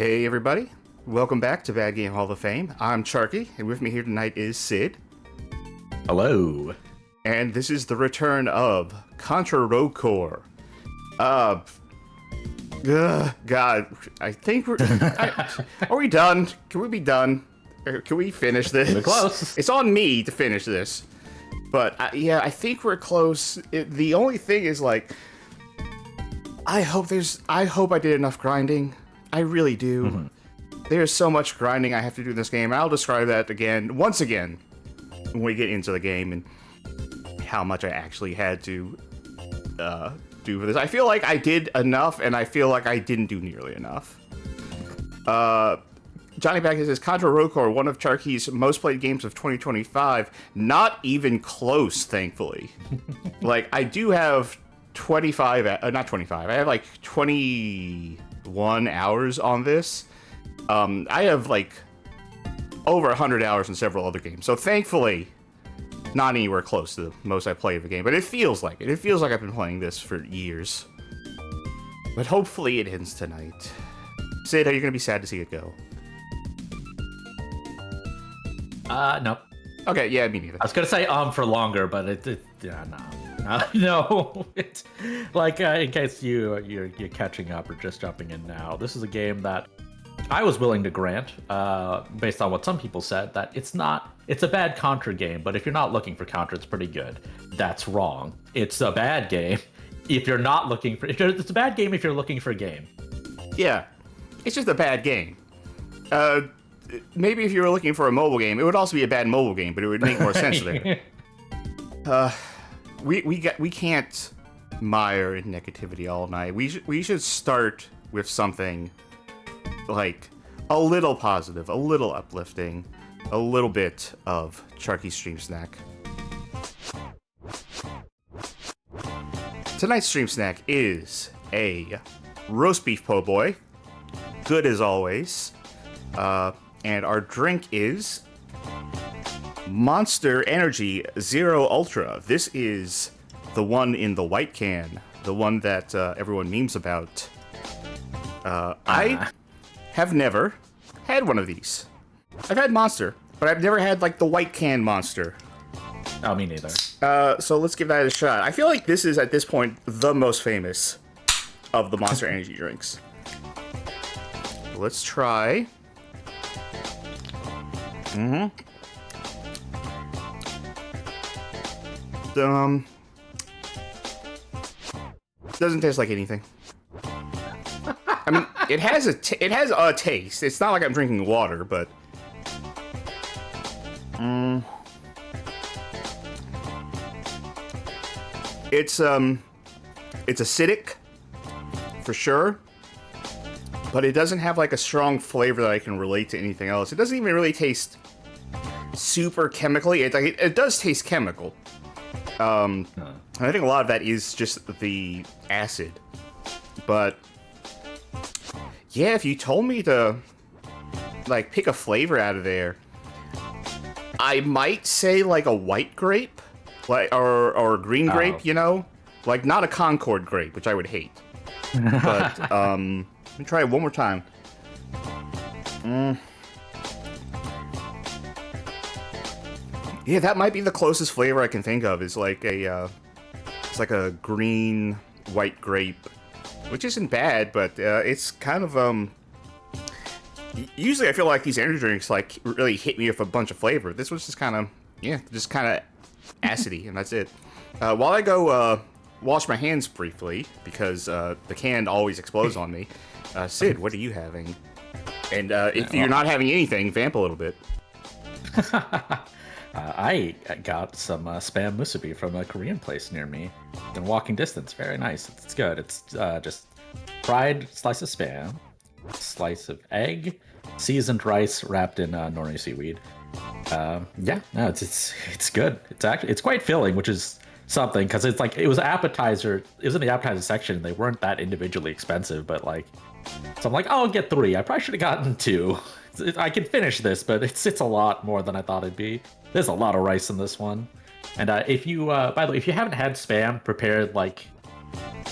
Hey everybody, welcome back to Bad Game Hall of Fame. I'm Charky, and with me here tonight is Sid. Hello. And this is the return of Contra Rogue Core. God, I think are we done? Can we be done? Can we finish this? We're close. It's on me to finish this. But yeah, I think we're close. The only thing is like, I hope I did enough grinding. I really do. Mm-hmm. There's so much grinding I have to do in this game. I'll describe that once again, when we get into the game and how much I actually had to do for this. I feel like I did enough, and I feel like I didn't do nearly enough. Johnny Back says, Contra Rogue Core, one of Charky's most played games of 2025. Not even close, thankfully. Like, I do have not 25. I have like 21 hours on this. I have like over 100 hours in several other games. So thankfully, not anywhere close to the most I played of a game. But it feels like it. It feels like I've been playing this for years. But hopefully it ends tonight. Sid, are you going to be sad to see it go? No. Okay, yeah, me neither. I was gonna say for longer, but no. It's like in case you're catching up or just jumping in now. This is a game that I was willing to grant, based on what some people said, that it's a bad Contra game, but if you're not looking for Contra, it's pretty good. That's wrong. It's a bad game if you're not looking for. It's a bad game if you're looking for a game. Yeah, it's just a bad game. Maybe if you were looking for a mobile game, it would also be a bad mobile game, but it would make more sense there. We can't mire in negativity all night. We should start with something like a little positive, a little uplifting, a little bit of Charky Stream Snack. Tonight's stream snack is a roast beef po' boy, good as always. And our drink is Monster Energy Zero Ultra. This is the one in the white can, the one that everyone memes about. I have never had one of these. I've had Monster, but I've never had like the white can Monster. Oh, me neither. So let's give that a shot. I feel like this is at this point the most famous of the Monster Energy drinks. Let's try. Doesn't taste like anything. I mean, it has a taste. It's not like I'm drinking water, but it's acidic for sure, but it doesn't have like a strong flavor that I can relate to anything else. It doesn't even really taste super chemically. It does taste chemical. I think a lot of that is just the acid. But yeah, if you told me to like pick a flavor out of there, I might say like a white grape, like or a green grape, you know, like not a Concord grape, which I would hate. But let me try it one more time. Yeah, that might be the closest flavor I can think of. Is like it's like a green white grape, which isn't bad, but it's kind of Usually, I feel like these energy drinks like really hit me with a bunch of flavor. This was just kind of acidy, and that's it. While I go wash my hands briefly because the can always explodes on me. Sid, what are you having? And if you're not having anything, vamp a little bit. I got some spam musubi from a Korean place near me. In walking distance, very nice. It's good. It's just fried slice of spam, slice of egg, seasoned rice wrapped in nori seaweed. It's good. It's quite filling, which is something because it's like it was an appetizer. It was in the appetizer section. They weren't that individually expensive, but like, so I'm like, oh, I'll get 3. I probably should have gotten 2. I can finish this, but it's a lot more than I thought it'd be. There's a lot of rice in this one. And if you, by the way, if you haven't had spam prepared like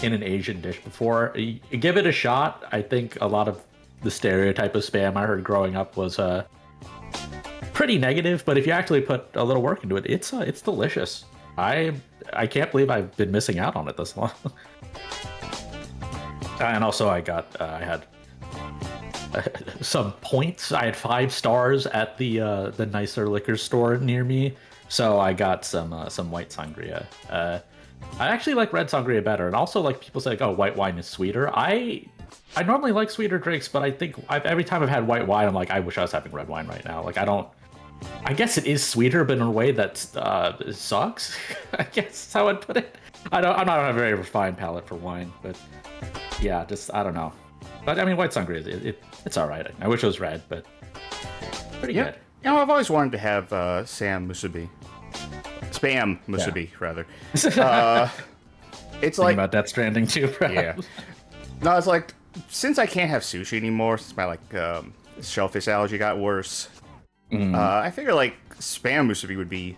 in an Asian dish before, give it a shot. I think a lot of the stereotype of spam I heard growing up was pretty negative. But if you actually put a little work into it, it's delicious. I can't believe I've been missing out on it this long. And also, I had some points. I had 5 stars at the nicer liquor store near me, so I got some white sangria. I actually like red sangria better, and also like people say, like, oh, white wine is sweeter. I normally like sweeter drinks, but I think every time I've had white wine, I'm like, I wish I was having red wine right now. Like, I guess it is sweeter, but in a way that sucks. I guess is how I'd put it. I'm not a very refined palate for wine, but yeah, just I don't know. But I mean, white sangria, it's all right. I wish it was red, but pretty good. You know, I've always wanted to have Spam musubi, rather. It's like about Death Stranding too, perhaps. Yeah. No, it's like since I can't have sushi anymore, since my shellfish allergy got worse, I figure like Spam musubi would be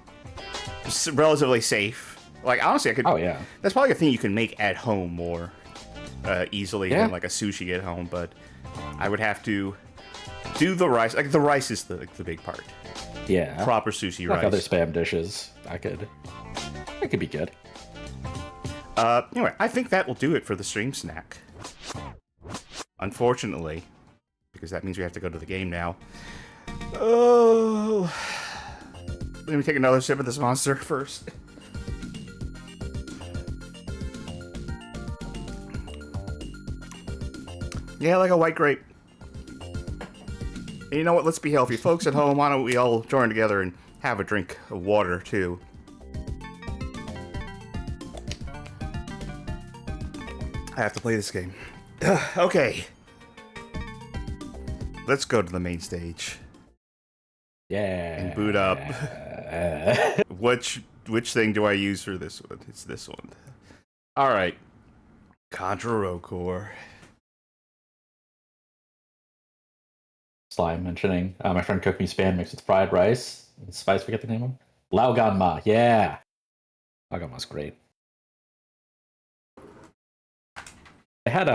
relatively safe. Like honestly, I could. Oh yeah. That's probably a thing you can make at home more easily than like a sushi at home, but I would have to do the rice. Like the rice is the big part. Yeah. Proper sushi like rice. Other spam dishes, it could be good. Anyway, I think that will do it for the stream snack. Unfortunately, because that means we have to go to the game now. Oh, let me take another sip of this monster first. Yeah, like a white grape. And you know what? Let's be healthy. Folks at home, why don't we all join together and have a drink of water, too? I have to play this game. Okay. Let's go to the main stage. Yeah. And boot up. Which thing do I use for this one? It's this one. Alright. Contra Core. Slime mentioning my friend cooked me spam mixed with fried rice and spice. Forget the name of them. Laogan yeah. Laogan Ma's great. They had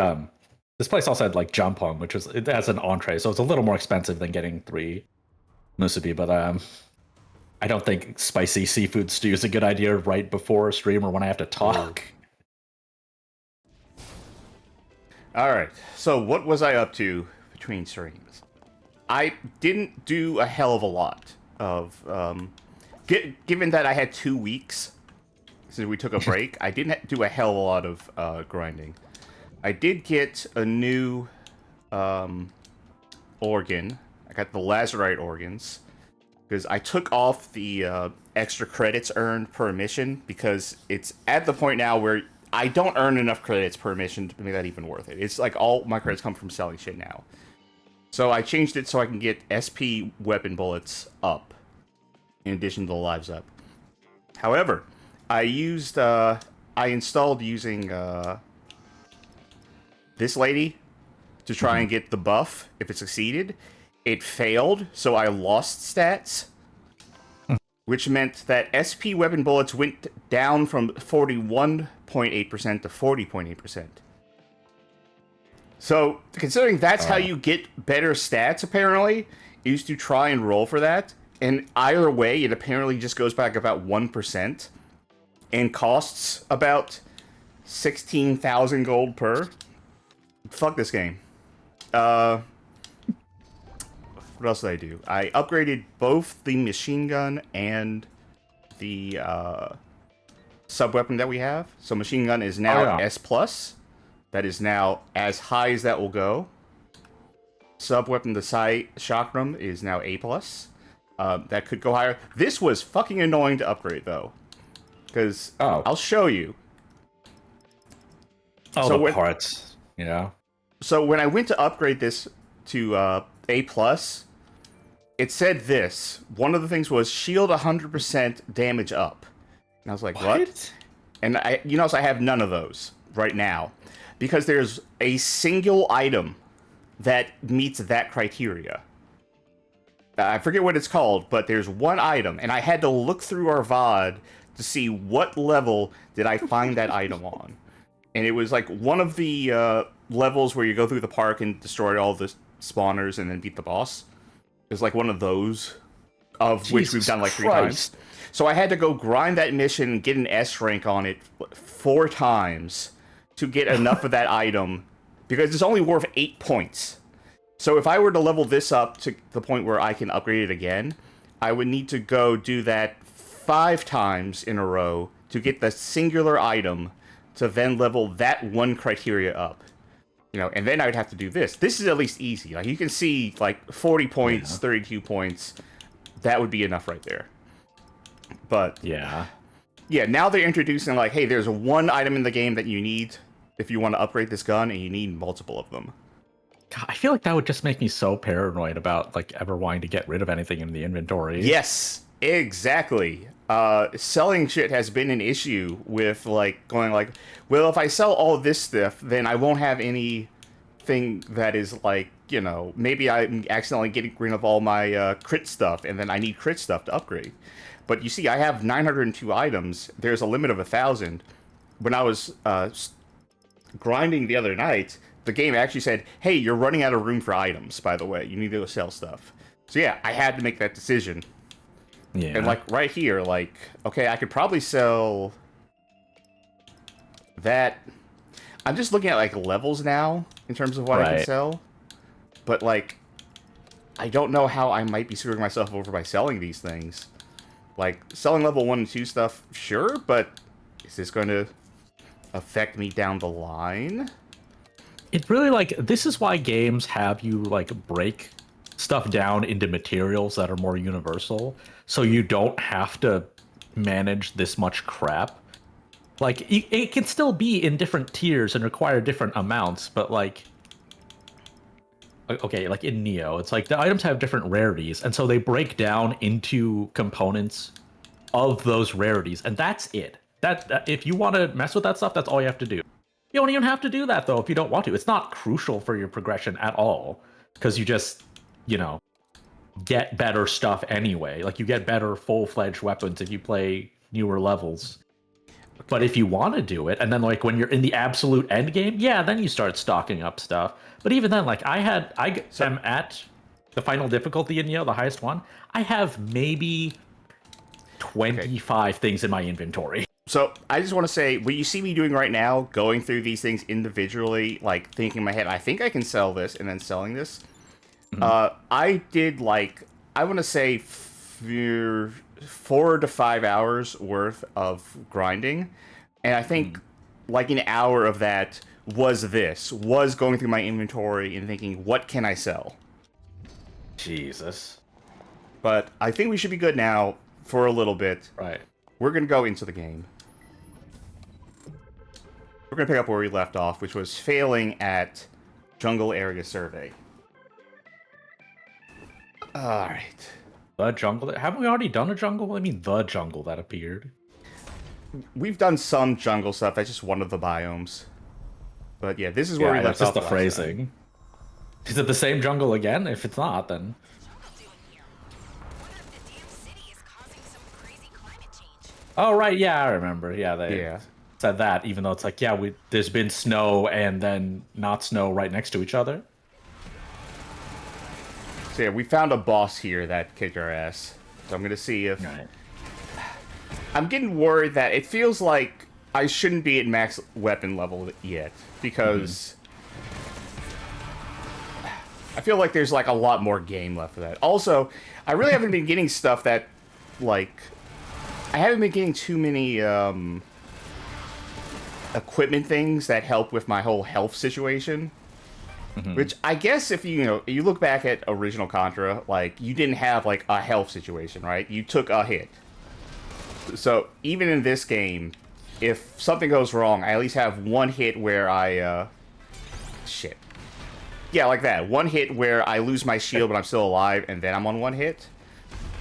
this place also had like jampong, which was it has an entree, so it's a little more expensive than getting 3 musubi. But I don't think spicy seafood stew is a good idea right before a stream or when I have to talk. All right. So what was I up to between streams? I didn't do a hell of a lot of, given that I had 2 weeks since we took a break, I didn't do a hell of a lot of grinding. I did get a new organ. I got the lazurite organs because I took off the extra credits earned per mission because it's at the point now where I don't earn enough credits per mission to make that even worth it. It's like all my credits come from selling shit now. So I changed it so I can get SP weapon bullets up, in addition to the lives up. However, I installed using this lady to try and get the buff if it succeeded. It failed, so I lost stats, which meant that SP weapon bullets went down from 41.8% to 40.8%. So, considering that's how you get better stats, apparently, is to try and roll for that. And either way, it apparently just goes back about 1% and costs about 16,000 gold per. Fuck this game. What else did I do? I upgraded both the machine gun and the sub-weapon that we have. So machine gun is now S+. That is now as high as that will go. Sub-weapon, the chakram, is now A+. That could go higher. This was fucking annoying to upgrade, though. Because I'll show you. The parts, you know? So when I went to upgrade this to A+, it said this. One of the things was shield 100% damage up. And I was like, what? And I have none of those right now. Because there's a single item that meets that criteria. I forget what it's called, but there's one item, and I had to look through our VOD to see what level did I find that item on. And it was like one of the levels where you go through the park and destroy all the spawners and then beat the boss. It was like one of those, of which we've done like 3 times. So I had to go grind that mission and get an S rank on it 4 times to get enough of that item, because it's only worth 8 points. So if I were to level this up to the point where I can upgrade it again, I would need to go do that 5 times in a row to get the singular item to then level that one criteria up. You know, and then I would have to do this. This is at least easy. Like, you can see, like, 40 points, 32 points. That would be enough right there. But yeah, now they're introducing, like, hey, there's one item in the game that you need if you want to upgrade this gun, and you need multiple of them. God, I feel like that would just make me so paranoid about, like, ever wanting to get rid of anything in the inventory. Yes, exactly. Selling shit has been an issue with, like, going like, well, if I sell all this stuff, then I won't have anything that is, like, you know, maybe I'm accidentally getting rid of all my crit stuff, and then I need crit stuff to upgrade. But you see, I have 902 items. There's a limit of 1,000. When I was grinding the other night, the game actually said, hey, you're running out of room for items, by the way. You need to go sell stuff. So yeah, I had to make that decision. Yeah. And, like, right here, like, okay, I could probably sell that. I'm just looking at, like, levels now in terms of what I can sell. But, like, I don't know how I might be screwing myself over by selling these things. Like, selling level 1 and 2 stuff, sure, but is this going to affect me down the line? It really, like, this is why games have you, like, break stuff down into materials that are more universal, so you don't have to manage this much crap. Like, it can still be in different tiers and require different amounts, but, like, okay, like in Neo, it's like the items have different rarities, and so they break down into components of those rarities, and that's it. That if you want to mess with that stuff, that's all you have to do. You don't even have to do that, though, if you don't want to. It's not crucial for your progression at all, because you just, you know, get better stuff anyway. Like, you get better full-fledged weapons if you play newer levels. Okay. But if you want to do it, and then, like, when you're in the absolute end game, yeah, then you start stocking up stuff. But even then, like, I'm at the final difficulty in Neo, the highest one. I have maybe 25 things in my inventory. So, I just want to say, what you see me doing right now, going through these things individually, like, thinking in my head, I think I can sell this, and then selling this. Mm-hmm. I did, like, I want to say 4 to 5 hours worth of grinding, and I think, like, an hour of that was going through my inventory and thinking, what can I sell? Jesus. But I think we should be good now for a little bit. Right. We're going to go into the game. We're going to pick up where we left off, which was failing at Jungle Area Survey. Alright. The jungle? Haven't we already done a jungle? I mean, the jungle that appeared. We've done some jungle stuff. That's just one of the biomes. But yeah, this is where we left off. That's just the phrasing. Time. Is it the same jungle again? If it's not, then... Oh, right, yeah, I remember. Yeah, they said that, even though it's like, yeah, there's been snow and then not snow right next to each other. So yeah, we found a boss here that kicked our ass. So I'm going to see if... Right. I'm getting worried that it feels like I shouldn't be at max weapon level yet, because... I feel like there's, like, a lot more game left for that. Also, I really haven't been getting stuff that, like... I haven't been getting too many equipment things that help with my whole health situation. Mm-hmm. Which I guess if you look back at original Contra, like, you didn't have, like, a health situation, right? You took a hit. So even in this game, if something goes wrong, I at least have one hit where I shit. Yeah, like that. One hit where I lose my shield but I'm still alive, and then I'm on one hit.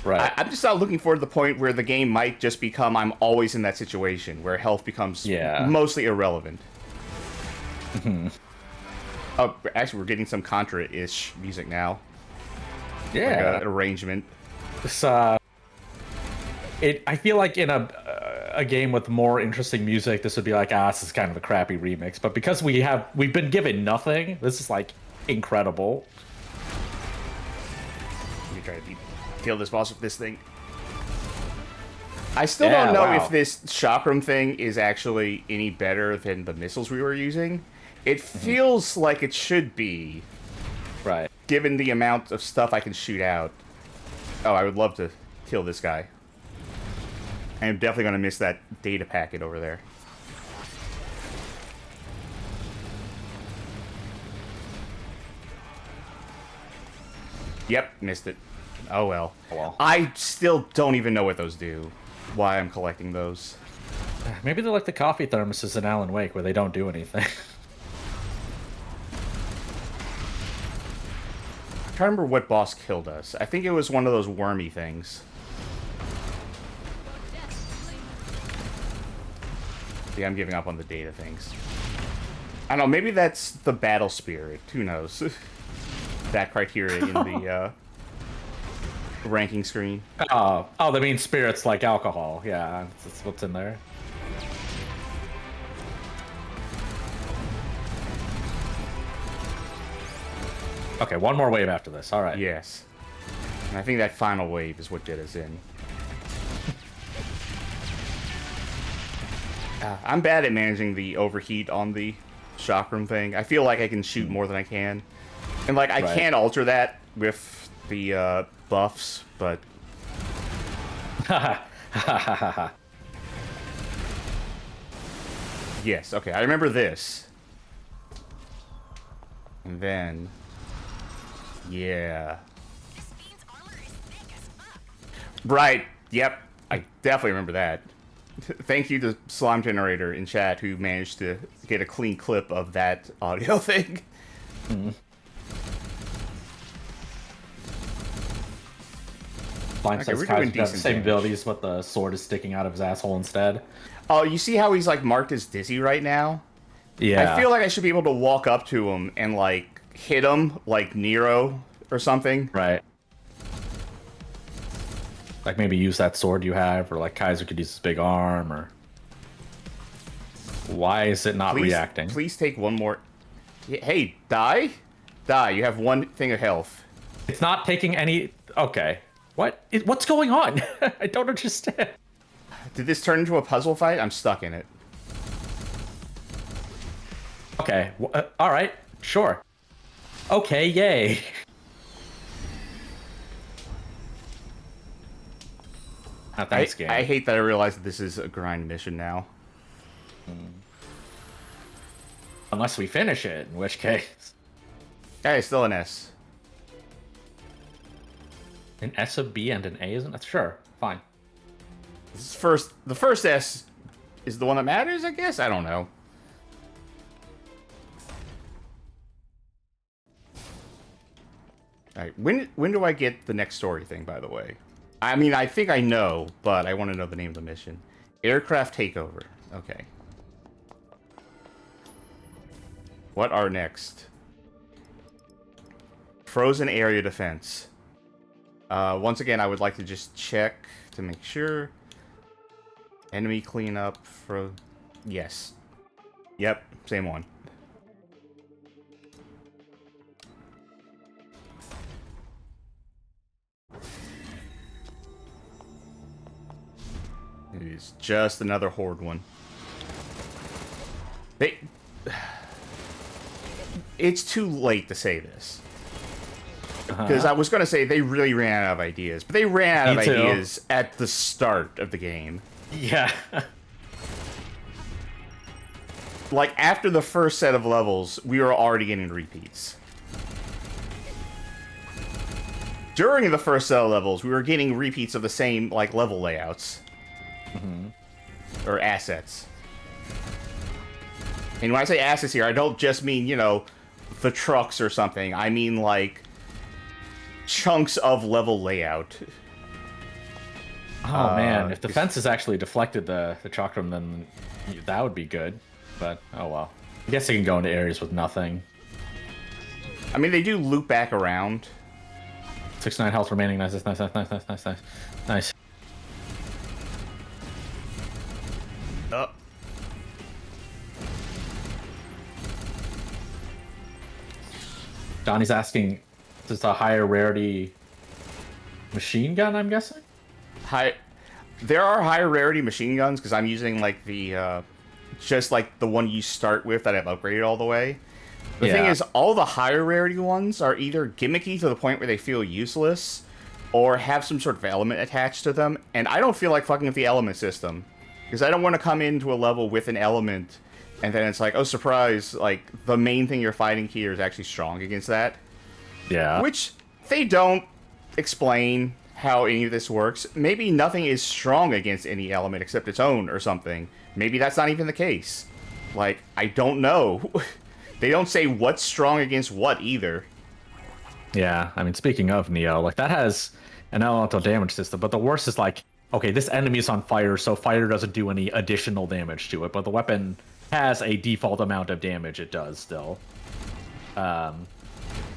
Right. I'm just not looking forward to the point where the game might just become I'm always in that situation, where health becomes mostly irrelevant. Mm-hmm. Oh, actually, we're getting some Contra-ish music now. Yeah. Like an arrangement. This, I feel like in a game with more interesting music, this would be like, this is kind of a crappy remix. But because we've been given nothing, this is, like, incredible. me try to kill this boss with this thing. I still don't know if this chakram thing is actually any better than the missiles we were using. It feels like it should be. Right. Given the amount of stuff I can shoot out. Oh, I would love to kill this guy. I'm definitely going to miss that data packet over there. Yep, missed it. Oh well. Oh well. I still don't even know what those do. Why I'm collecting those. Maybe they're like the coffee thermoses in Alan Wake, where they don't do anything. I'm trying to remember what boss killed us. I think it was one of those wormy things. Yeah, I'm giving up on the data things. I don't know, maybe that's the battle spirit. Who knows? That criteria in the ranking screen. Oh, they mean spirits like alcohol. Yeah, that's what's in there. Okay, one more wave after this. All right. Yes. And I think that final wave is what did us in. I'm bad at managing the overheat on the chakram thing. I feel like I can shoot more than I can. And, like, I can alter that with the buffs, but... Yes, okay, I remember this. And then... Yeah. Right, yep, I definitely remember that. Thank you to Slime Generator in chat who managed to get a clean clip of that audio thing. Blind says Kaiser has the same abilities, but the sword is sticking out of his asshole instead. Oh, you see how he's like marked as dizzy right now? Yeah. I feel like I should be able to walk up to him and like hit him like Nero or something. Right. Like maybe use that sword you have, or like Kaiser could use his big arm, or... Why is it not reacting? Please take one more... Hey, die? Die, you have one thing of health. It's not taking any... Okay. What's going on? I don't understand. Did this turn into a puzzle fight? I'm stuck in it. Okay, alright, sure. Okay, yay. Thanks, game. I hate that I realized that this is a grind mission now. Unless we finish it, in which case... Hey, still an S. An S, a B, and an A, isn't it? Sure, fine. This is the first S is the one that matters, I guess? I don't know. Alright, when do I get the next story thing, by the way? I mean, I think I know, but I want to know the name of the mission. Aircraft takeover. Okay. What are next? Frozen area defense. Once again, I would like to just check to make sure. Enemy cleanup. Yes. Yep, same one. It is just another horde one. It's too late to say this. Because I was going to say they really ran out of ideas. But they ran out of ideas at the start of the game. Yeah. Like, after the first set of levels, we were already getting repeats. During the first set of levels, we were getting repeats of the same, like, level layouts. Or assets. And when I say assets here, I don't just mean, you know, the trucks or something. I mean, like, chunks of level layout. Oh, man. If the fences actually deflected the chakram, then that would be good. But, oh well. I guess they can go into areas with nothing. I mean, they do loop back around. 69 health remaining. Nice, nice, nice, nice, nice, nice, nice. Nice. Johnny's asking, is this a higher rarity Machine gun, I'm guessing? High. There are higher rarity machine guns because I'm using like the just like the one you start with that I've upgraded all the way. The thing is, all the higher rarity ones are either gimmicky to the point where they feel useless, or have some sort of element attached to them, and I don't feel like fucking with the element system. Because I don't want to come into a level with an element, and then it's like, oh, surprise, like, the main thing you're fighting here is actually strong against that. Yeah. Which, they don't explain how any of this works. Maybe nothing is strong against any element except its own or something. Maybe that's not even the case. Like, I don't know. They don't say what's strong against what either. Yeah, I mean, speaking of Neo, like, that has an elemental damage system, but the worst is like, okay, this enemy is on fire, so fire doesn't do any additional damage to it, but the weapon has a default amount of damage it does still.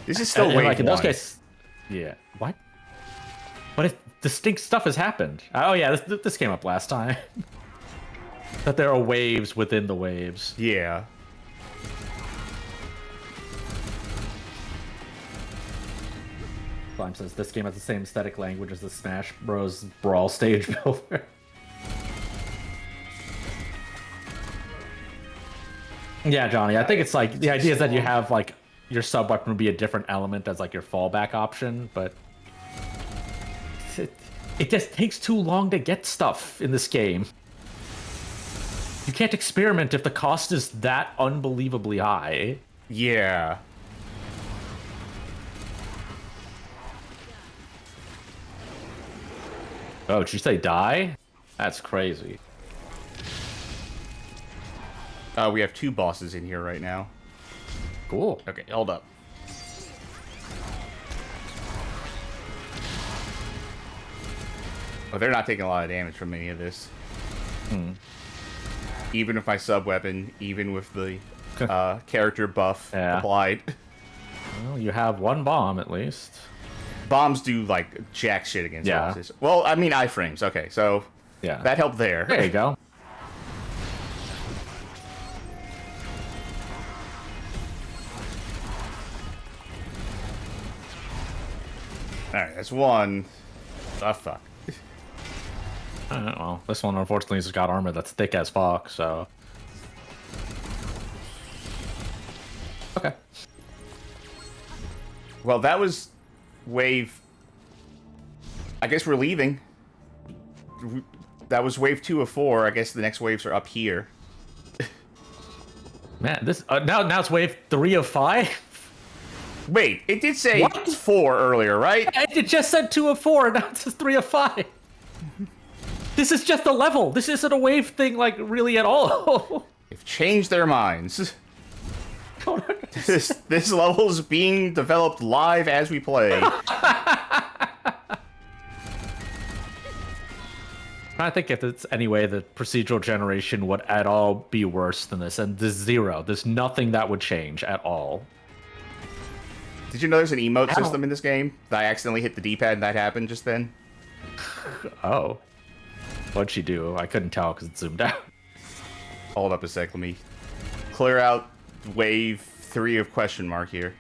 This is still wave like in one. those cases, yeah. What? But distinct stuff has happened. Oh yeah, this came up last time. That there are waves within the waves. Yeah. Slime says this game has the same aesthetic language as the Smash Bros. Brawl stage builder. Yeah, Johnny, I think it's like the idea is that you have like your sub weapon would be a different element as like your fallback option, but it just takes too long to get stuff in this game. You can't experiment if the cost is that unbelievably high. Yeah. Oh, did you say die? That's crazy. We have 2 bosses in here right now. Cool. Okay, hold up. Oh, they're not taking a lot of damage from any of this. Even with my sub-weapon, even with the character buff applied. Well, you have one bomb at least. Bombs do, like, jack shit against bosses. Well, I mean, iframes. Okay, so that helped there. There you go. Alright, that's one. Oh, fuck. Well, this one unfortunately has got armor that's thick as fuck, so... Okay. Well, that was wave... I guess we're leaving. That was wave 2 of 4. I guess the next waves are up here. Man, this... now it's wave 3 of 5? Wait, it did say What? 4 earlier, right? It just said 2 of 4, and now it says 3 of 5. This is just a level. This isn't a wave thing, like, really at all. They've changed their minds. This level's being developed live as we play. I think if it's any way the procedural generation would at all be worse than this, and there's zero. There's nothing that would change at all. Did you know there's an emote system in this game? That I accidentally hit the D-pad and that happened just then? Oh. What'd she do? I couldn't tell because it zoomed out. Hold up a sec, let me clear out wave 3 of question mark here.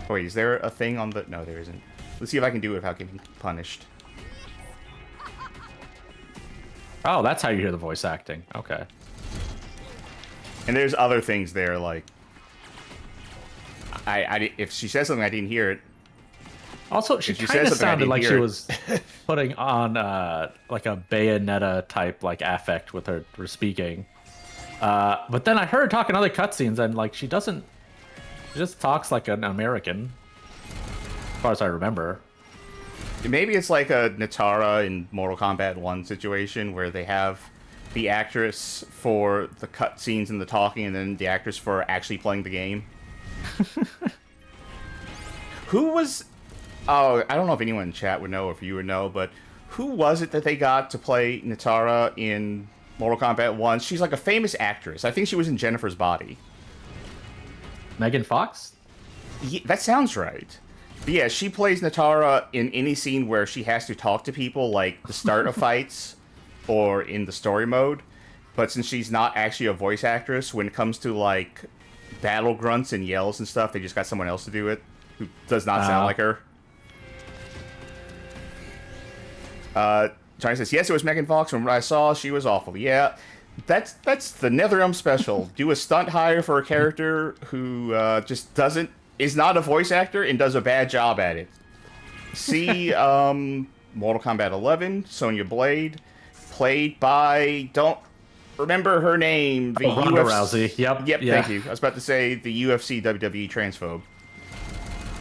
Wait, is there a thing on the... No, there isn't. Let's see if I can do it without getting punished. Oh, that's how you hear the voice acting. Okay. And there's other things there, like... if she says something, I didn't hear it. Also, she kind of sounded like she was putting on like a Bayonetta type like affect with her speaking. But then I heard her talk in other cutscenes, and like she doesn't. She just talks like an American, as far as I remember. Maybe it's like a Natara in Mortal Kombat 1 situation where they have the actress for the cutscenes and the talking, and then the actress for actually playing the game. Who was... Oh, I don't know if anyone in chat would know, or if you would know, but who was it that they got to play Natara in Mortal Kombat 1? She's like a famous actress. I think she was in Jennifer's Body. Megan Fox? Yeah, that sounds right. But yeah, she plays Natara in any scene where she has to talk to people, like the start of fights or in the story mode. But since she's not actually a voice actress, when it comes to like battle grunts and yells and stuff. They just got someone else to do it who does not sound like her. Johnny says, yes, it was Megan Fox. From what I saw, she was awful. Yeah, that's the NetherRealm special. Do a stunt hire for a character who just is not a voice actor and does a bad job at it. See Mortal Kombat 11, Sonya Blade, played by, don't remember her name. The Ronda Rousey. Yep. Thank you. I was about to say the UFC WWE transphobe.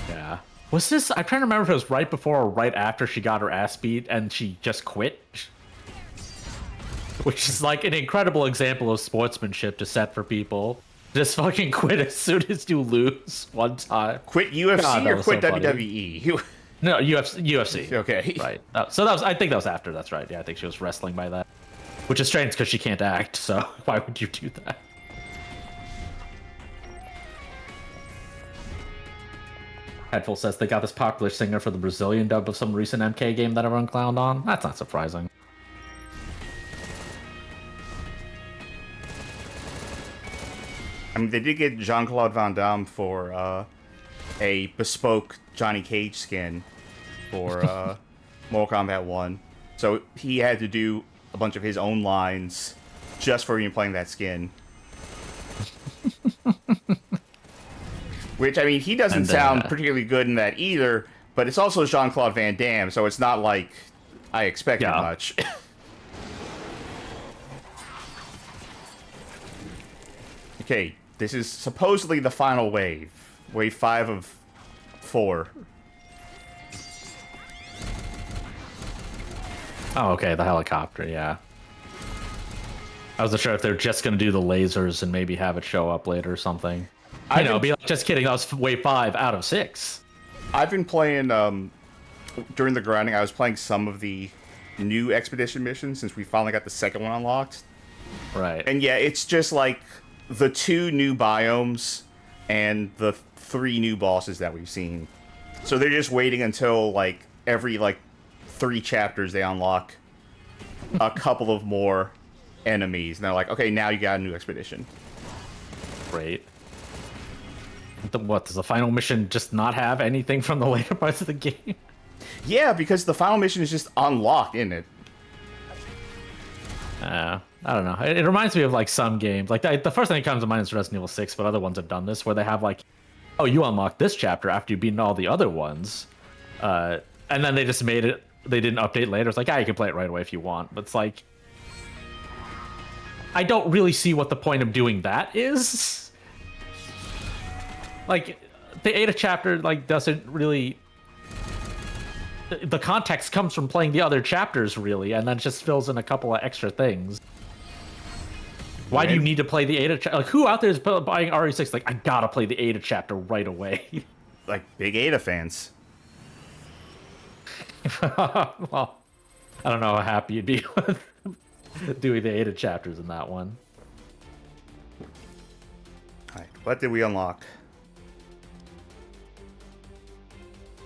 Yeah. Was this? I'm trying to remember if it was right before or right after she got her ass beat and she just quit. Which is like an incredible example of sportsmanship to set for people. Just fucking quit as soon as you lose one time. Quit UFC or quit WWE? No, UFC. Okay. Right. So that was. I think that was after. That's right. Yeah, I think she was wrestling by that. Which is strange because she can't act. So why would you do that? Headful says they got this popular singer for the Brazilian dub of some recent MK game that everyone clowned on. That's not surprising. I mean, they did get Jean-Claude Van Damme for a bespoke Johnny Cage skin for Mortal Kombat 1. So he had to do a bunch of his own lines just for even playing that skin. Which, I mean, he doesn't sound particularly good in that either, but it's also Jean-Claude Van Damme, so it's not like I expected much. Okay, this is supposedly the final wave. Wave 5 of 4. Oh, okay, the helicopter, yeah. I wasn't sure if they're just going to do the lasers and maybe have it show up later or something. I know, be like, just kidding, that was wave 5 out of 6. I've been playing, during the grinding, I was playing some of the new Expedition missions since we finally got the second one unlocked. Right. And yeah, it's just like the 2 new biomes and the 3 new bosses that we've seen. So they're just waiting until, like, every, 3 chapters they unlock a couple of more enemies. And they're like, okay, now you got a new Expedition. Great. What, does the final mission just not have anything from the later parts of the game? Yeah, because the final mission is just unlocked, isn't it? I don't know. It reminds me of, like, some games. Like, the first thing that comes to mind is Resident Evil 6, but other ones have done this, where they have, like, oh, you unlock this chapter after you've beaten all the other ones. And then they just made it, they didn't update later. It's like, you can play it right away if you want. But it's like, I don't really see what the point of doing that is. Like, the Ada chapter, like, doesn't really... The context comes from playing the other chapters, really, and then it just fills in a couple of extra things. Why do you need to play the Ada chapter? Like, who out there is buying RE6? Like, I gotta play the Ada chapter right away. Like, big Ada fans. Well, I don't know how happy you'd be with doing the Ada chapters in that one. Alright, what did we unlock?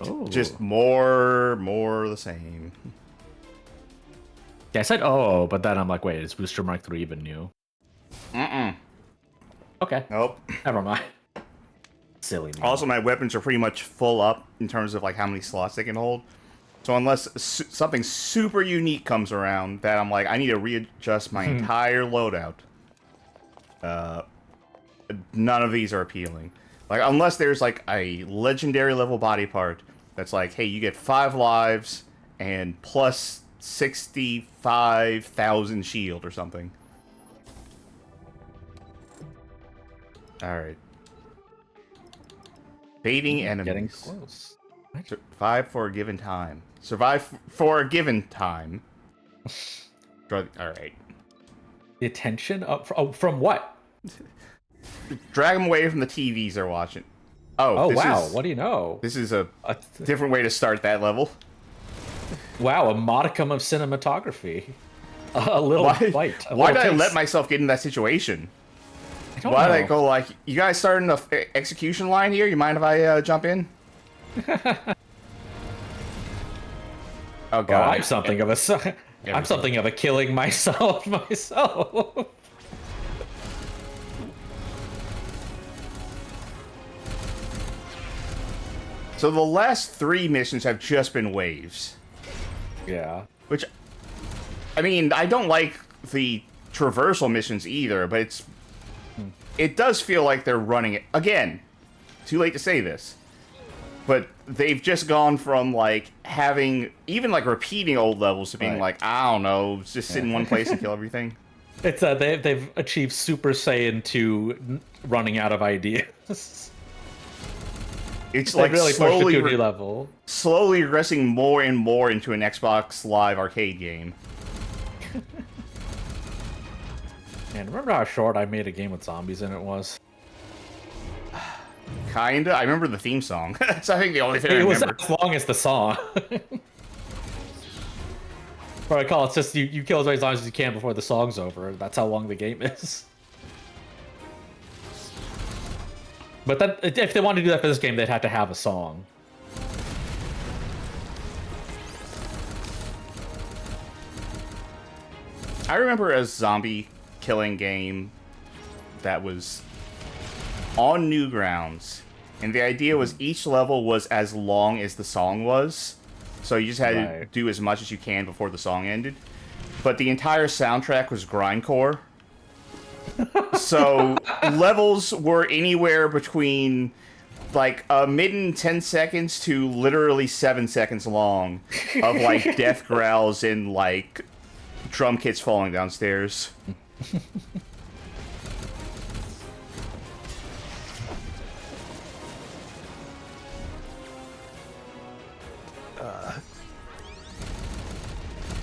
Oh. Just more of the same. Yeah, I said, oh, but then I'm like, wait, is Booster Mark 3 even new? Okay. Nope. Never mind. Silly me. Also, my weapons are pretty much full up in terms of, like, how many slots they can hold. So unless something super unique comes around that I'm like, I need to readjust my entire loadout, none of these are appealing. Like, unless there's, like, a legendary level body part that's like, hey, you get 5 lives and plus 65,000 shield or something. Alright. Baiting enemies. Getting close. Survive for a given time. Survive for a given time. Alright. The attention of... Oh, from what? Drag them away from the TVs they're watching. Oh, wow. What do you know? This is a different way to start that level. Wow, a modicum of cinematography. A little bite. Why did I let myself get in that situation? Why did I go like, you guys starting an execution line here? You mind if I jump in? Oh god. Well, I'm something of a killing myself. So the last 3 missions have just been waves. Yeah. Which, I mean, I don't like the traversal missions either, but it does feel like they're running it. Again, too late to say this. But they've just gone from, like, having, even, like, repeating old levels to being like, I don't know, just sit in one place and kill everything. It's they've achieved Super Saiyan 2 running out of ideas. It's like really slowly, pushed it to a new level. Slowly regressing more and more into an Xbox Live arcade game. Man, remember how short I made a game with zombies in it was? Kinda. I remember the theme song. That's, I think, the only thing I It was remember. as long as the song. Or I call it just you kill as many zombies as you can before the song's over. That's how long the game is. But that, if they wanted to do that for this game, they'd have to have a song. I remember a zombie killing game that was on Newgrounds, and the idea was each level was as long as the song was, so you just had to do as much as you can before the song ended. But the entire soundtrack was grindcore, so levels were anywhere between like a minute 10 seconds to literally 7 seconds long of like death growls and like drum kits falling downstairs.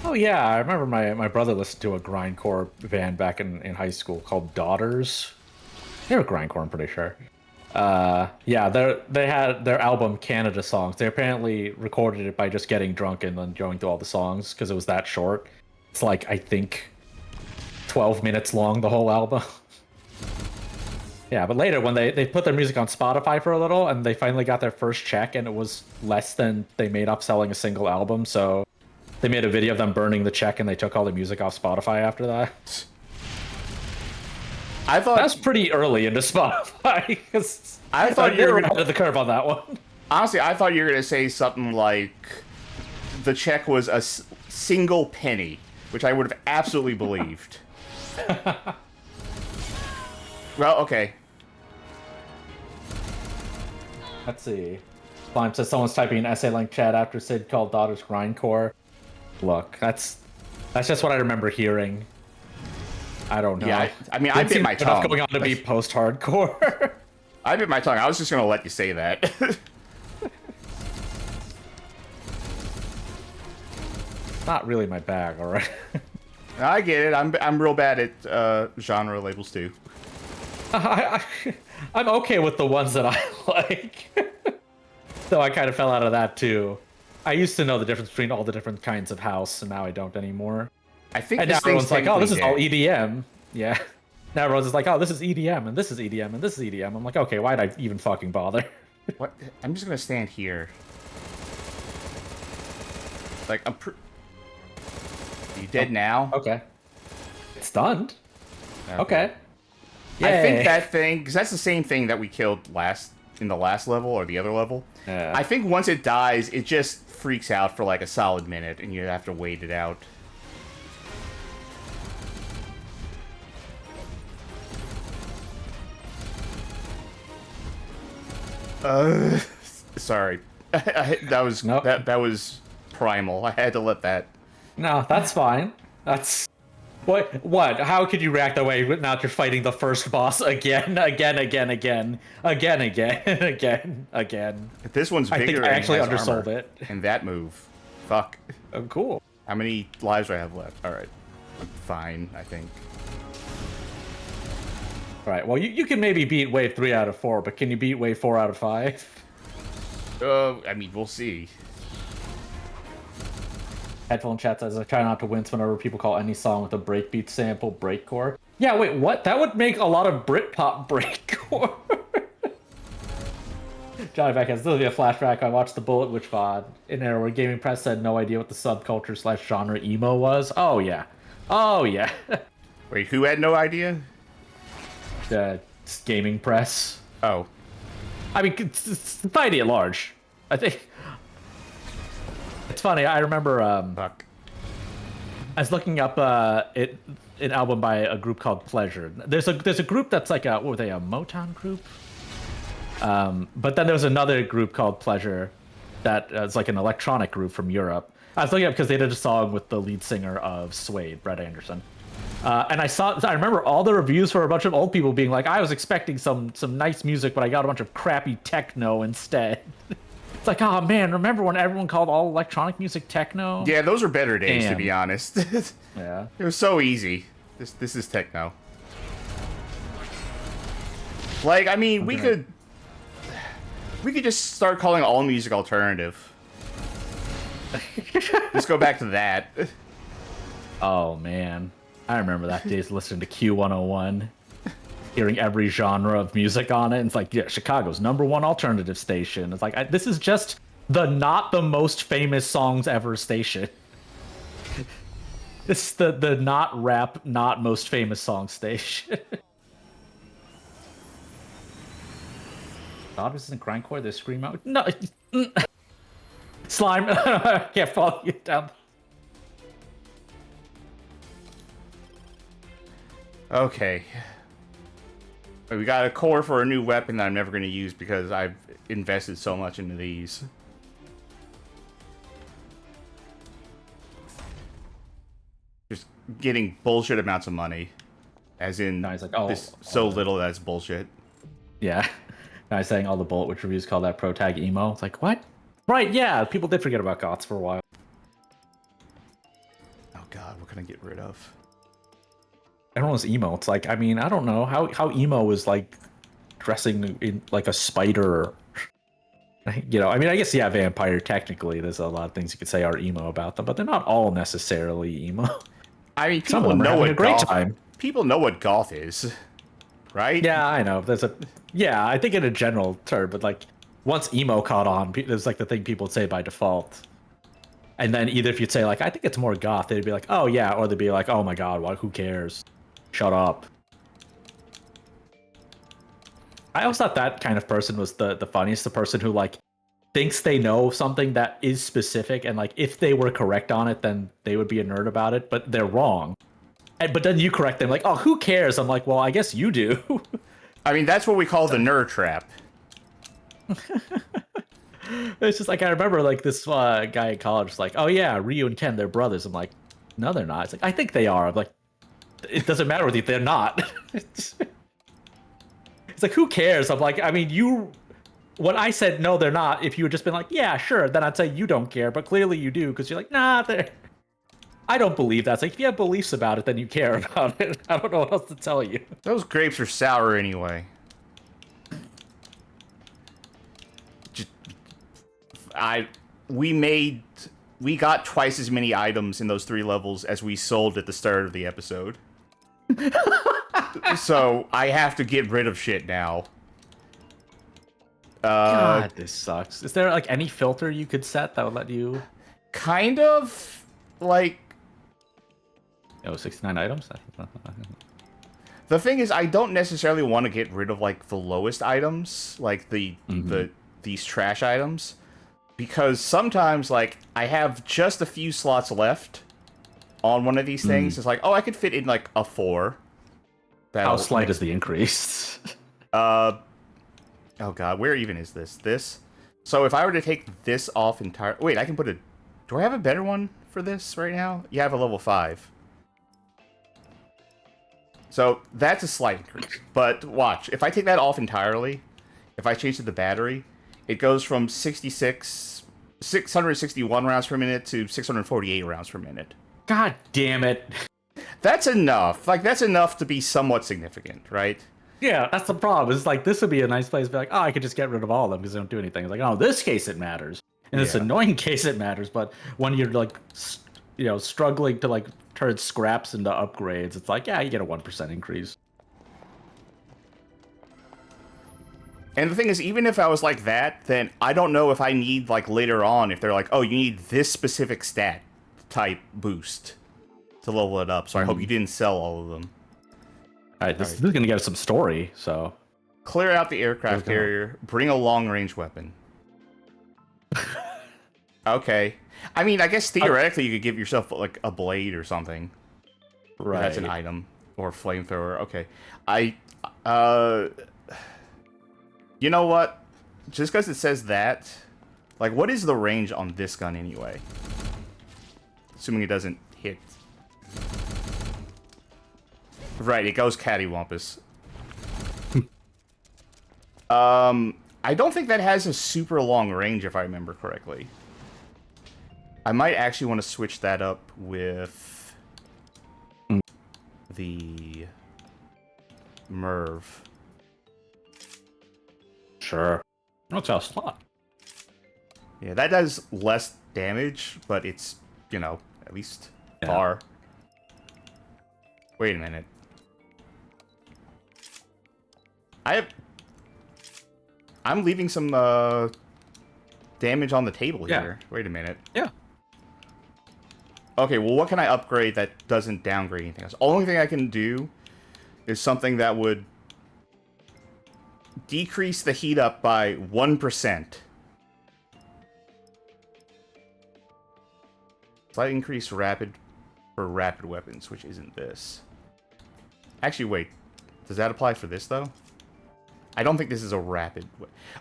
Oh yeah, I remember my brother listened to a grindcore band back in high school called Daughters. They were grindcore, I'm pretty sure. Yeah, they had their album Canada Songs. They apparently recorded it by just getting drunk and then going through all the songs because it was that short. It's like, I think, 12 minutes long, the whole album. Yeah, but later when they put their music on Spotify for a little and they finally got their first check and it was less than they made off selling a single album, so they made a video of them burning the check and they took all the music off Spotify after that. I thought that's pretty early into Spotify because I thought you were ahead of the curve on that one. Honestly, I thought you were gonna say something like the check was a single penny, which I would have absolutely believed. Well, okay. Let's see. Slime says someone's typing an essay link chat after Sid called Daughters grindcore. Look, that's just what I remember hearing. I don't know. Yeah, I mean, I bit my tongue. Going on to be post-hardcore. I bit my tongue. I was just gonna let you say that. Not really my bag, all right. I get it. I'm real bad at genre labels too. I'm okay with the ones that I like. So I kind of fell out of that too. I used to know the difference between all the different kinds of house, and now I don't anymore. I think and now everyone's like, oh, this is all EDM. Yeah. Now everyone's just like, oh, this is EDM, and this is EDM, and this is EDM. I'm like, okay, why'd I even fucking bother? What? I'm just gonna stand here. Like, Are you dead now? Okay. It's stunned. Okay. Yay. I think that thing, because that's the same thing that we killed in the last level, or the other level. Yeah. I think once it dies, it just freaks out for like a solid minute, and you have to wait it out. Sorry. That was nope. that was primal. I had to let that. No, that's fine. That's what? How could you react that way now that you're fighting the first boss again? This one's bigger. I think I actually undersold it. And that move. Fuck. Oh, cool. How many lives do I have left? All right. I'm fine, I think. All right. Well, you can maybe beat wave 3 out of 4, but can you beat wave 4 out of 5? I mean, we'll see. Headphone chat says, I try not to wince whenever people call any song with a breakbeat sample breakcore. Yeah, wait, what? That would make a lot of Britpop breakcore. Johnny Beck has, this will be a flashback. I watched the Bullet Witch VOD in there where Gaming Press had no idea what the subculture / genre emo was. Oh, yeah. Oh, yeah. Wait, who had no idea? Gaming Press. Oh. I mean, society at large. I think it's funny. I remember Fuck. I was looking up an album by a group called Pleasure. There's a group that's like what were they, a Motown group? But then there's another group called Pleasure that is like an electronic group from Europe. I was looking up because they did a song with the lead singer of Suede, Brett Anderson. And I remember all the reviews for a bunch of old people being like, I was expecting some nice music, but I got a bunch of crappy techno instead. It's like, oh man, remember when everyone called all electronic music techno? Yeah, those are better days, Damn. to be honest. Yeah. It was so easy. This is techno. Like, I mean, we could just start calling all music alternative. Let's go back to that. Oh man, I remember that days listening to Q101, hearing every genre of music on it. And it's like, yeah, Chicago's #1 alternative station. It's like, this is just not the most famous songs ever station. It's the not rap, not most famous song station. Daughters in grindcore, they scream out, no, slime. I can't follow you down. Okay. We got a core for a new weapon that I'm never going to use because I've invested so much into these. Just getting bullshit amounts of money. As in, No, he's like, oh, this so little that's bullshit. Yeah. I was saying all the Bullet Witch reviews call that pro tag emo. It's like, what? Right, yeah, people did forget about GOTS for a while. Oh god, what can I get rid of? Everyone was emo. It's like, I mean, I don't know how emo is like dressing in like a spider. You know, I mean, I guess, yeah, vampire, technically, there's a lot of things you could say are emo about them, but they're not all necessarily emo. I mean, Some people of them are know having what a great goth. time. People know what goth is, right? Yeah, I know. Yeah, I think in a general term, but like once emo caught on, there's like the thing people would say by default. And then either if you'd say like, I think it's more goth, they'd be like, oh yeah, or they'd be like, oh my god, why? Who cares? Shut up. I always thought that kind of person was the funniest, the person who like thinks they know something that is specific, and like if they were correct on it, then they would be a nerd about it, but they're wrong. But then you correct them like, oh, who cares? I'm like, well, I guess you do. I mean, that's what we call the nerd trap. It's just like, I remember like this guy in college was like, oh yeah, Ryu and Ken, they're brothers. I'm like, no, they're not. It's like, I think they are. I'm like, it doesn't matter with you, they're not. It's like, who cares? I'm like, I mean, when I said no, they're not, if you had just been like, yeah, sure, then I'd say you don't care, but clearly you do, because you're like, nah, I don't believe that. It's like, if you have beliefs about it, then you care about it. I don't know what else to tell you. Those grapes are sour anyway. We got twice as many items in those 3 levels as we sold at the start of the episode. So I have to get rid of shit now. God, this sucks. Is there like any filter you could set that would let you? Kind of like. Oh, 69 items? The thing is, I don't necessarily want to get rid of like the lowest items, like these trash items, because sometimes like I have just a few slots left on one of these things. It's like, oh, I could fit in like a 4. How slight is the increase? Oh god, where even is this? This? So if I were to take this off entire... Wait, I can put a... Do I have a better one for this right now? You have a level 5. So that's a slight increase. But watch, if I take that off entirely, if I change to the battery, it goes from 661 rounds per minute to 648 rounds per minute. God damn it. That's enough. Like, that's enough to be somewhat significant, right? Yeah, that's the problem. It's like, this would be a nice place to be like, oh, I could just get rid of all of them because they don't do anything. It's like, oh, in this case it matters. In this annoying case it matters, but when you're like, you know, struggling to like turn scraps into upgrades, it's like, yeah, you get a 1% increase. And the thing is, even if I was like that, then I don't know if I need, like, later on, if they're like, oh, you need this specific stat type boost to level it up. So I hope you didn't sell all of them. All right, this is going to give us some story, so... Clear out the aircraft carrier. Bring a long-range weapon. Okay. I mean, I guess theoretically you could give yourself like a blade or something. Right. That's an item. Or flamethrower. Okay. You know what? Just because it says that, like, what is the range on this gun anyway? Assuming it doesn't hit. Right, it goes cattywampus. I don't think that has a super long range, if I remember correctly. I might actually want to switch that up with the Merv. Sure. That's a slot. Yeah, that does less damage, but it's, you know, at least far. Wait a minute. I'm leaving some damage on the table here. Wait a minute. Yeah. Okay, well, what can I upgrade that doesn't downgrade anything else? Only thing I can do is something that would decrease the heat up by 1%. Slight increase for rapid weapons, which isn't this. Actually, wait. Does that apply for this, though? I don't think this is a rapid...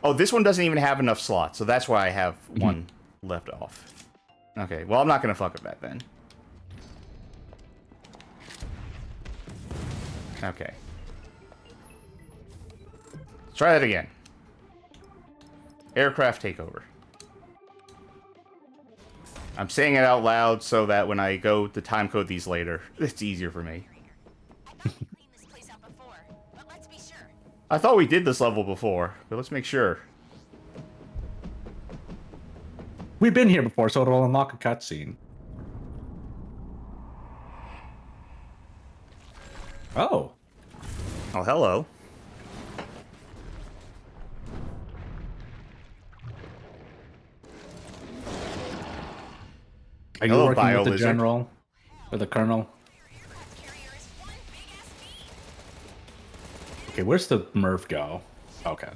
Oh, this one doesn't even have enough slots, so that's why I have one left off. Okay, well, I'm not going to fuck with that, then. Okay. Let's try that again. Aircraft takeover. I'm saying it out loud so that when I go to timecode these later, it's easier for me. I thought we did this level before, but let's make sure. We've been here before, so it'll unlock a cutscene. Oh. Oh, hello. Are you working with the general? Or the colonel? Okay, where's the Merv go? Okay.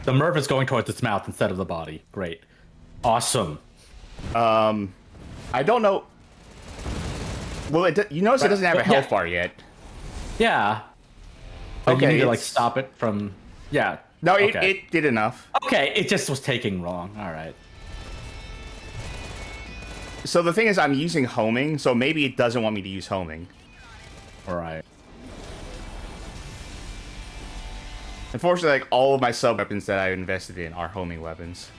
The Merv is going towards its mouth instead of the body. Great. Awesome. I don't know. Well, you notice it doesn't have a health bar yet. Yeah. But Okay, you need to, like, stop it from... Yeah. No, it did enough. Okay, it just was taking long. All right. So the thing is, I'm using homing, so maybe it doesn't want me to use homing. All right. Unfortunately, like, all of my sub-weapons that I invested in are homing weapons.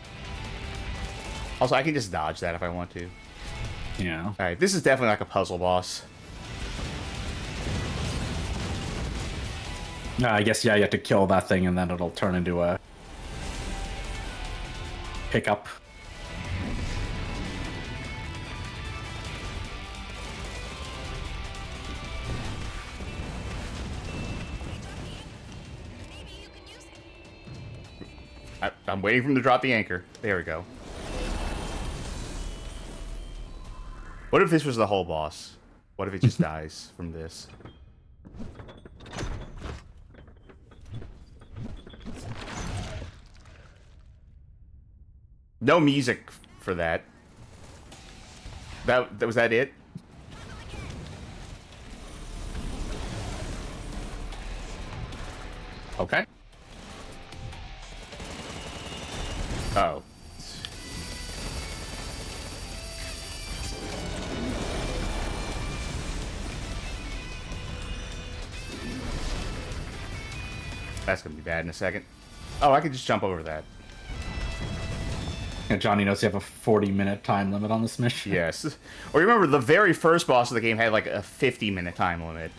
Also, I can just dodge that if I want to. Yeah. Alright, this is definitely like a puzzle boss. I guess, yeah, you have to kill that thing and then it'll turn into a pickup. I'm waiting for him to drop the anchor. There we go. What if this was the whole boss? What if it just dies from this? No music for that. That was that it? Okay. Oh. That's gonna be bad in a second. Oh, I could just jump over that. And Johnny knows you have a 40-minute time limit on this mission. Yes. Or remember, the very first boss of the game had like a 50-minute time limit.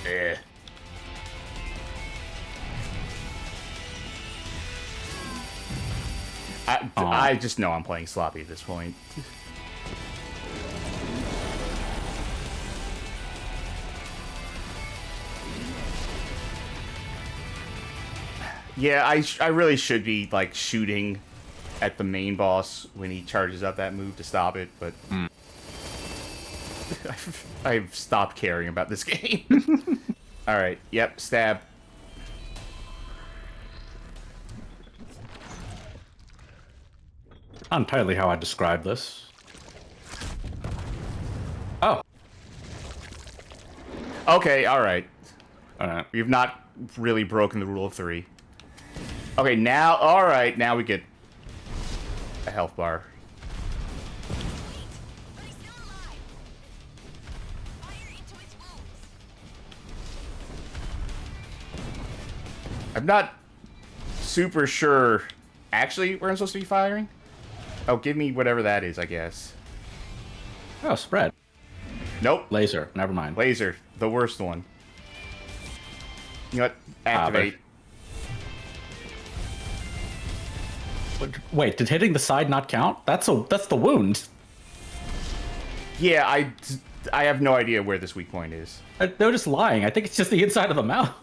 Eh. I just know I'm playing sloppy at this point. Yeah, I really should be, like, shooting at the main boss when he charges up that move to stop it, but... I've stopped caring about this game. Alright, yep, stab. Not entirely how I describe this. Oh. Okay, alright. Alright. We've not really broken the rule of 3. Okay, now, alright, now we get a health bar. I'm not super sure actually where I'm supposed to be firing. Oh, give me whatever that is, I guess. Oh, spread. Nope. Laser. Never mind. Laser. The worst one. You know what? Activate. Wait, did hitting the side not count? That's the wound. Yeah, I have no idea where this weak point is. They're just lying. I think it's just the inside of the mouth.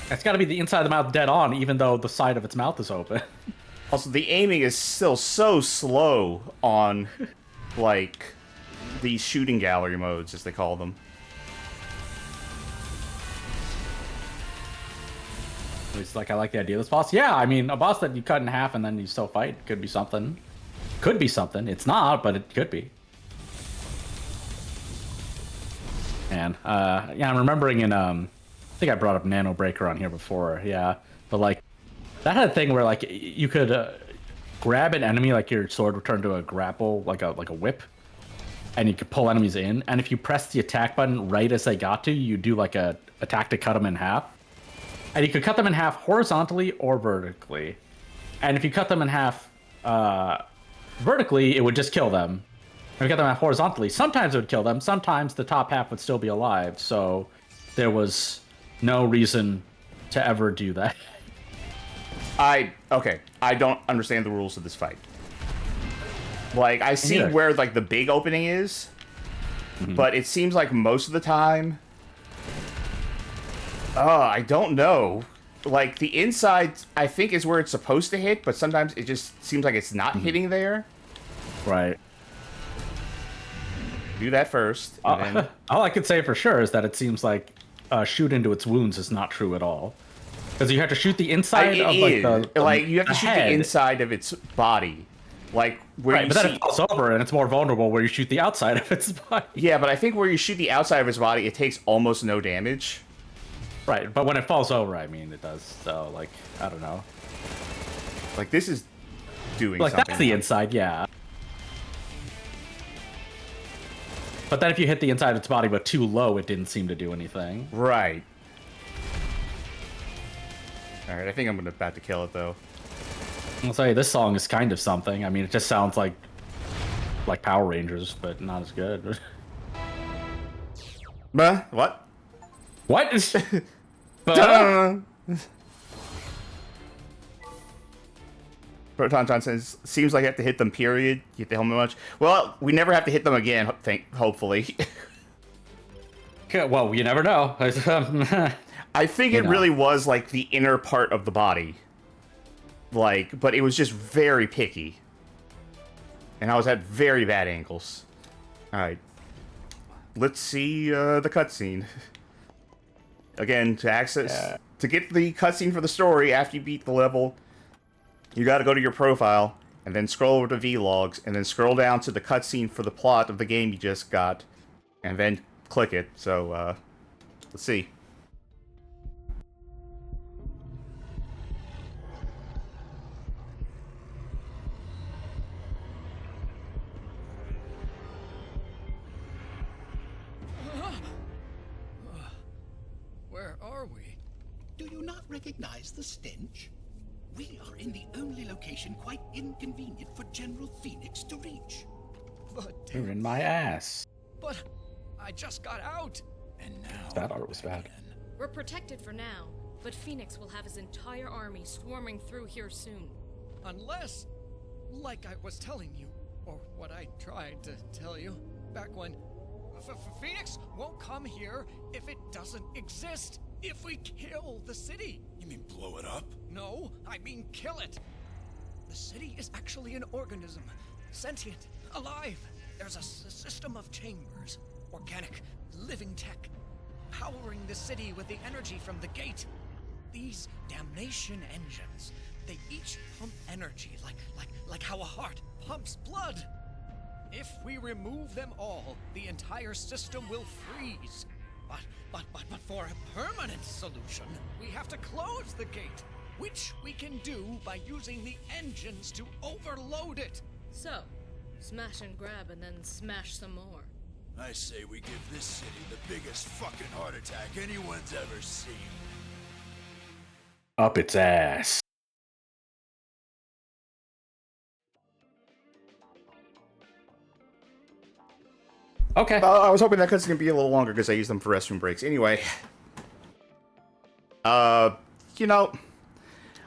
It's got to be the inside of the mouth dead on, even though the side of its mouth is open. Also, the aiming is still so slow on, like, these shooting gallery modes, as they call them. It's like, I like the idea of this boss. Yeah, I mean, a boss that you cut in half and then you still fight could be something. Could be something. It's not, but it could be. And, yeah, I'm remembering in, I think I brought up Nano Breaker on here before, yeah. But, like, that had a thing where, like, you could grab an enemy, like your sword would turn to a grapple, like a whip, and you could pull enemies in. And if you press the attack button right as they got to, you do, like, a attack to cut them in half. And you could cut them in half horizontally or vertically. And if you cut them in half vertically, it would just kill them. If you cut them in half horizontally, sometimes it would kill them. Sometimes the top half would still be alive. So there was no reason to ever do that. Okay, I don't understand the rules of this fight. Like, I see where, like, the big opening is, but it seems like most of the time... Oh, I don't know. Like, the inside, I think, is where it's supposed to hit, but sometimes it just seems like it's not hitting there. Right. Do that first. And then... All I could say for sure is that it seems like shoot into its wounds is not true at all. Because you have to shoot the inside of, like, you have to shoot the inside of its body. Like, where right, but then it falls over and it's more vulnerable where you shoot the outside of its body. Yeah, but I think where you shoot the outside of its body, it takes almost no damage. Right, but when it falls over, I mean, it does. So, like, I don't know. Like, this is doing like, something. That's the inside, yeah. But then if you hit the inside of its body but too low, it didn't seem to do anything. Right. Alright, I think I'm about to kill it, though. I'll say, this song is kind of something. I mean, it just sounds like Power Rangers, but not as good. What? What? Proton John says, seems like you have to hit them, period. You hit the helmet much. Well, we never have to hit them again, hopefully. Well, you never know. I think it really was, like, the inner part of the body. Like, but it was just very picky. And I was at very bad angles. Alright. Let's see the cutscene. Again, to get the cutscene for the story after you beat the level, you gotta go to your profile, and then scroll over to vlogs, and then scroll down to the cutscene for the plot of the game you just got, and then click it. So, let's see. Where are we? Do you not recognize the stench? We are in the only location quite inconvenient for General Phoenix to reach. But You're in my ass. But I just got out. And now That art was bad. We're protected for now, but Phoenix will have his entire army swarming through here soon. Unless, like I was telling you, or what I tried to tell you, back when Phoenix won't come here if it doesn't exist. If we kill the city. You mean blow it up? No, I mean kill it. The city is actually an organism. Sentient, alive. There's a system of chambers. Organic, living tech. Powering the city with the energy from the gate. These damnation engines. They each pump energy like how a heart pumps blood. If we remove them all, the entire system will freeze. But for a permanent solution, we have to close the gate, which we can do by using the engines to overload it. So, smash and grab and then smash some more. I say we give this city the biggest fucking heart attack anyone's ever seen. Up its ass. Okay. I was hoping that cut's gonna be a little longer because I use them for restroom breaks. Anyway, you know,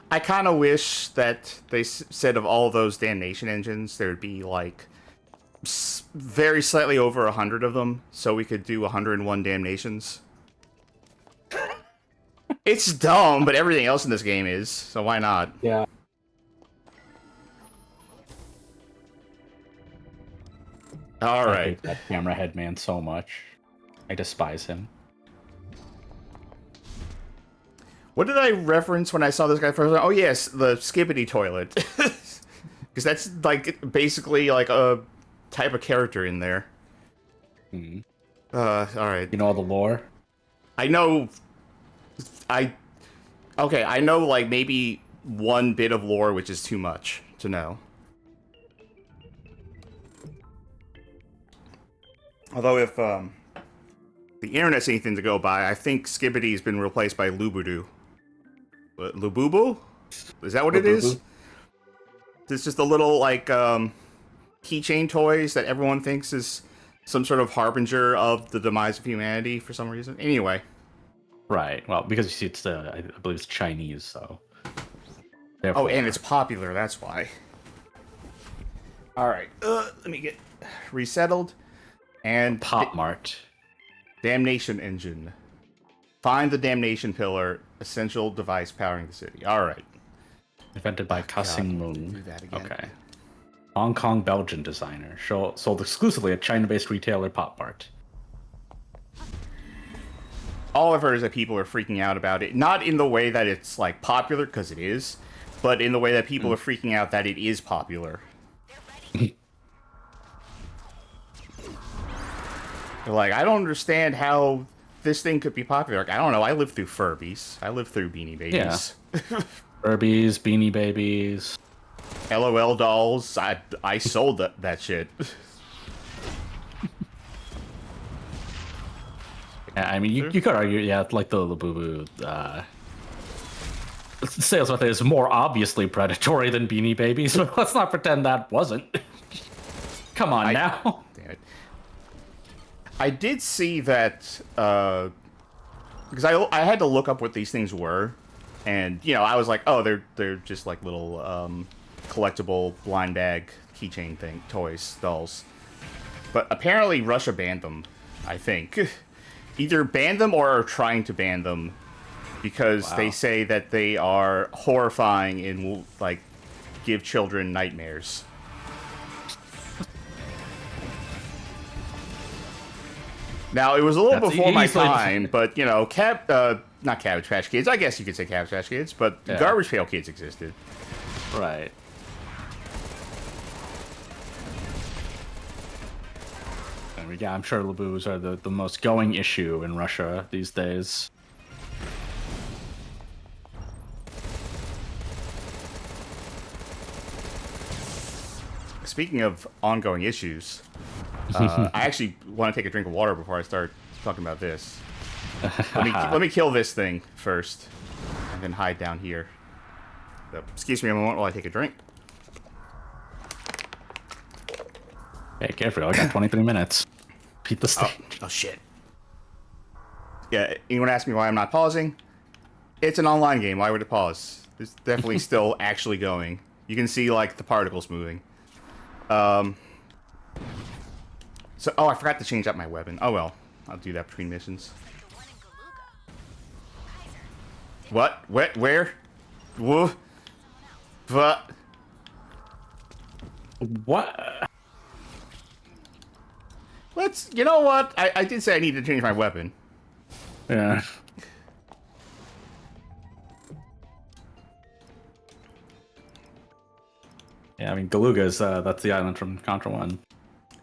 I kind of wish that they said of all those Damnation engines, there'd be like very slightly over 100 of them, so we could do 101 Damnations. It's dumb, but everything else in this game is, so why not? Yeah. All I right. hate that camera head man so much. I despise him. What did I reference when I saw this guy first? Oh yes, the skibbity toilet. Because that's like basically like a type of character in there. Hmm. All right. You know all the lore? I know. Okay, I know like maybe one bit of lore, which is too much to know. Although if the internet's anything to go by, I think Skibbity's been replaced by Lubudu. Lububu? Is that what it is? It's just a little like keychain toys that everyone thinks is some sort of harbinger of the demise of humanity for some reason. Anyway. Right. Well, because you see, it's I believe it's Chinese, so. Therefore. Oh, and it's popular. That's why. All right. Let me get resettled. And Pop Mart. Damnation Engine. Find the Damnation Pillar. Essential device powering the city. All right. Invented by Kassing Moon. Do that again. Okay. Hong Kong, Belgian designer. Sold exclusively at China-based retailer Pop Mart. All I've heard is that people are freaking out about it. Not in the way that it's like popular, because it is, but in the way that people are freaking out that it is popular. They're like, I don't understand how this thing could be popular. Like, I don't know. I lived through Furbies. I lived through Beanie Babies. Yeah. Furbies, Beanie Babies. LOL dolls. I sold that shit. Yeah, I mean, you could argue, yeah, like the Labubu sales method is more obviously predatory than Beanie Babies, but let's not pretend that wasn't. Come on now. Damn it. I did see that, because I had to look up what these things were, and, you know, I was like, oh, they're just like little collectible blind bag keychain toys, dolls. But apparently Russia banned them, I think. Either banned them or are trying to ban them because they say that they are horrifying and will, like, give children nightmares. Now, it was a little before my time, but, you know, not Cabbage Patch Kids. I guess you could say Cabbage Patch Kids, but Garbage Pail Kids existed. Right. Yeah, I'm sure Labubus are the most going issue in Russia these days. Speaking of ongoing issues, I actually want to take a drink of water before I start talking about this. Let me kill this thing first, and then hide down here. So, excuse me a moment while I take a drink. Hey, careful, I got 23 minutes. Beat the stage. Oh, shit. Yeah, anyone ask me why I'm not pausing? It's an online game. Why would it pause? It's definitely still actually going. You can see, like, the particles moving. So, I forgot to change up my weapon. Oh, well. I'll do that between missions. What? Where? Whoa. What? What? You know what? I did say I need to change my weapon. Yeah. Yeah, I mean, Galuga's, that's the island from Contra 1.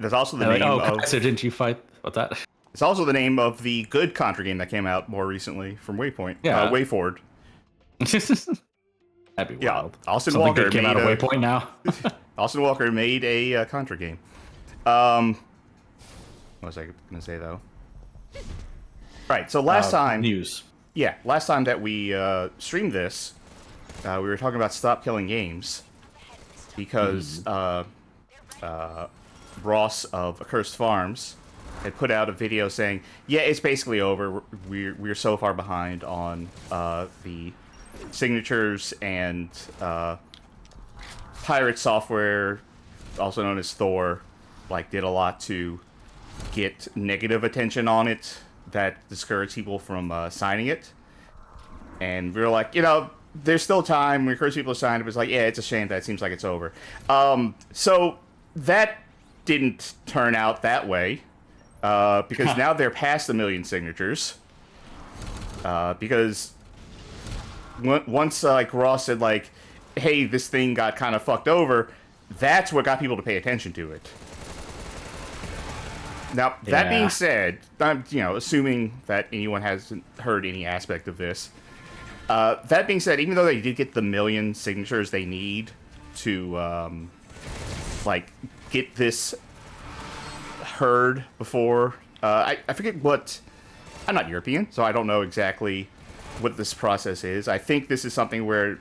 There's also the name of... So didn't you fight... What's that? It's also the name of the good Contra game that came out more recently from Waypoint. Yeah. Wayforward. That'd be Yeah, wild. Austin Something Walker good came made out of a- Waypoint now. Austin Walker made a Contra game. What was I going to say, though? Right, so last time... News. Yeah, last time that we streamed this, we were talking about Stop Killing Games. Because Ross of Accursed Farms had put out a video saying, yeah, it's basically over. We're so far behind on the signatures, and Pirate Software, also known as Thor, like, did a lot to get negative attention on it that discouraged people from signing it. And we were like, you know, there's still time. We encourage people to sign it. It's like, yeah, it's a shame that it seems like it's over. So that didn't turn out that way, because now they're past 1 million signatures. Because once like Ross said, like, hey, this thing got kind of fucked over, that's what got people to pay attention to it. Now, that being said, I'm, you know, assuming that anyone hasn't heard any aspect of this, that being said, even though they did get the 1 million signatures they need to, like, get this heard before, I forget what... I'm not European, so I don't know exactly what this process is. I think this is something where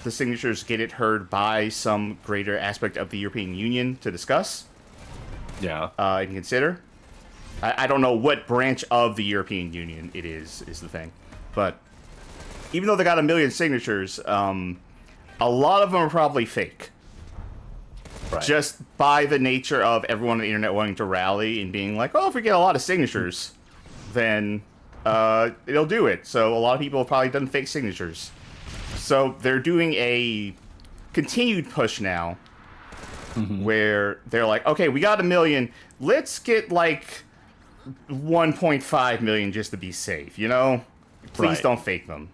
the signatures get it heard by some greater aspect of the European Union to discuss. Yeah. And consider. I don't know what branch of the European Union it is the thing. But even though they got 1 million signatures, a lot of them are probably fake. Right. Just by the nature of everyone on the internet wanting to rally and being like, oh, if we get a lot of signatures, then it'll do it. So a lot of people have probably done fake signatures. So they're doing a continued push now, where they're like, okay, we got 1 million. Let's get like 1.5 million just to be safe, you know? Please don't fake them.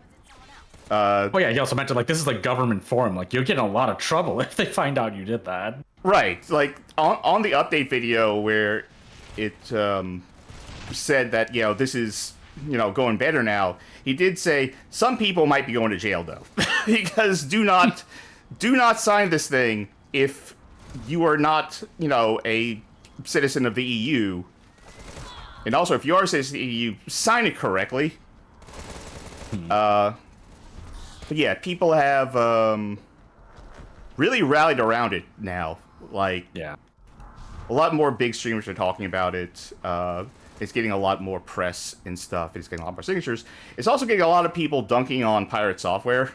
Oh yeah, he also mentioned, like, this is like government forum. Like, you'll get in a lot of trouble if they find out you did that. Right. Like, on the update video where it said that, you know, this is, you know, going better now, he did say some people might be going to jail, though. Because do not sign this thing if you are not, you know, a citizen of the EU. And also, if you are a citizen of the EU, sign it correctly. But yeah, people have really rallied around it now. Like, Yeah. a lot more big streamers are talking about it. It's getting a lot more press and stuff. It's getting a lot more signatures. It's also getting a lot of people dunking on Pirate Software.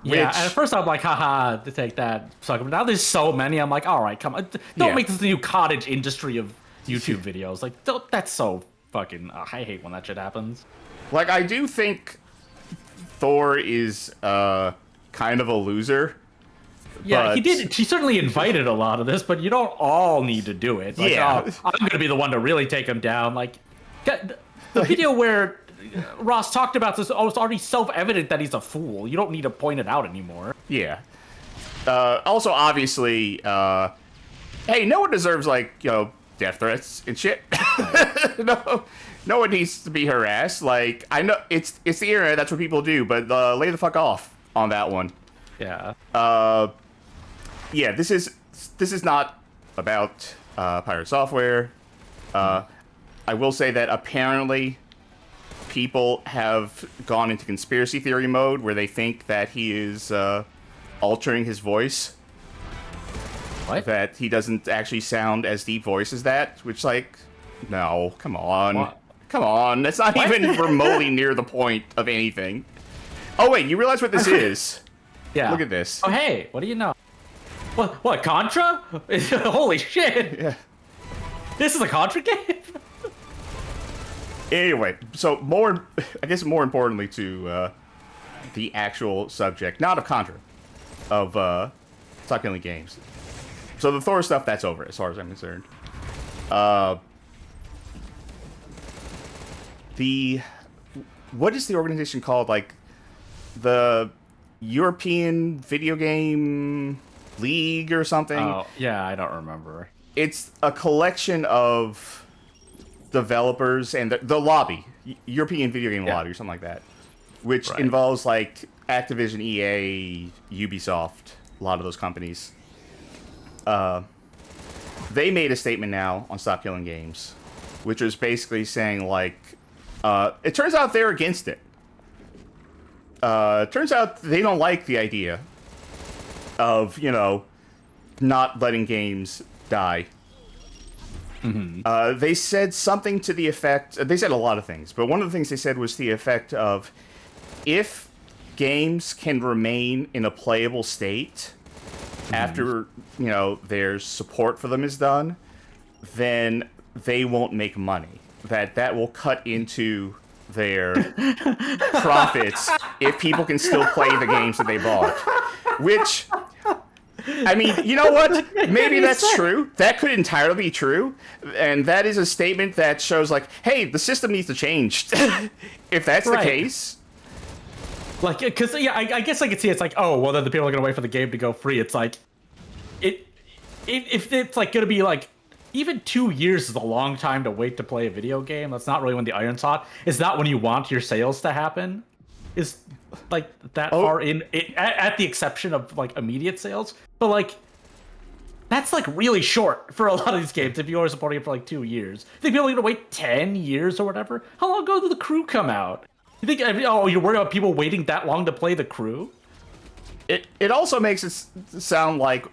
Yeah, Which- and at first I'm like, haha, to take that. Suck. But now there's so many, I'm like, all right, come on. Don't Yeah. make this the new cottage industry of YouTube videos. Like, that's so fucking... I hate when that shit happens. Like, I do think Thor is kind of a loser. Yeah, but... he certainly invited a lot of this, but you don't all need to do it. Like, Yeah. oh, I'm going to be the one to really take him down. Like, the video where Ross talked about this, oh, it's already self-evident that he's a fool. You don't need to point it out anymore. Yeah. Also, obviously, hey, no one deserves, like, you know, death threats and shit. No one needs to be harassed. Like, I know it's the internet, that's what people do, but lay the fuck off on that one. Yeah. Yeah, this is not about Pirate Software. I will say that apparently people have gone into conspiracy theory mode where they think that he is altering his voice. What? That he doesn't actually sound as deep voice as that, which, like, no, come on. What? Come on, that's not even remotely near the point of anything. Oh, wait, you realize what this is? Yeah. Look at this. Oh, hey, what do you know? What, Contra? Holy shit. Yeah. This is a Contra game? Anyway, so I guess more importantly to the actual subject, not of Contra, of Stop Killing Games. So the Thor stuff, that's over as far as I'm concerned. What is the organization called? Like, the European Video Game League or something? Oh, yeah, I don't remember. It's a collection of developers and the lobby, European Video Game Lobby or something like that, which involves, like, Activision, EA, Ubisoft, a lot of those companies. They made a statement now on Stop Killing Games, which was basically saying, like, it turns out they're against it. Turns out they don't like the idea of, you know, not letting games die. Mm-hmm. They said something to the effect... They said a lot of things, but one of the things they said was the effect of, if games can remain in a playable state after, you know, their support for them is done, then they won't make money. That will cut into their profits if people can still play the games that they bought. Which, I mean, you know what? Maybe that's true. That could entirely be true. And that is a statement that shows, like, hey, the system needs to change. If that's the case. Like, because, yeah, I guess I could see it's like, oh, well, then the people are going to wait for the game to go free. It's like, if it's, like, going to be, like, even 2 years is a long time to wait to play a video game. That's not really when the iron's hot. It's not when you want your sales to happen. Is like that far in, at the exception of like immediate sales. But like, that's like really short for a lot of these games if you are supporting it for like 2 years. You think people are going to wait 10 years or whatever? How long ago did the Crew come out? You think, oh, you're worried about people waiting that long to play the Crew? It also makes it sound like,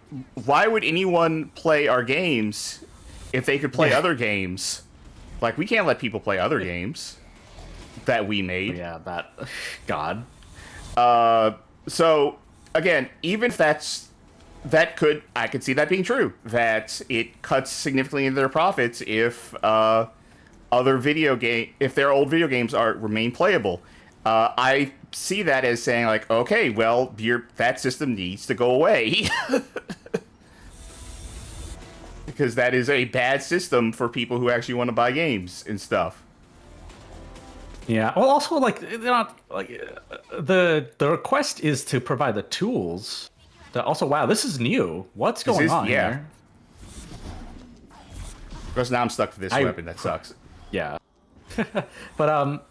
why would anyone play our games if they could play other games? Like, we can't let people play other games that we made. Yeah, that... God. So, again, even if I could see that being true. That it cuts significantly into their profits if if their old video games remain playable. I see that as saying, like, okay, well, that system needs to go away. Because that is a bad system for people who actually want to buy games and stuff. Yeah. Well, also, like, they're not like the request is to provide the tools. Also, wow, this is new. What's going on here? Because now I'm stuck with this weapon. That sucks. Yeah. But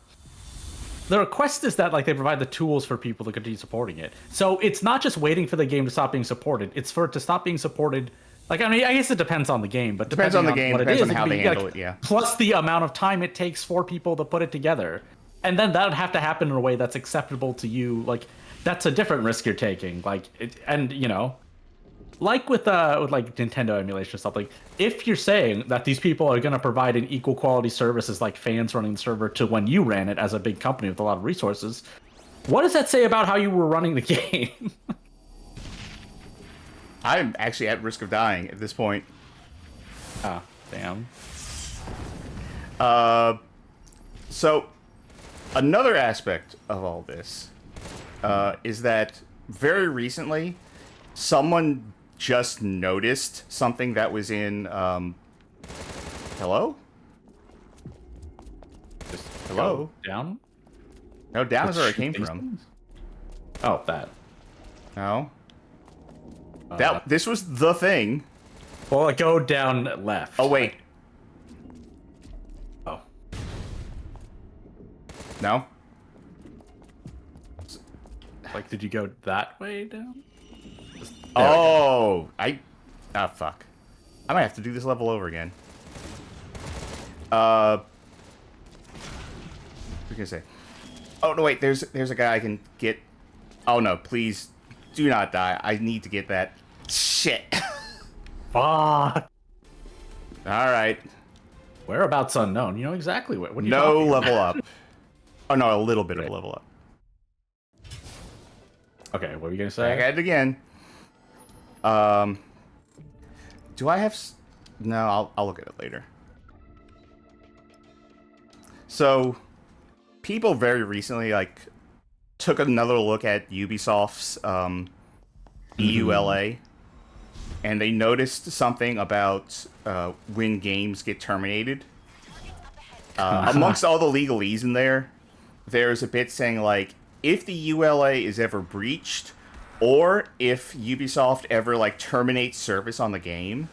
the request is that, like, they provide the tools for people to continue supporting it. So it's not just waiting for the game to stop being supported. It's for it to stop being supported. Like, I mean, I guess it depends on the game, but depends on the game, depends on how they handle it, yeah. Plus the amount of time it takes for people to put it together. And then that would have to happen in a way that's acceptable to you. Like, that's a different risk you're taking. Like, and, you know, like with like Nintendo emulation or something, if you're saying that these people are going to provide an equal quality service as, like, fans running the server to when you ran it as a big company with a lot of resources, what does that say about how you were running the game? I'm actually at risk of dying at this point. Ah, damn. So, another aspect of all this is that very recently, someone just noticed something that was in... hello? Just, hello? Down? No, down is where it came from. Oh, that. No. This was the thing. Well, go down left. Oh, wait. Oh. No? Like, did you go that way down? Oh, fuck. I might have to do this level over again. What was I gonna say? Oh, no, wait, there's a guy I can get... Oh, no, please, do not die. I need to get that. Shit. Fuck. Alright. Whereabouts unknown. You know exactly what you're No talking level about. up. Oh, no, a little bit of level up. Okay, what were you gonna say? I got it again. Do I have... No, I'll look at it later. So, people very recently, like, took another look at Ubisoft's EULA. and they noticed something about when games get terminated. Amongst all the legalese in there, there's a bit saying, like, if the ULA is ever breached, or if Ubisoft ever, like, terminates service on the game,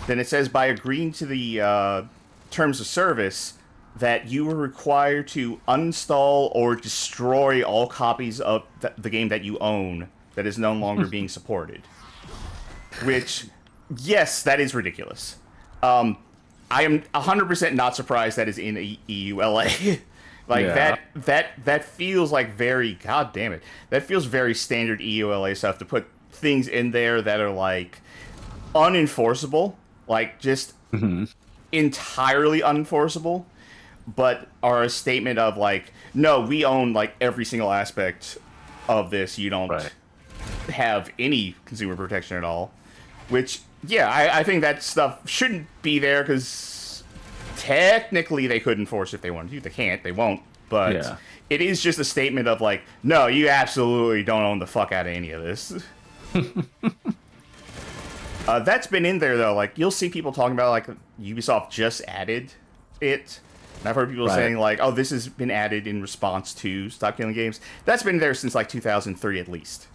then it says by agreeing to the terms of service that you are required to uninstall or destroy all copies of the game that you own that is no longer being supported. Which, yes, that is ridiculous. I am 100% not surprised that is in EULA. Like, that feels like very, god damn it, that feels very standard EULA stuff, to put things in there that are, like, unenforceable, like, just entirely unenforceable, but are a statement of, like, no, we own, like, every single aspect of this. You don't have any consumer protection at all. Which, yeah, I think that stuff shouldn't be there, because technically they could enforce if they wanted to. They can't, they won't. But it is just a statement of, like, no, you absolutely don't own the fuck out of any of this. That's been in there, though. Like, you'll see people talking about, like, Ubisoft just added it. And I've heard people saying, like, oh, this has been added in response to Stop Killing Games. That's been there since, like, 2003 at least.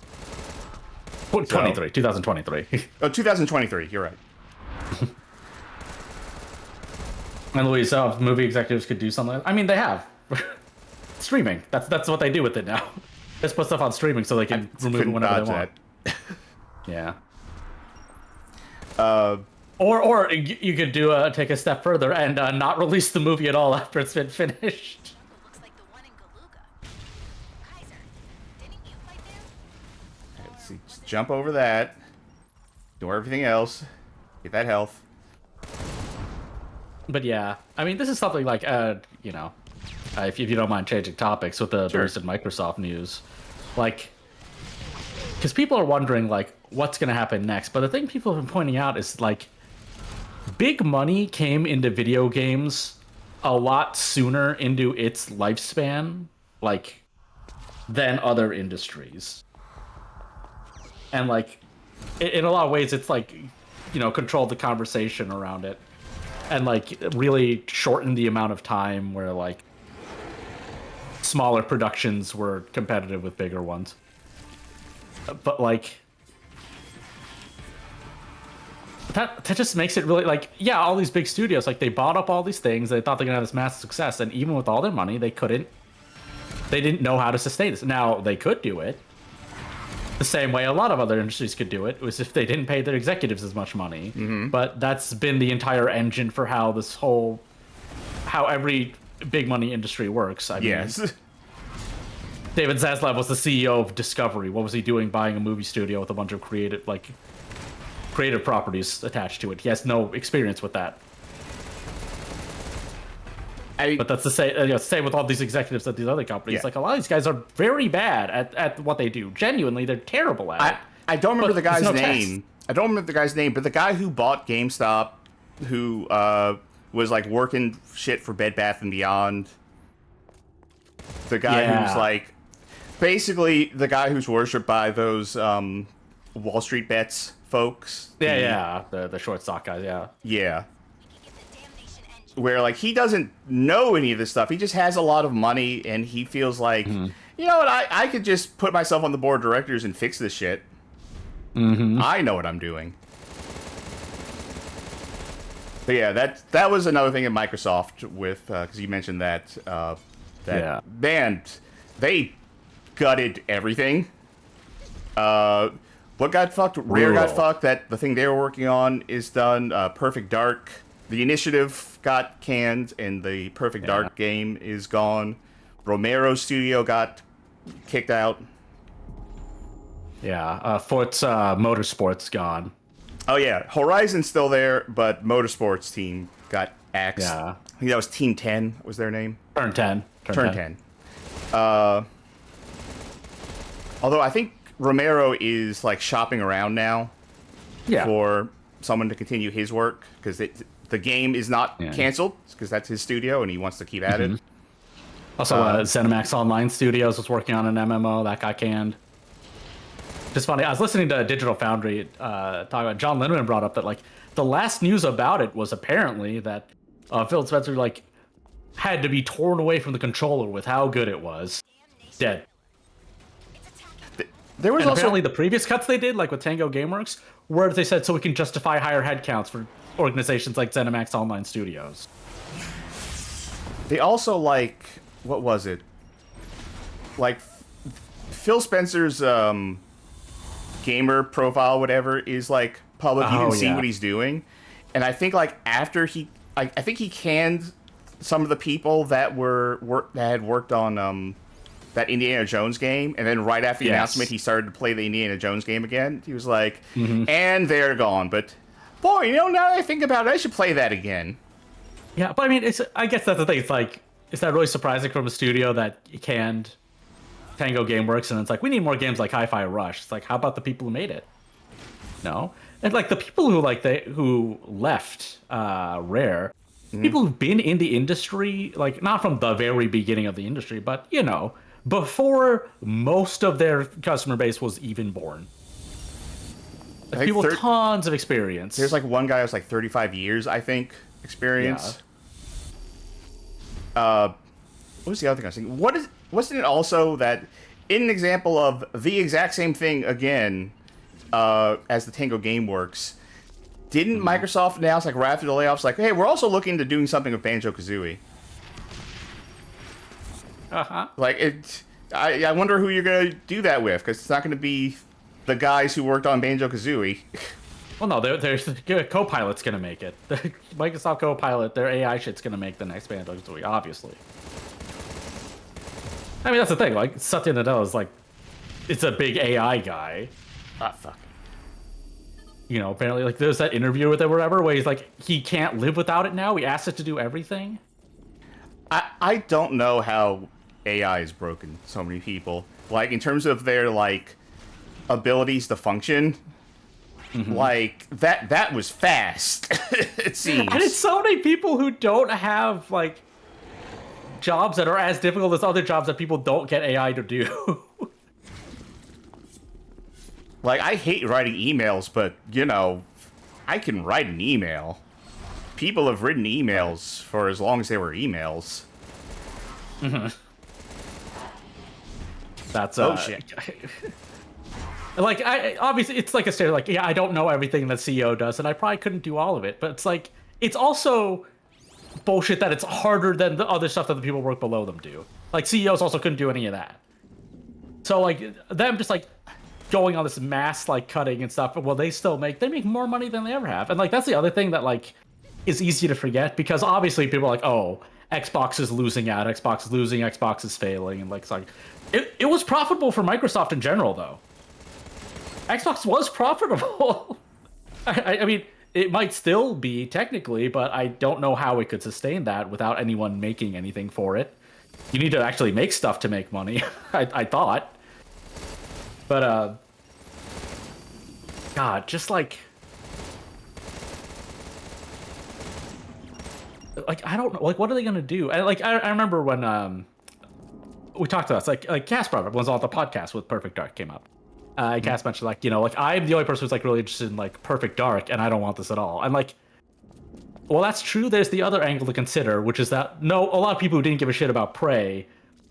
2023. Oh, 2023, you're right. And Louise, if movie executives could do something, I mean, they have. Streaming. That's what they do with it now. Just put stuff on streaming so they can remove it whenever they want. Yeah. Or you could do take a step further and not release the movie at all after it's been finished. Looks like the one in Galuga. Kaiser, didn't you fight there? Let's see, just jump over that. Do everything else. Get that health. But yeah, I mean, this is something like, you know, if you don't mind changing topics with the recent Microsoft news, like, because people are wondering, like, what's going to happen next. But the thing people have been pointing out is, like, big money came into video games a lot sooner into its lifespan, like, than other industries. And, like, in a lot of ways, it's, like, you know, controlled the conversation around it. And, like, really shortened the amount of time where, like, smaller productions were competitive with bigger ones. But, like, that just makes it really, like, yeah, all these big studios, like, they bought up all these things. They thought they're going to have this massive success. And even with all their money, they didn't know how to sustain this. Now, they could do it the same way a lot of other industries could do it, was if they didn't pay their executives as much money. But that's been the entire engine for how every big money industry works. I mean, David Zaslav was the CEO of Discovery. What was he doing buying a movie studio with a bunch of creative properties attached to it? He has no experience with that. But that's the same with all these executives at these other companies. Like, a lot of these guys are very bad at what they do. Genuinely, they're terrible at it. I don't remember the guy's name. I don't remember the guy's name, but the guy who bought GameStop, who was, like, working shit for Bed Bath & Beyond. The guy who's, like, basically the guy who's worshipped by those Wall Street Bets folks. The short stock guys, Yeah. Where, like, he doesn't know any of this stuff. He just has a lot of money, and he feels like, you know what, I could just put myself on the board of directors and fix this shit. I know what I'm doing. But yeah, that was another thing at Microsoft with, because you mentioned that, man, they gutted everything. What got fucked? Rare got fucked. That the thing they were working on is done. Perfect Dark. The Initiative got canned, and the Perfect Dark game is gone. Romero's studio got kicked out. Forza Motorsports gone. Oh yeah, Horizon's still there, but Motorsports team got axed. I think that was Team 10 was their name. Turn 10. Turn 10. Although I think Romero is, like, shopping around now for someone to continue his work, because the game is not canceled, because that's his studio and he wants to keep at it. Also, ZeniMax Online Studios was working on an MMO that got canned. It's funny. I was listening to Digital Foundry talk about John Linneman brought up that like the last news about it was apparently that Phil Spencer like had to be torn away from the controller with how good it was. Dead. There was And also apparently the previous cuts they did, like with Tango Gameworks, where they said so we can justify higher headcounts for organizations like ZeniMax Online Studios. they also like what was it? Like Phil Spencer's gamer profile, whatever, is like public. You can see what he's doing, and I think like after I think he canned some of the people that had worked on that Indiana Jones game, and then right after the announcement, he started to play the Indiana Jones game again. He was like, and they're gone. But boy, you know, now that I think about it, I should play that again. Yeah, but I mean, I guess that's the thing. It's like, is that really surprising from a studio that canned Tango Gameworks, and it's like, we need more games like Hi-Fi Rush. It's like, how about the people who made it? No, and like the people who who left Rare, people who've been in the industry, like not from the very beginning of the industry, but you know, before most of their customer base was even born. Like, people with tons of experience. There's like one guy who's like 35 years, I think, experience. What was the other thing I was thinking? Wasn't it also that in an example of the exact same thing again as the Tango Gameworks, didn't Microsoft announce like right after the layoffs, like, hey, we're also looking into doing something with Banjo-Kazooie? Like I wonder who you're gonna do that with, because it's not gonna be the guys who worked on Banjo-Kazooie. Well, no, there's Copilot's gonna make it. Microsoft Copilot, their AI shit's gonna make the next Banjo-Kazooie, obviously. I mean, that's the thing. Like Satya Nadella is like, it's a big AI guy. Ah, fuck. You know, apparently, like there's that interview with him, or whatever, where he's like, he can't live without it now. We asked it to do everything. I don't know how AI has broken so many people. Like in terms of their like abilities to function. Like that was fast. It seems. And it's so many people who don't have like jobs that are as difficult as other jobs that people don't get AI to do. Like, I hate writing emails, but, you know, I can write an email. People have written emails for as long as they were emails. That's oh shit. Like, obviously, it's like a standard, like, yeah, I don't know everything that CEO does, and I probably couldn't do all of it, but it's like, it's also bullshit that it's harder than the other stuff that the people work below them do. Like, CEOs also couldn't do any of that. So, like, them just, like, going on this mass, like, cutting and stuff, well, they make more money than they ever have. And, like, that's the other thing that, like, is easy to forget, because obviously people are like, oh, Xbox is losing out, Xbox is losing, Xbox is failing, and, like, it's like, it was profitable for Microsoft in general, though. Xbox was profitable. I mean, it might still be technically, but I don't know how it could sustain that without anyone making anything for it. You need to actually make stuff to make money, I thought. But, God, just like, I don't know, like, what are they gonna do? I remember when we talked about this, like Cass brought up was on the podcast with Perfect Dark came up. Cass mentioned, like, you know, like, I'm the only person who's, like, really interested in, like, Perfect Dark, and I don't want this at all. And, like, well, that's true. There's the other angle to consider, which is that, no, a lot of people who didn't give a shit about Prey,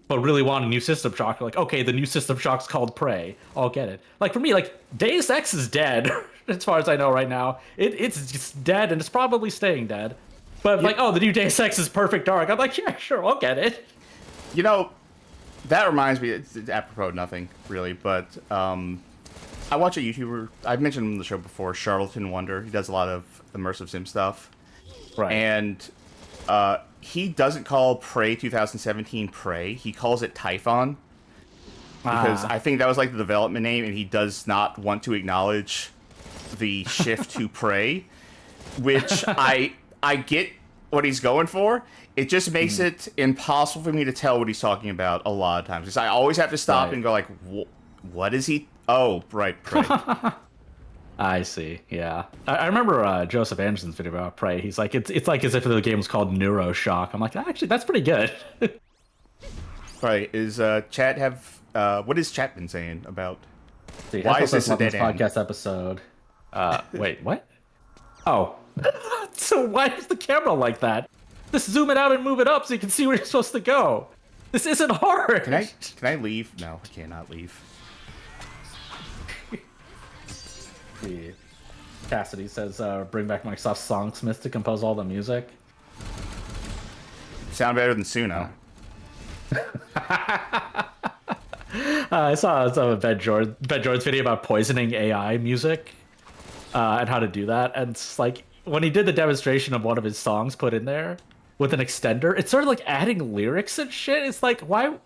but really want a new System Shock, are like, okay, the new System Shock's called Prey. I'll get it. Like, for me, like, Deus Ex is dead, as far as I know right now. It's just dead, and it's probably staying dead. But, like, oh, the new Deus Ex is Perfect Dark. I'm like, yeah, sure, I'll get it. You know, that reminds me, it's apropos nothing, really, but I watch a YouTuber, I've mentioned him on the show before, Charlatan Wonder. He does a lot of immersive sim stuff. Right. And he doesn't call Prey 2017 Prey, he calls it Typhon. Because I think that was like the development name, and he does not want to acknowledge the shift to Prey, which I get what he's going for. It just makes it impossible for me to tell what he's talking about a lot of times. Because I always have to stop and go like, what is he? Oh, right, Prey. I see, yeah. I remember Joseph Anderson's video about Prey. He's like, it's like as if the game was called Neuroshock. I'm like, actually, that's pretty good. Right, is chat have... what has chat been saying about See, Why is Heckle this says a on this dead end? podcast episode? Wait, what? Oh, so why is the camera like that? Just zoom it out and move it up so you can see where you're supposed to go. This isn't hard. Can I leave? No, I cannot leave. See, Cassidy says, bring back Microsoft Songsmith to compose all the music. Sound better than Suno. I saw Ben Jordan's video about poisoning AI music and how to do that. And it's like, when he did the demonstration of one of his songs put in there with an extender, it's sort of like adding lyrics and shit. It's like, why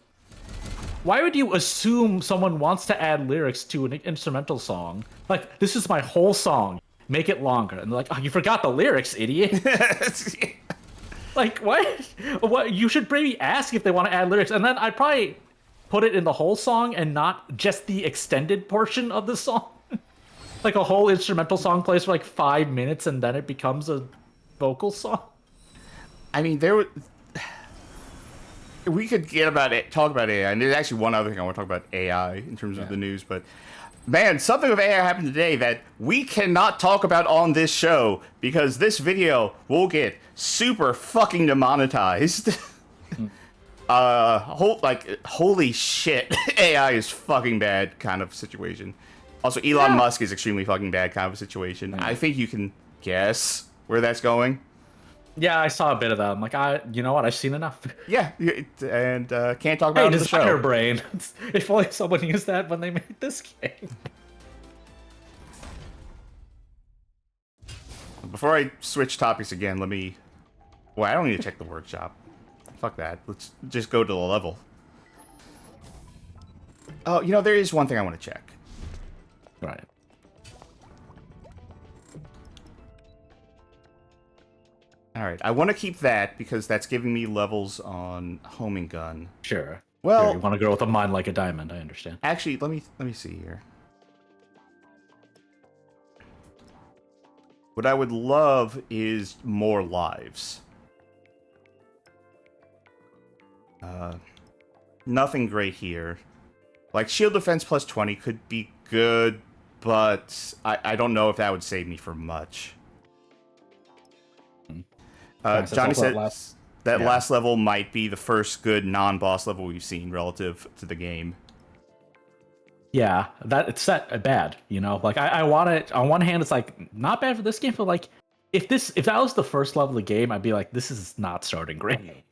would you assume someone wants to add lyrics to an instrumental song? Like, this is my whole song. Make it longer. And they're like, oh, you forgot the lyrics, idiot. Like, what? What? You should maybe ask if they want to add lyrics. And then I'd probably put it in the whole song and not just the extended portion of the song. Like a whole instrumental song plays for like 5 minutes and then it becomes a vocal song. I mean, we could talk about AI, and there's actually one other thing I want to talk about AI in terms of the news, but man, something with AI happened today that we cannot talk about on this show because this video will get super fucking demonetized. Holy shit, AI is fucking bad kind of situation. Also, Elon Musk is extremely fucking bad kind of a situation. I think you can guess where that's going. Yeah, I saw a bit of that. I'm like, you know what? I've seen enough. Yeah, and can't talk about it on the show. Designer brain. If only someone used that when they made this game. Before I switch topics again, let me... Well, I don't need to check the workshop. Fuck that. Let's just go to the level. Oh, you know, there is one thing I want to check. Right. Alright, I want to keep that because that's giving me levels on homing gun. Sure. Well, sure, you want to go with a mind like a diamond, I understand. Actually, let me see here. What I would love is more lives. Nothing great here. Like, shield defense plus 20 could be good, but I don't know if that would save me for much. Johnny said that last level might be the first good non-boss level we've seen relative to the game. Yeah, it's set bad, you know? Like, I want it, on one hand, it's like, not bad for this game, but like, if that was the first level of the game, I'd be like, this is not starting great.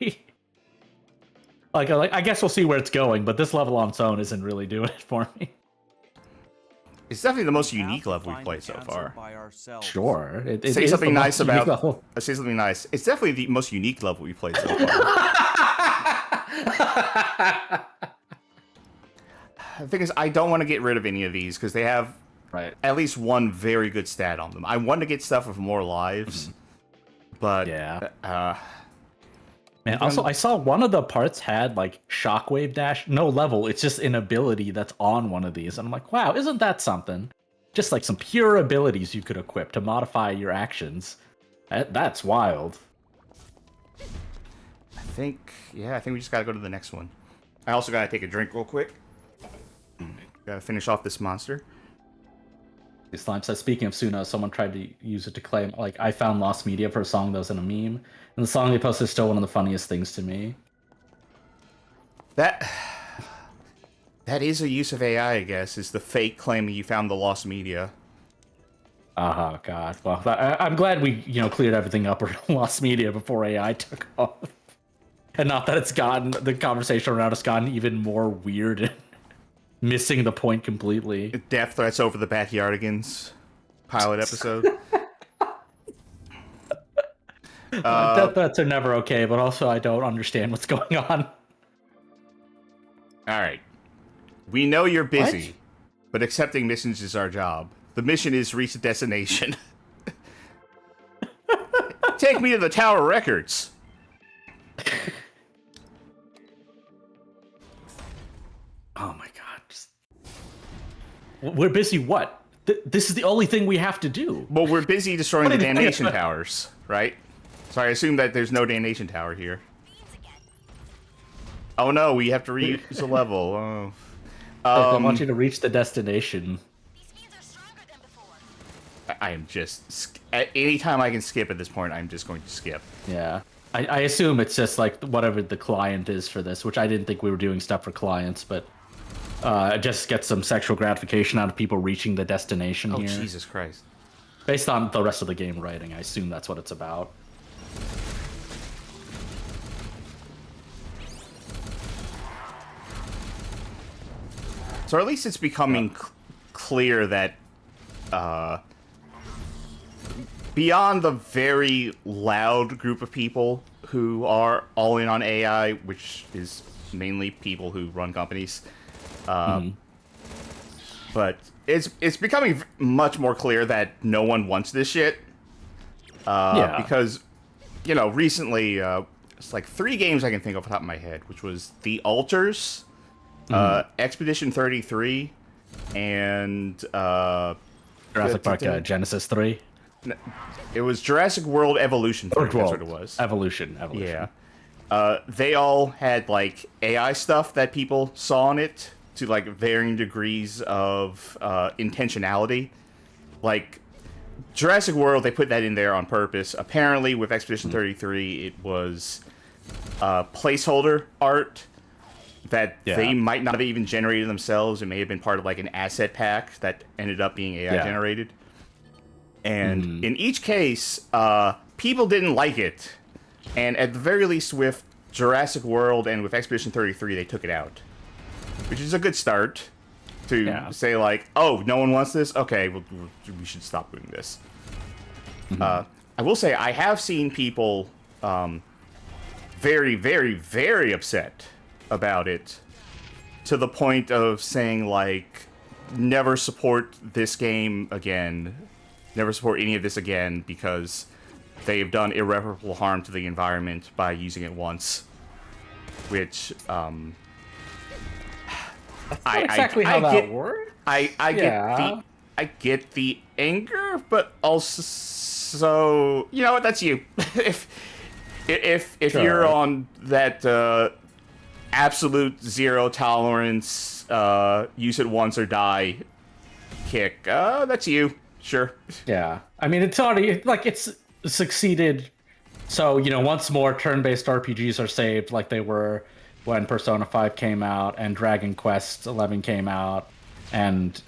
like, I guess we'll see where it's going, but this level on its own isn't really doing it for me. It's definitely the most unique level we've played so far. Sure. Say something nice about... Say something nice. It's definitely the most unique level we've played so far. The thing is, I don't want to get rid of any of these because they have at least one very good stat on them. I want to get stuff with more lives, but... Yeah. Man, also, I saw one of the parts had, like, shockwave dash. No level, it's just an ability that's on one of these. And I'm like, wow, isn't that something? Just, like, some pure abilities you could equip to modify your actions. That's wild. I think we just gotta go to the next one. I also gotta take a drink real quick. Gotta finish off this monster. Slime says, speaking of Suno, someone tried to use it to claim, like, I found lost media for a song that was in a meme. And the song they posted is still one of the funniest things to me. That is a use of AI, I guess, is the fake claiming you found the lost media. Oh, God. Well, I'm glad we, cleared everything up or lost media before AI took off. And not that the conversation around us gotten even more weird and missing the point completely. Death threats over the Backyardigans pilot episode. Death threats are never okay, but also I don't understand what's going on. Alright. We know you're busy, but accepting missions is our job. The mission is reach a destination. Take me to the Tower Records. Oh my god. We're busy what? This is the only thing we have to do. Well, we're busy destroying the Damnation Towers, right? So I assume that there's no Damnation Tower here. Oh no, we have to reuse the level. Oh. Like, they want you to reach the destination. These fiends are stronger than before. I am just anytime I can skip at this point, I'm just going to skip. Yeah. I assume it's just like whatever the client is for this, which I didn't think we were doing stuff for clients, but just get some sexual gratification out of people reaching the destination Oh here. Jesus Christ! Based on the rest of the game writing, I assume that's what it's about. So at least it's becoming clear that beyond the very loud group of people who are all in on AI, which is mainly people who run companies, but it's becoming much more clear that no one wants this shit. Because, you know, recently, it's like 3 games I can think of off the top of my head, which was The Alters, Expedition 33, and Jurassic Park Genesis 3. It was Jurassic World Evolution 3, World. that's what it was. Evolution. Yeah. They all had, like, AI stuff that people saw in it to, like, varying degrees of intentionality. Like, Jurassic World, they put that in there on purpose. Apparently, with Expedition 33, it was placeholder art that they might not have even generated themselves. It may have been part of, like, an asset pack that ended up being AI generated. And in each case, people didn't like it. And at the very least, with Jurassic World and with Expedition 33, they took it out. Which is a good start to say, like, oh, no one wants this? Okay, well, we should stop doing this. I will say, I have seen people very, very, very upset about it, to the point of saying, like, never support this game again. Never support any of this again, because they have done irreparable harm to the environment by using it once. Which, That's not exactly how that works. I get the anger, but also, you know what? That's you. if you're on that absolute zero tolerance, use it once or die kick, that's you. Sure. Yeah. I mean, it's already, like, it's succeeded. So, you know, once more, turn-based RPGs are saved like they were when Persona 5 came out and Dragon Quest 11 came out and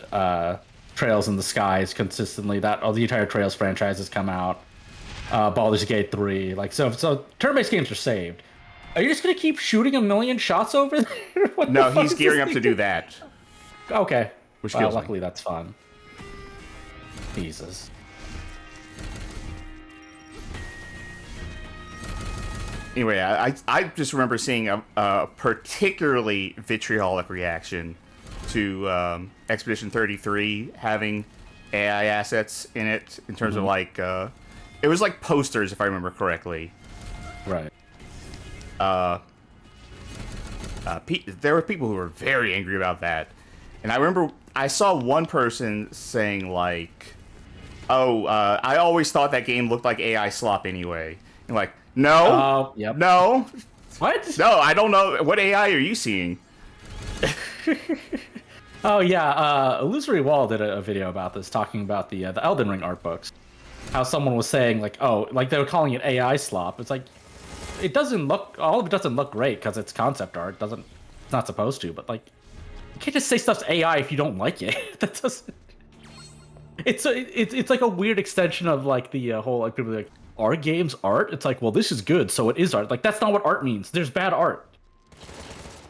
Trails in the Skies consistently. The entire Trails franchise has come out. Baldur's Gate 3. Like, so turn-based games are saved. Are you just going to keep shooting a million shots over there? No, he's gearing up to do that. Okay. Which well, kills me. luckily, that's fun. Jesus. Anyway, I just remember seeing a particularly vitriolic reaction to Expedition 33 having AI assets in it, in terms of, like, it was like posters, if I remember correctly. Right. There were people who were very angry about that. And I remember I saw one person saying, like, oh, I always thought that game looked like AI slop anyway. And, like, no, no. What? No, I don't know. What AI are you seeing? Oh, yeah. Illusory Wall did a video about this, talking about the Elden Ring art books. How someone was saying, like, oh, like, they were calling it AI slop. It's like, it doesn't look, all of it doesn't look great because it's concept art. It's not supposed to, but, like, you can't just say stuff's AI if you don't like it. That doesn't. It's like a weird extension of, like, the whole, like, people are like, are games art? It's like, well, this is good, so it is art. Like, that's not what art means. There's bad art.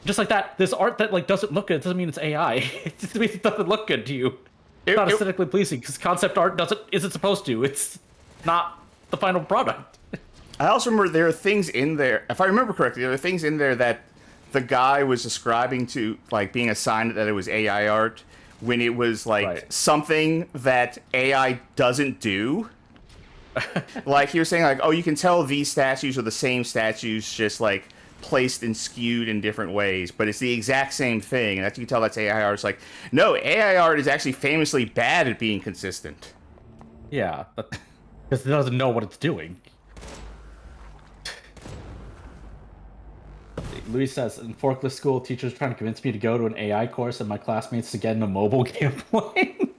Just like that, this art that, like, doesn't look good doesn't mean it's AI. It just means it doesn't look good to you. It's not aesthetically pleasing because concept art isn't supposed to. It's not the final product. I also remember there are things in there, if I remember correctly, there are things in there that the guy was ascribing to, like, being assigned that it was AI art, when it was, like, something that AI doesn't do. Like, he was saying, like, oh, you can tell these statues are the same statues, just, like, placed and skewed in different ways, but it's the exact same thing, and you can tell that's AI art. It's like, no, AI art is actually famously bad at being consistent. Yeah, because it doesn't know what it's doing. Luis says, in forklift school, teachers trying to convince me to go to an AI course and my classmates to get into mobile game playing.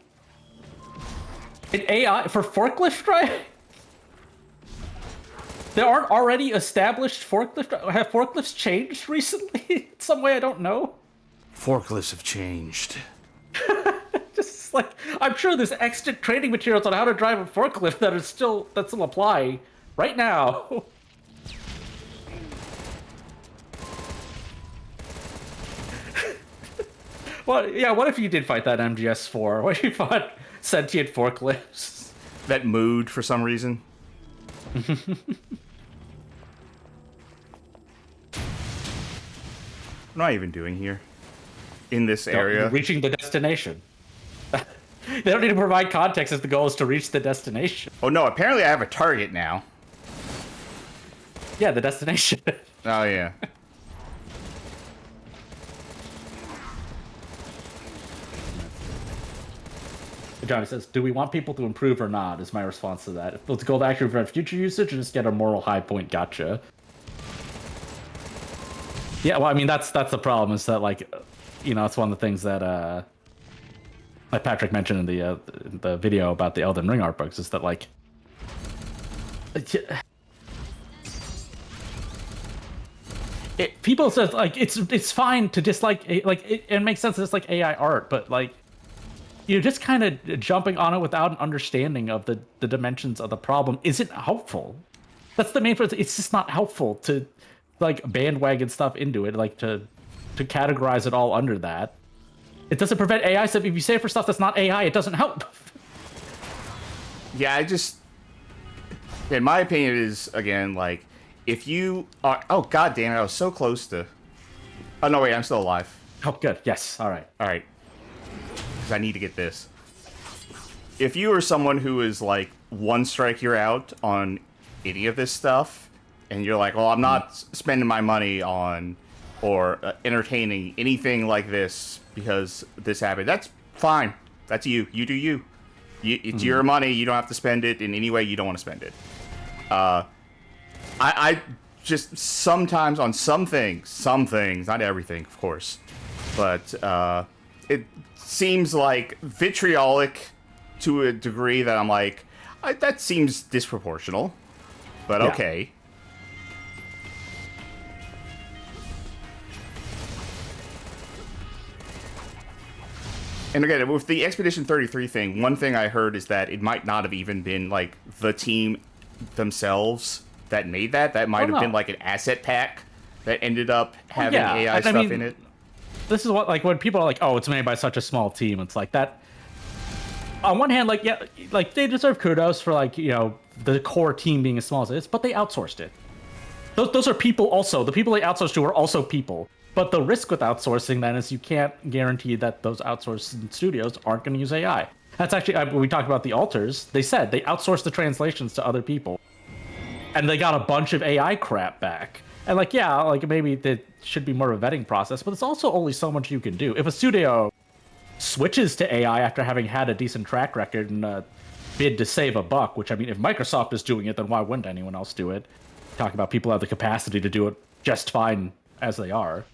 An AI for forklift driving? There aren't already established forklift. Have forklifts changed recently? In some way I don't know. Forklifts have changed. Just like I'm sure there's extant training materials on how to drive a forklift that still apply right now. Well, yeah. What if you did fight that MGS4? What if you fought sentient forklifts? That mood for some reason. What am I even doing here? In this area? Reaching the destination. They don't need to provide context if the goal is to reach the destination. Oh no, apparently I have a target now. Yeah, the destination. Oh yeah. Johnny says, do we want people to improve or not, is my response to that. Let's go to actually prevent future usage or just get a moral high point gotcha. Yeah, well, I mean, that's the problem, is that, like, you know, it's one of the things that like Patrick mentioned in the video about the Elden Ring art books, is that, like, people says, like, it's fine to dislike, it makes sense to dislike AI art, but, like, you're just kind of jumping on it without an understanding of the dimensions of the problem isn't helpful. That's the main point. It's just not helpful to, like, bandwagon stuff into it, like, to categorize it all under that. It doesn't prevent AI stuff. If you say it for stuff that's not AI, it doesn't help. Yeah, in my opinion, it is, again, like, if you are... Oh, god damn it, I was so close to... Oh, no, wait, I'm still alive. Oh, good. Yes. All right. All right. Because I need to get this. If you are someone who is, like, one strike you're out on any of this stuff, and you're like, well, I'm not spending my money on or entertaining anything like this because this happened, that's fine. That's you. You do you. It's your money. You don't have to spend it in any way you don't want to spend it. I just sometimes on some things, not everything, of course, but it seems like vitriolic to a degree that I'm like, that seems disproportional, but okay. And again, with the Expedition 33 thing, one thing I heard is that it might not have even been, like, the team themselves that made that. That might have been, like, an asset pack that ended up having AI stuff in it. This is what, like, when people are like, oh, it's made by such a small team, it's like that. On one hand, like, yeah, like, they deserve kudos for, like, you know, the core team being as small as it is, but they outsourced it. Those are people also. The people they outsourced to are also people. But the risk with outsourcing, then, is you can't guarantee that those outsourced studios aren't going to use AI. That's actually, when we talked about the alters, they said they outsourced the translations to other people. And they got a bunch of AI crap back. And, like, yeah, like, maybe there should be more of a vetting process, but it's also only so much you can do. If a studio switches to AI after having had a decent track record and bid to save a buck, which, I mean, if Microsoft is doing it, then why wouldn't anyone else do it? Talk about people who have the capacity to do it just fine as they are.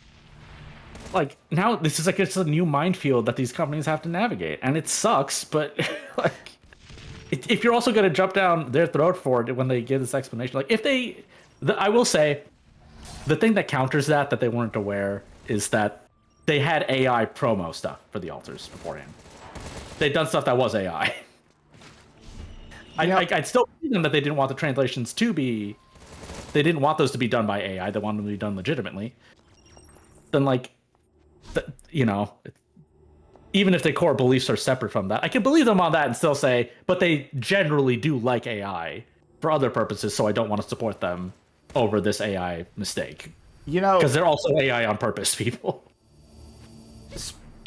Like, now this is like, it's a new minefield that these companies have to navigate, and it sucks, but like, if you're also going to jump down their throat for it when they give this explanation, like, if they, I will say, the thing that counters that they weren't aware is that they had AI promo stuff for the alters beforehand. They'd done stuff that was AI. I'd still believe them that they didn't want the translations to be, they didn't want those to be done by AI, they wanted them to be done legitimately. Then, like, you know, even if their core beliefs are separate from that, I can believe them on that and still say, but they generally do like AI for other purposes, so I don't want to support them over this AI mistake. You know, because they're also AI on purpose people.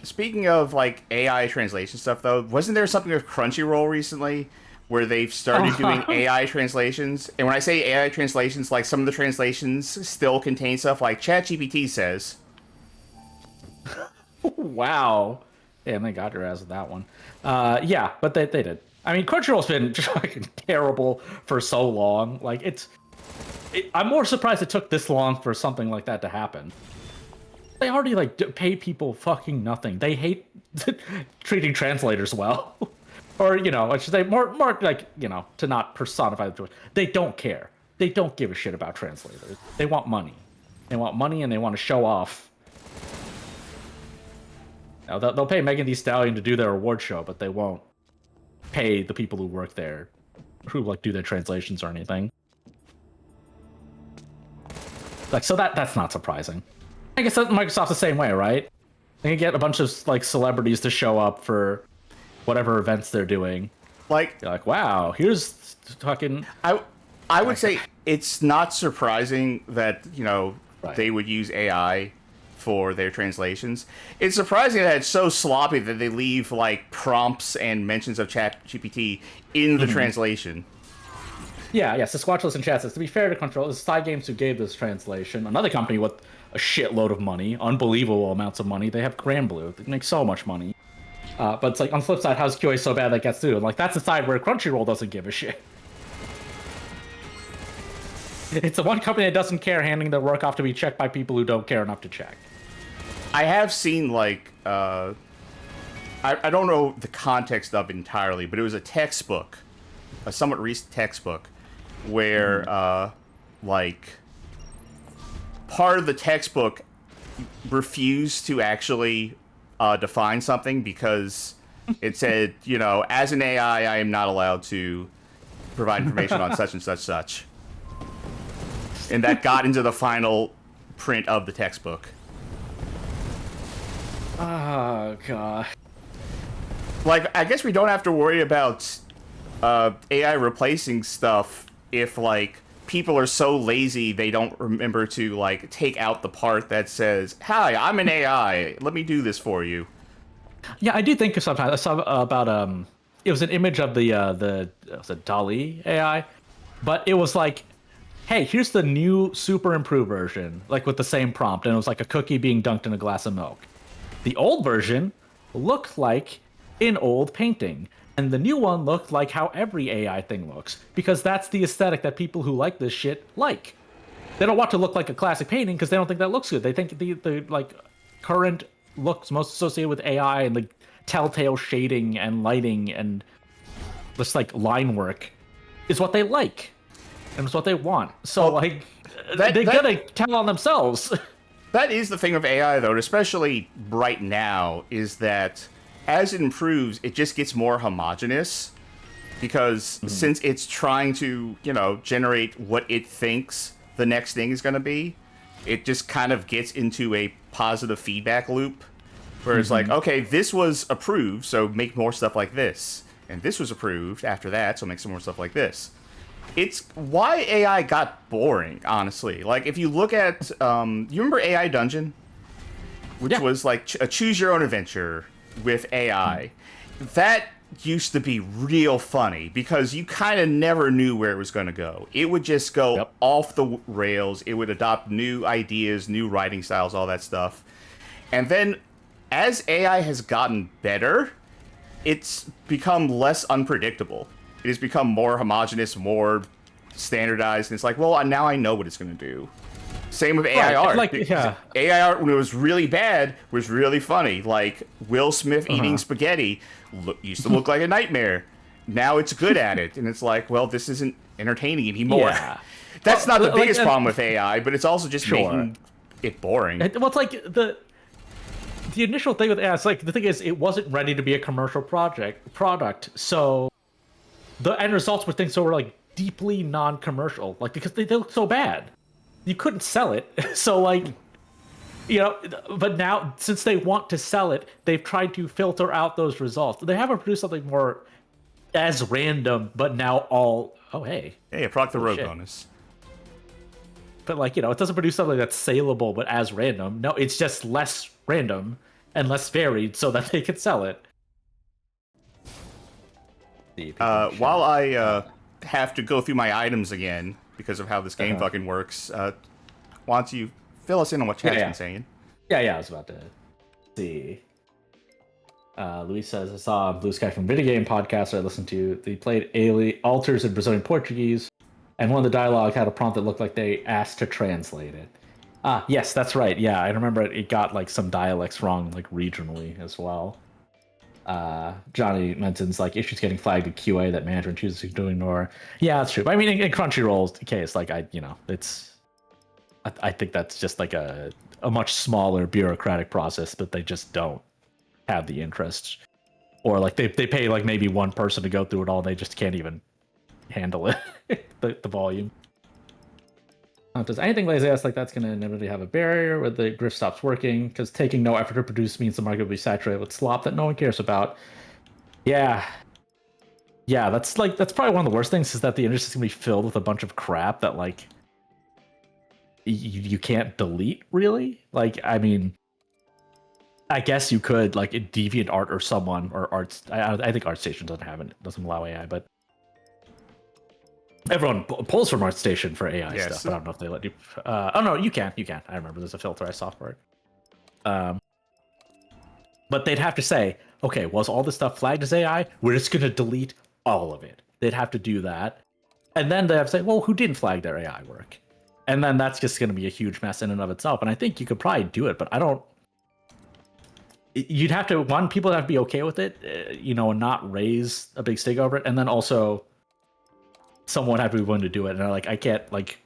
Speaking of, like, AI translation stuff, though, wasn't there something with Crunchyroll recently where they've started doing AI translations? And when I say AI translations, like, some of the translations still contain stuff like ChatGPT says. Wow. Damn, they got your ass with that one. Yeah, but they did. I mean, Crunchyroll's been fucking terrible for so long. Like, it's I'm more surprised it took this long for something like that to happen. They already like pay people fucking nothing. They hate treating translators well, or I should say more like to not personify the choice. They don't care. They don't give a shit about translators. They want money. They want money and they want to show off. Now they'll pay Megan Thee Stallion to do their award show, but they won't pay the people who work there, who like do their translations or anything. Like so that's not surprising. I guess that Microsoft's the same way, right? They can get a bunch of like celebrities to show up for whatever events they're doing. Like, you're like, wow, here's fucking. I would say it's not surprising that Right. they would use AI for their translations. It's surprising that it's so sloppy that they leave like prompts and mentions of ChatGPT in the translation. Yeah, Sasquatchless in chat says, to be fair to Control, it's Side Games who gave this translation. Another company with a shitload of money, unbelievable amounts of money. They have Granblue. They make so much money. But it's like, on the flip side, how's QA so bad that gets through? And like, that's the side where Crunchyroll doesn't give a shit. It's the one company that doesn't care handing their work off to be checked by people who don't care enough to check. I have seen like I don't know the context of it entirely, but it was a textbook, a somewhat recent textbook, where like part of the textbook refused to actually define something because it said, as an AI, I am not allowed to provide information on such and such. And that got into the final print of the textbook. Oh, God. Like, I guess we don't have to worry about AI replacing stuff if, like, people are so lazy they don't remember to, like, take out the part that says, hi, I'm an AI, let me do this for you. Yeah, I do think sometimes I saw about it was an image of the was it DALL-E AI, but it was like, hey, here's the new super improved version, like with the same prompt, and it was like a cookie being dunked in a glass of milk. The old version looked like an old painting, and the new one looked like how every AI thing looks, because that's the aesthetic that people who like this shit like. They don't want to look like a classic painting because they don't think that looks good. They think the like current looks most associated with AI and the telltale shading and lighting and just like line work is what they like. And it's what they want. So, like, they gotta tell on themselves. That is the thing of AI, though, especially right now, is that as it improves, it just gets more homogenous. Because since it's trying to, generate what it thinks the next thing is going to be, it just kind of gets into a positive feedback loop. Where it's like, okay, this was approved, so make more stuff like this. And this was approved after that, so make some more stuff like this. It's why AI got boring, honestly. Like, if you look at, you remember AI Dungeon? Which was like a choose-your-own-adventure with AI. That used to be real funny, because you kind of never knew where it was going to go. It would just go off the rails. It would adopt new ideas, new writing styles, all that stuff. And then, as AI has gotten better, it's become less unpredictable. It has become more homogenous, more standardized, and it's like, well, now I know what it's going to do. Same with AI art. Like, yeah. AI art, when it was really bad, was really funny. Like, Will Smith eating spaghetti used to look like a nightmare. Now it's good at it, and it's like, well, this isn't entertaining anymore. Yeah. That's not the biggest problem with AI, but it's also just making it boring. Well, it's like the initial thing with AI, it's like, the thing is, it wasn't ready to be a commercial product, so the end results were things that were like deeply non-commercial, like because they look so bad, you couldn't sell it. So like, but now since they want to sell it, they've tried to filter out those results. They haven't produced something more as random, but now all hey, a Proc the Rogue bonus. But like, it doesn't produce something that's saleable but as random. No, it's just less random and less varied so that they can sell it. While I have to go through my items again because of how this game fucking works, why don't you fill us in on what Chad's been saying? Yeah, I was about to see. Luis says, I saw Blue Sky from Video Game Podcast I listened to. They played Alters in Brazilian Portuguese. and one of the dialogue had a prompt that looked like they asked to translate it. Ah, yes, that's right. Yeah, I remember it got like some dialects wrong, like regionally as well. Johnny mentions like issues getting flagged in QA that management chooses to ignore. Yeah, that's true. But I mean, in Crunchyroll's case, like I think that's just like a much smaller bureaucratic process that they just don't have the interest, or like they pay like maybe one person to go through it all. And they just can't even handle it, the volume. Does anything lazy-ass like that's going to inevitably have a barrier where the grift stops working? Because taking no effort to produce means the market will be saturated with slop that no one cares about. Yeah. Yeah, that's probably one of the worst things, is that the industry is going to be filled with a bunch of crap that, like, you can't delete, really. Like, I mean, I guess you could, like, in DeviantArt or someone, or Arts. I think ArtStation doesn't allow AI, but everyone pulls from ArtStation for AI stuff, but I don't know if they let you. Oh no, you can. I remember there's a filter I saw for it. But they'd have to say, okay, was all this stuff flagged as AI? We're just gonna delete all of it. They'd have to do that, and then they have to say, well, who didn't flag their AI work? And then that's just gonna be a huge mess in and of itself. And I think you could probably do it, but I don't. You'd have to, people have to be okay with it, and not raise a big stink over it, and then also someone would have to be willing to do it. And they're like, I can't, like,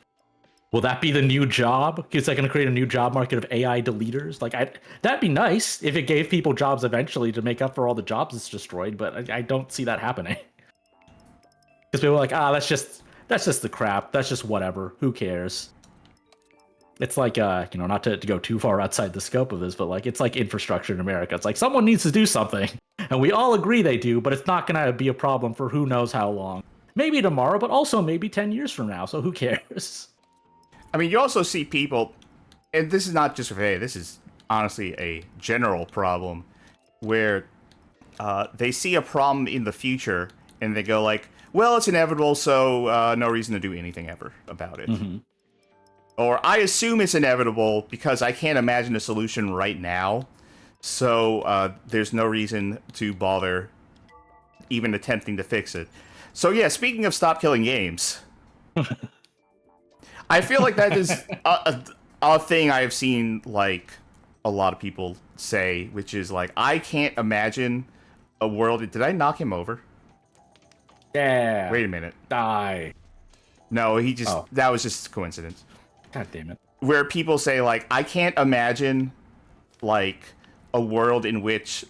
will that be the new job? Is that going to create a new job market of AI deleters? Like, that'd be nice if it gave people jobs eventually to make up for all the jobs it's destroyed, but I don't see that happening. Because people are like, that's just the crap. That's just whatever. Who cares? It's like, not to go too far outside the scope of this, but like, it's like infrastructure in America. It's like someone needs to do something, and we all agree they do, but it's not going to be a problem for who knows how long. Maybe tomorrow, but also maybe 10 years from now, so who cares? I mean, you also see people, and this is not just for AI, this is honestly a general problem, where they see a problem in the future, and they go like, well, it's inevitable, so no reason to do anything ever about it. Mm-hmm. Or, I assume it's inevitable because I can't imagine a solution right now, so there's no reason to bother even attempting to fix it. So yeah, speaking of stop killing games, I feel like that is a thing I have seen, like, a lot of people say, which is like, I can't imagine a world. Did I knock him over? Yeah. Wait a minute. Die. No, that was just a coincidence. God damn it. Where people say, like, I can't imagine, like, a world in which,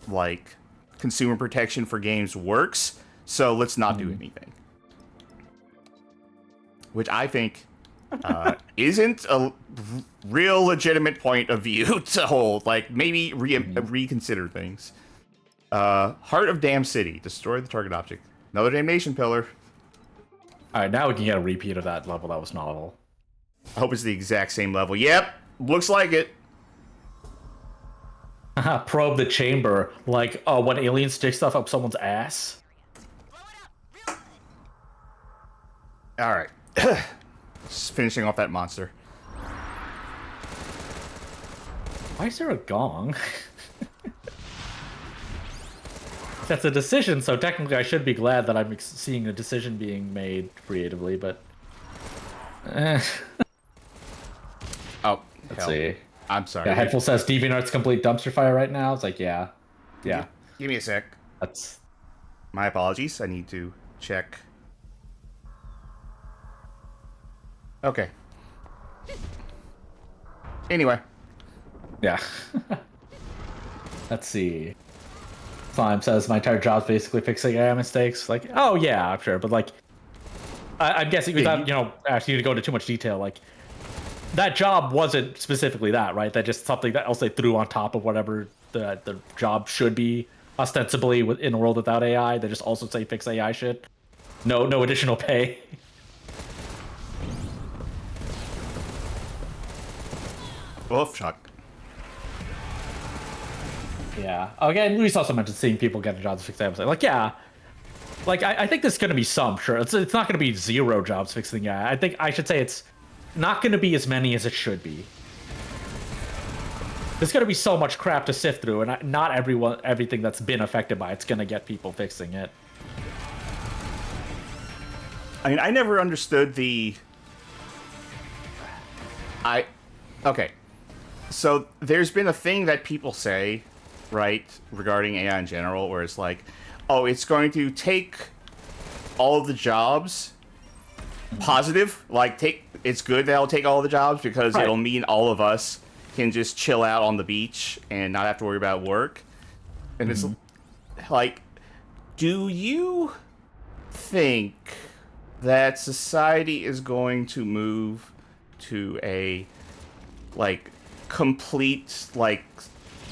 like, consumer protection for games works, so let's not do anything. Which I think isn't a real legitimate point of view to hold. Like, maybe reconsider things. Heart of Dam City. Destroy the target object. Another damnation pillar. Alright, now we can get a repeat of that level that was novel. I hope it's the exact same level. Yep, looks like it. Probe the chamber. Like, when aliens stick stuff up someone's ass. Alright. Just finishing off that monster. Why is there a gong? That's a decision, so technically I should be glad that I'm seeing a decision being made creatively, but... Oh, let's see. I'm sorry. Yeah, Headful says DeviantArt's complete dumpster fire right now. It's like, yeah. Yeah. Give me a sec. That's... My apologies. I need to check. Okay. Anyway. Yeah. Let's see. Slime says, my entire job's basically fixing AI mistakes. Like, oh yeah, I'm sure. But like, I'm guessing without, asking you to go into too much detail, like, that job wasn't specifically that, right? That just something that else they threw on top of whatever the job should be, ostensibly in a world without AI. They just also say fix AI shit. No additional pay. Oof, Chuck. Yeah. Again, Luis also mentioned seeing people get a job to fix AI. Like, yeah. Like, I think there's going to be some, sure. It's not going to be 0 jobs fixing AI. I think I should say it's not going to be as many as it should be. There's going to be so much crap to sift through, and not everything that's been affected by it's going to get people fixing it. I mean, I never understood the... Okay. So, there's been a thing that people say, right, regarding AI in general, where it's like, oh, it's going to take all of the jobs... Positive, like, it's good that it'll take all the jobs, because it'll mean all of us can just chill out on the beach and not have to worry about work. And it's like, do you think that society is going to move to a, like, complete, like,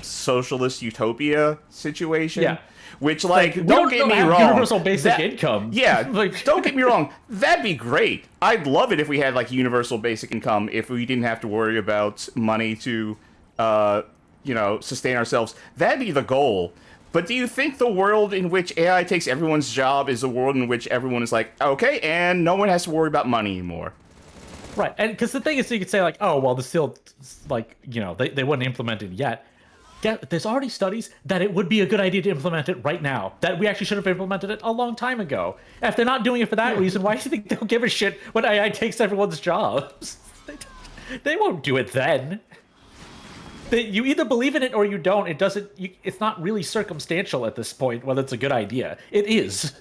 socialist utopia situation? Yeah. Which, like, don't get me wrong. Universal basic income. Yeah, don't get me wrong. That'd be great. I'd love it if we had, like, universal basic income, if we didn't have to worry about money to, sustain ourselves. That'd be the goal. But do you think the world in which AI takes everyone's job is a world in which everyone is like, okay, and no one has to worry about money anymore? Right, and because the thing is, you could say, like, oh, well, there's still, like, they wouldn't implement it yet. Yeah, there's already studies that it would be a good idea to implement it right now. That we actually should have implemented it a long time ago. If they're not doing it for that reason, why do you think they'll give a shit when AI takes everyone's jobs? They won't do it then. You either believe in it or you don't. It doesn't. It's not really circumstantial at this point whether it's a good idea. It is.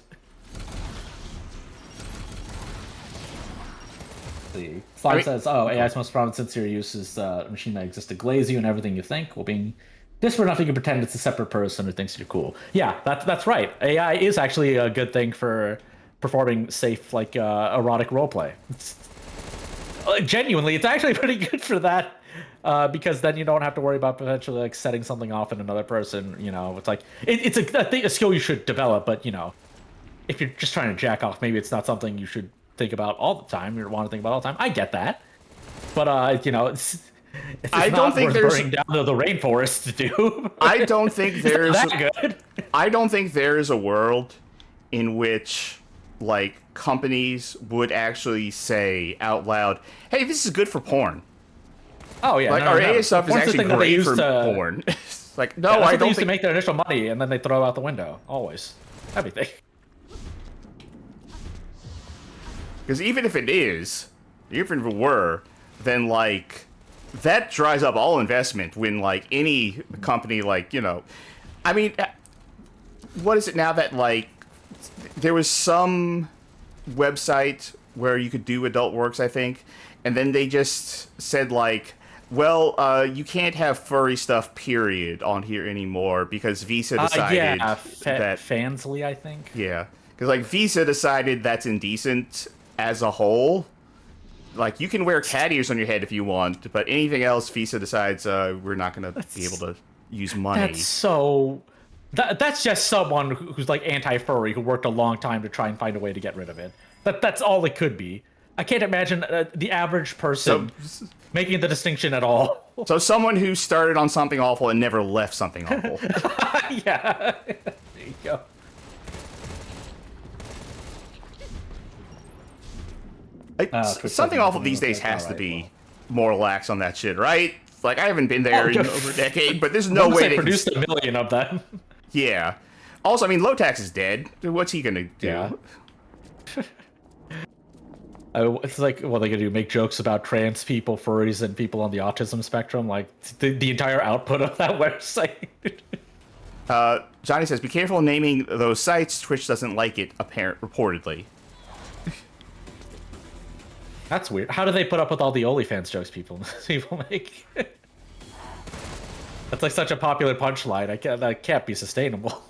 Slime says, "Oh, AI's most prominent sincere use is a machine that exists to glaze you and everything you think, while being desperate enough you can pretend it's a separate person who thinks you're cool." Yeah, that's right. AI is actually a good thing for performing safe, like, erotic roleplay. Genuinely, it's actually pretty good for that, because then you don't have to worry about potentially, like, setting something off in another person. It's like it's a skill you should develop, but if you're just trying to jack off, maybe it's not something you should think about all the time. You want to think about all the time. I get that, but it's I don't think there's burning down the rainforest to do. I don't think there's that good. I don't think there is a world in which, like, companies would actually say out loud, "Hey, this is good for porn." Oh yeah, like our AI stuff is actually great for porn. Like, no, I don't they used think to make their initial money and then they throw out the window. Always, everything. Because even if it were, then, like, that dries up all investment when, like, any company, like, I mean, what is it now that, like, there was some website where you could do adult works, I think, and then they just said, like, well, you can't have furry stuff, period, on here anymore because Visa decided that... Fansly, I think. Yeah, because, like, Visa decided that's indecent as a whole. Like, you can wear cat ears on your head if you want, but anything else, Visa decides we're not going to be able to use money. That's just someone who's, like, anti-furry who worked a long time to try and find a way to get rid of it. That's all it could be. I can't imagine the average person making the distinction at all. So someone who started on something awful and never left something awful. Yeah. There you go. Something awful these days has to be more lax on that shit, right? Like, I haven't been there in over a decade, but there's no way they produced a million of them. Yeah. Also, I mean, Lotax is dead. What's he gonna do? Yeah. It's like, what are they gonna do? Make jokes about trans people, furries, and people on the autism spectrum? Like, the entire output of that website. Johnny says, be careful naming those sites. Twitch doesn't like it, reportedly. That's weird. How do they put up with all the OnlyFans jokes people make? That's like such a popular punchline. That can't be sustainable.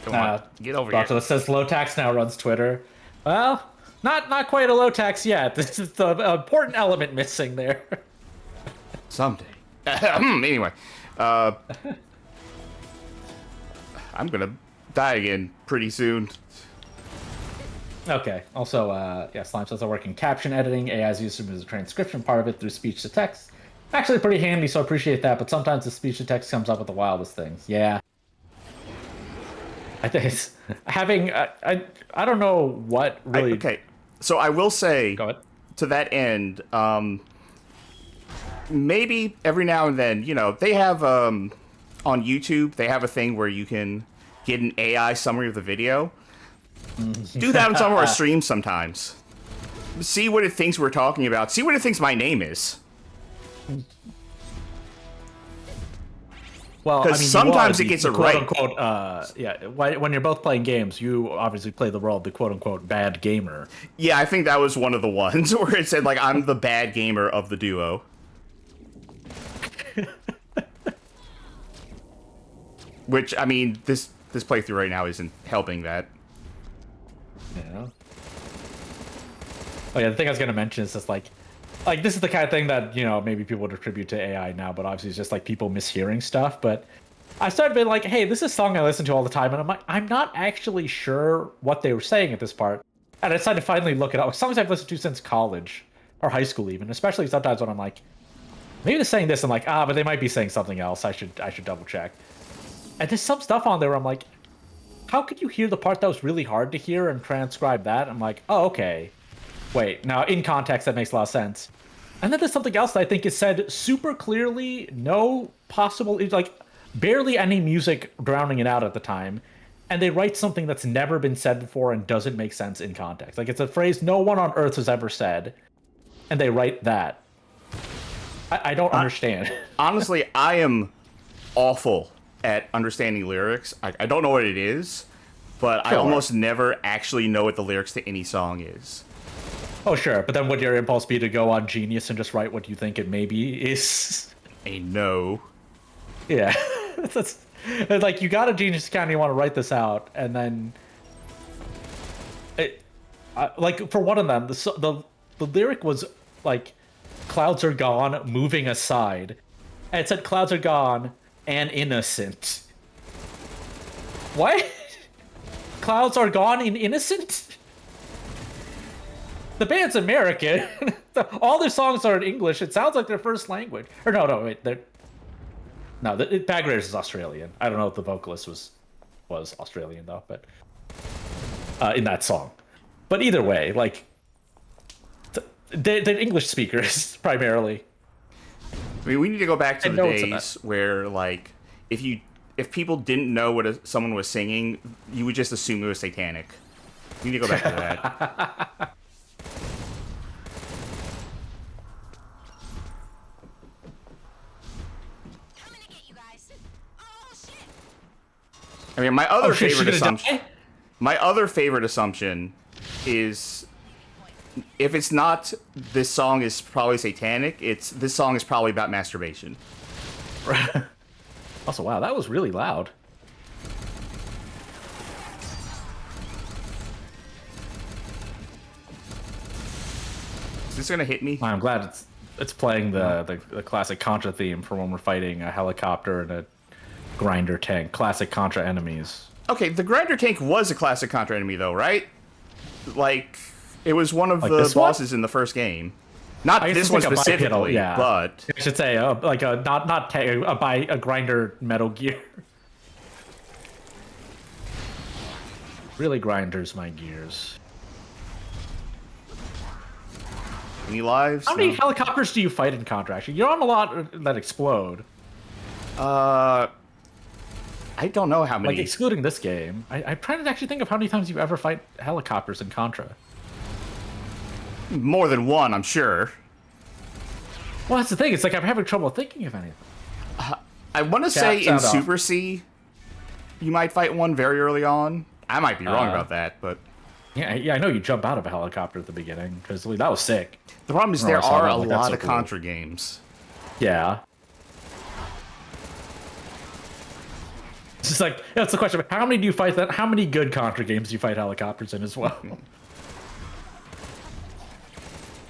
Come on, get over here. That says Lotax now runs Twitter. Well, not quite a Lotax yet. This is the important element missing there. Someday. Anyway, I'm gonna die again pretty soon. Okay. Also, Slime says I work in caption editing. AI's used to as a transcription part of it through speech to text. Actually pretty handy, so I appreciate that, but sometimes the speech to text comes up with the wildest things. Yeah. I think it's having... I don't know what really... Okay, so I will say, Go ahead. To that end, maybe every now and then, they have on YouTube, they have a thing where you can get an AI summary of the video. Do that on some of our streams sometimes. See what it thinks we're talking about. See what it thinks my name is. Well, I mean, sometimes it gets it right. Unquote, yeah, when you're both playing games, you obviously play the role of the quote-unquote bad gamer. Yeah, I think that was one of the ones where it said, like, I'm the bad gamer of the duo. Which, I mean, this playthrough right now isn't helping that. Yeah. Oh yeah, the thing I was gonna mention is just like this is the kind of thing that, you know, maybe people would attribute to AI now, but obviously it's just like people mishearing stuff. But I started being like, hey, this is a song I listen to all the time, and I'm like, I'm not actually sure what they were saying at this part. And I decided to finally look it up. Songs I've listened to since college or high school even, especially sometimes when I'm like, maybe they're saying this, I'm like, but they might be saying something else. I should double check. And there's some stuff on there where I'm like, how could you hear the part that was really hard to hear and transcribe that? I'm like, oh, okay. Wait, now in context, that makes a lot of sense. And then there's something else that I think is said super clearly, no possible, like barely any music drowning it out at the time. And they write something that's never been said before and doesn't make sense in context. Like, it's a phrase no one on earth has ever said. And they write that. I don't understand. Honestly, I am awful at understanding lyrics. I don't know what it is, but I almost never actually know what the lyrics to any song is. Oh, sure. But then would your impulse be to go on Genius and just write what you think it maybe is? A no. Yeah. It's like, you got a Genius account and you want to write this out, and then... like, for one of them, the lyric was, like, clouds are gone, moving aside. And it said clouds are gone and innocent. What? Clouds are gone and innocent? The band's American. All their songs are in English. It sounds like their first language. Or no, wait. Bag Raiders is Australian. I don't know if the vocalist was Australian though, but in that song. But either way, like, they're English speakers primarily. I mean, we need to go back to the days where, like, if people didn't know what someone was singing, you would just assume it was satanic. We need to go back to that. Coming to get you guys. Oh shit! I mean, my other favorite assumption is, if it's not this song is probably satanic, this song is probably about masturbation. Also, wow, that was really loud. Is this gonna hit me? I'm glad it's playing the classic Contra theme for when we're fighting a helicopter and a grinder tank. Classic Contra enemies. Okay, the grinder tank was a classic Contra enemy, though, right? Like, it was one of the bosses in the first game. Not this one specifically, but I should say like a grinder Metal Gear. Really grinders my gears. Any lives? How many helicopters do you fight in Contra? Actually, you're on a lot that explode. I don't know how many. Like, excluding this game, I'm trying to actually think of how many times you ever fight helicopters in Contra. More than one, I'm sure. Well, that's the thing. It's like I'm having trouble thinking of anything. I want to say in Super C, you might fight one very early on. I might be wrong about that, but... Yeah, I know you jump out of a helicopter at the beginning, because that was sick. The problem is there are a lot of Contra games. Yeah. It's just like, that's the question. How many do you fight that? How many good Contra games do you fight helicopters in as well?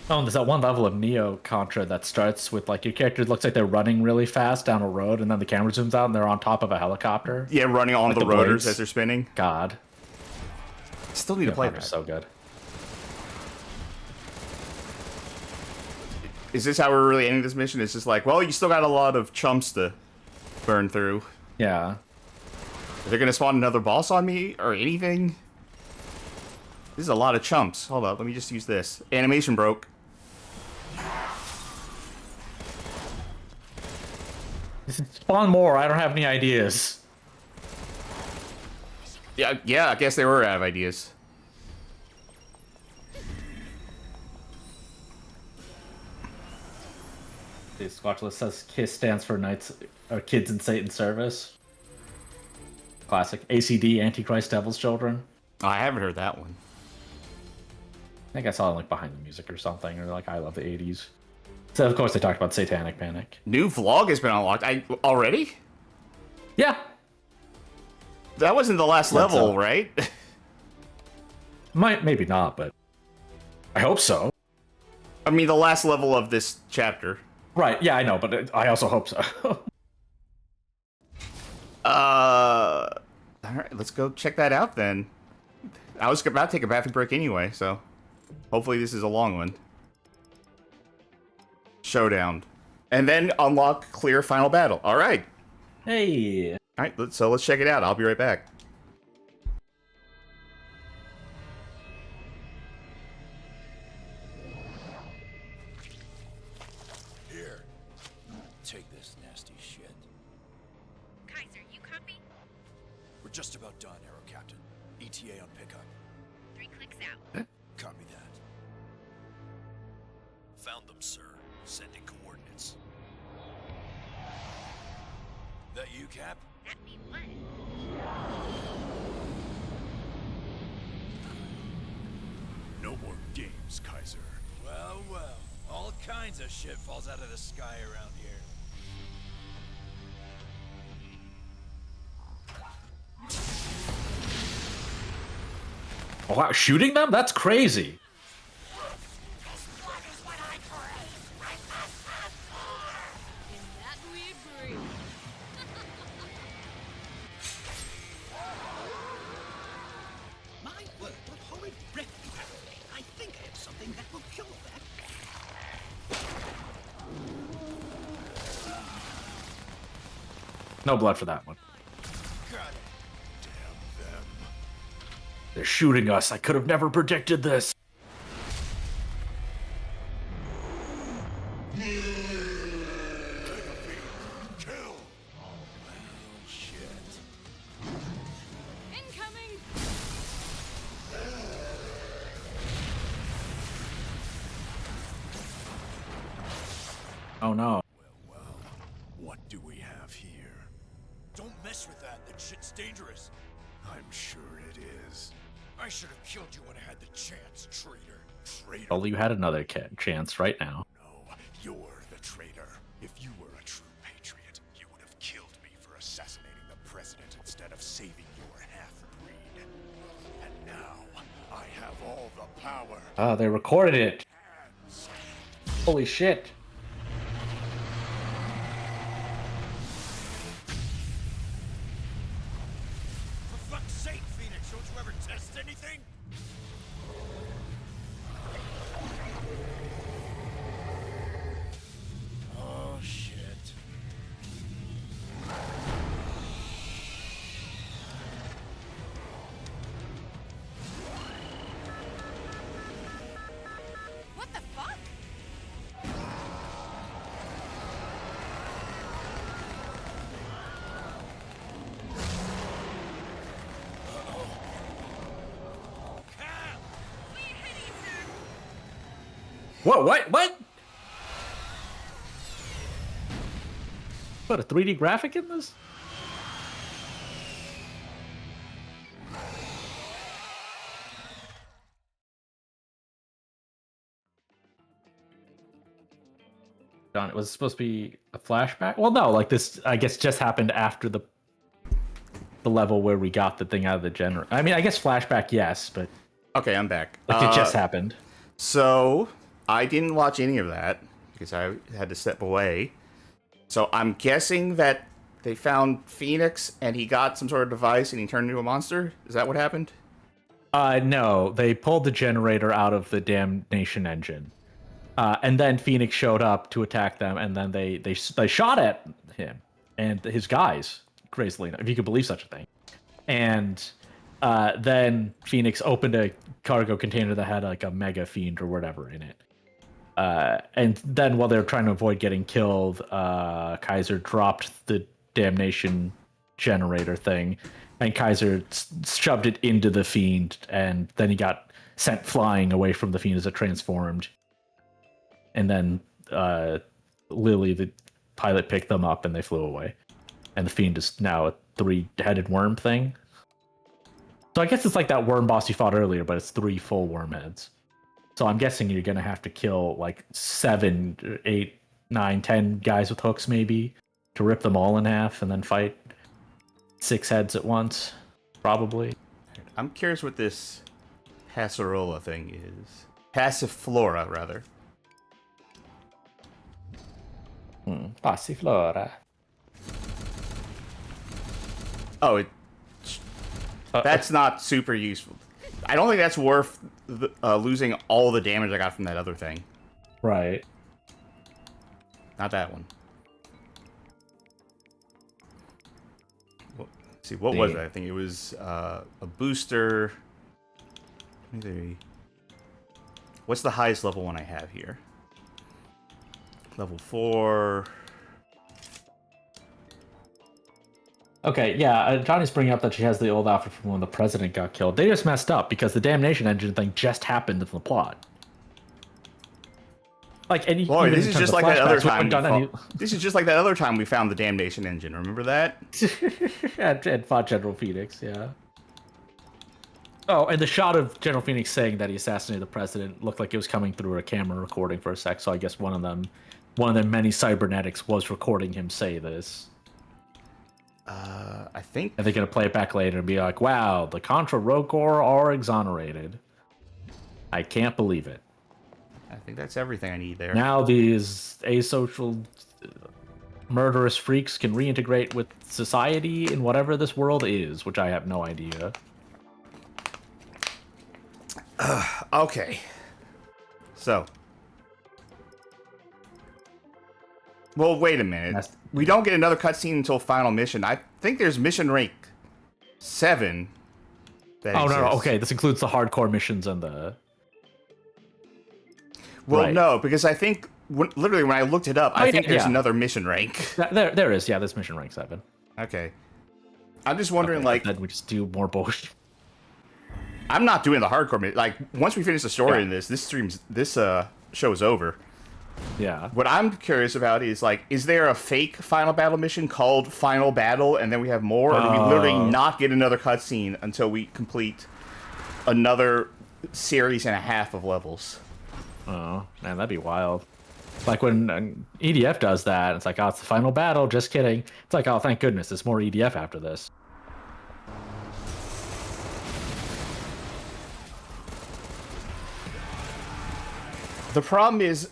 Oh, and there's that one level of Neo Contra that starts with, like, your character looks like they're running really fast down a road, and then the camera zooms out and they're on top of a helicopter. Yeah, running on the rotors as they're spinning. God. Still need to play that. So good. Is this how we're really ending this mission? It's just like, well, you still got a lot of chumps to burn through. Yeah. Are they going to spawn another boss on me or anything? This is a lot of chumps. Hold up, let me just use this. Animation broke. Spawn more. I don't have any ideas. Yeah, I guess they were out of ideas. The Squatch list says KISS stands for Kids in Satan's Service. Classic. ACD, Antichrist Devil's Children. Oh, I haven't heard that one. I think I saw it like behind the music or something, or like I love the 80s. So of course they talked about Satanic Panic. New vlog has been unlocked. Already? Yeah. That wasn't the last level, right? Maybe not, but I hope so. I mean, the last level of this chapter. Right, yeah, I know, but I also hope so. Alright, let's go check that out then. I was about to take a bathroom break anyway, so hopefully this is a long one. Showdown. And then unlock clear final battle. Alright. Hey. Alright, so let's check it out. I'll be right back. Here. Take this nasty shit. Kaiser, you copy? We're just about done, Aero Captain. ETA on pickup. 3 clicks out. Copy that. Found them, sir. Sending coordinates. That you, Cap? That mean what? No more games, Kaiser. Well, well. All kinds of shit falls out of the sky around here. Oh, wow, shooting them? That's crazy. In that we agree. My word, what horrid breath you have. I think I have something that will kill that. No blood for that one. Got it. Damn them. They're shooting us. I could have never predicted this. Kill! Oh, shit. Incoming! Oh no. Well, what do we have here? Don't mess with that. That shit's dangerous. I'm sure it is. I should have killed you when I had the chance, traitor. Traitor. Well, you had another chance right now. No, you're the traitor. If you were a true patriot, you would have killed me for assassinating the president instead of saving your half-breed. And now, I have all the power. Ah, they recorded it. Holy shit. For fuck's sake, Phoenix, don't you ever test anything? Oh, shit. What the fuck? Cap! Whoa, what? What, a 3D graphic in this? John, it was supposed to be a flashback? Well, no, like this, I guess, just happened after the level where we got the thing out of the generator. I mean, I guess flashback, yes, but Okay, I'm back. like it just happened. So, I didn't watch any of that because I had to step away. So, I'm guessing that they found Phoenix and he got some sort of device and he turned into a monster? Is that what happened? No, they pulled the generator out of the Damnation Engine. And then Phoenix showed up to attack them, and then they shot at him and his guys, crazily enough, if you could believe such a thing. And then Phoenix opened a cargo container that had like a mega fiend or whatever in it. And then while they were trying to avoid getting killed, Kaiser dropped the damnation generator thing, and Kaiser shoved it into the Fiend, and then he got sent flying away from the Fiend as it transformed. And then Lily, the pilot, picked them up and they flew away. And the Fiend is now a 3-headed worm thing. So I guess it's like that worm boss you fought earlier, but it's 3 full worm heads. So I'm guessing you're going to have to kill like 7, 8, 9, 10 guys with hooks maybe to rip them all in half and then fight 6 heads at once, probably. I'm curious what this Passarola thing is. Passiflora, rather. Passiflora. Oh, that's not super useful. I don't think that's worth losing all the damage I got from that other thing. Right. Not that one. Let's see, what was that? I think it was a booster. What's the highest level one I have here? Level 4. Okay, yeah, Johnny's bringing up that she has the old outfit from when the president got killed. They just messed up because the Damnation Engine thing just happened in the plot. Like, and boy, this is just like that other time. Any... This is just like that other time we found the Damnation Engine. Remember that? and fought General Phoenix, yeah. Oh, and the shot of General Phoenix saying that he assassinated the president looked like it was coming through a camera recording for a sec. So I guess one of them many cybernetics was recording him say this. I think... And they're going to play it back later and be like, wow, the Contra Rogue Corps are exonerated. I can't believe it. I think that's everything I need there. Now these asocial, murderous freaks can reintegrate with society in whatever this world is, which I have no idea. Okay. So... Well, wait a minute. We don't get another cutscene until final mission. I think there's mission rank 7. No. Okay, this includes the hardcore missions and the... Well, right. No, because I think, literally when I looked it up, I think there's another mission rank. There is, yeah, there's mission rank 7. Okay. I'm just wondering, like... Then we just do more bullshit. I'm not doing the hardcore mission. Like, once we finish the story in this show is over. Yeah. What I'm curious about is, like, is there a fake Final Battle mission called Final Battle, and then we have more, or do we literally not get another cutscene until we complete another series and a half of levels? Oh, man, that'd be wild. Like when EDF does that, it's like, oh, it's the final battle, just kidding. It's like, oh, thank goodness, there's more EDF after this. The problem is,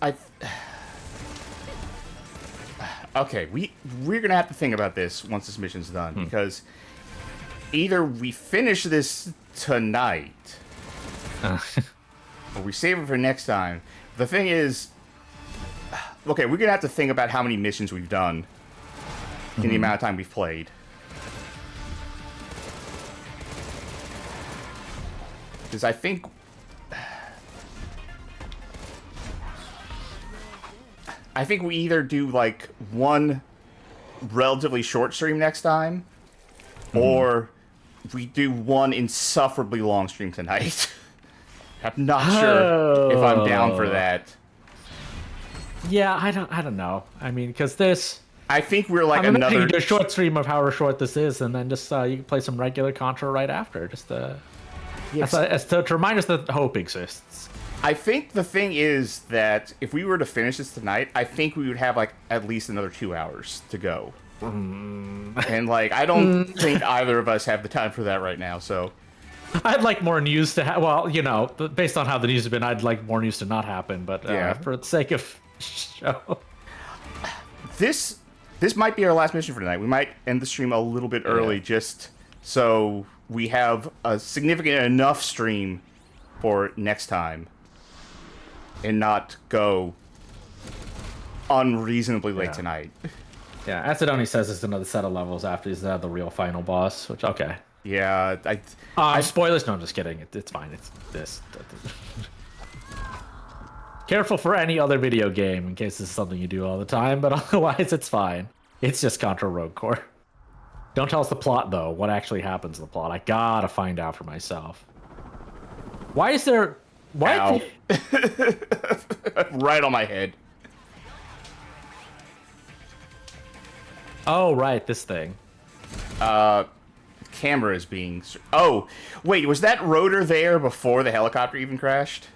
okay, we're gonna have to think about this once this mission's done, because either we finish this tonight, or we save it for next time. The thing is, okay, we're gonna have to think about how many missions we've done in the amount of time we've played. Because I think... we either do, like, one relatively short stream next time, or we do one insufferably long stream tonight. I'm not sure if I'm down for that. Yeah, I don't know. I mean, because this... I think we're like I'm another... you do a short stream of however short this is, and then just you can play some regular Contra right after. Just Yes. to remind us that hope exists. I think the thing is that if we were to finish this tonight, I think we would have, like, at least another 2 hours to go. And, like, I don't think either of us have the time for that right now, so... I'd like more news to well, you know, based on how the news has been, I'd like more news to not happen, but for the sake of show... This might be our last mission for tonight. We might end the stream a little bit early, just so we have a significant enough stream for next time. And not go unreasonably late tonight. Yeah, Acid only says it's another set of levels after he's the real final boss, which, okay. Yeah, Spoilers? No, I'm just kidding. It's fine. It's this. Careful for any other video game in case this is something you do all the time, but otherwise it's fine. It's just Contra Rogue Core. Don't tell us the plot, though. What actually happens in the plot? I gotta find out for myself. Why is there... What? Ow. Right on my head. Oh, right, this thing. Camera is being... Oh, wait, was that rotor there before the helicopter even crashed?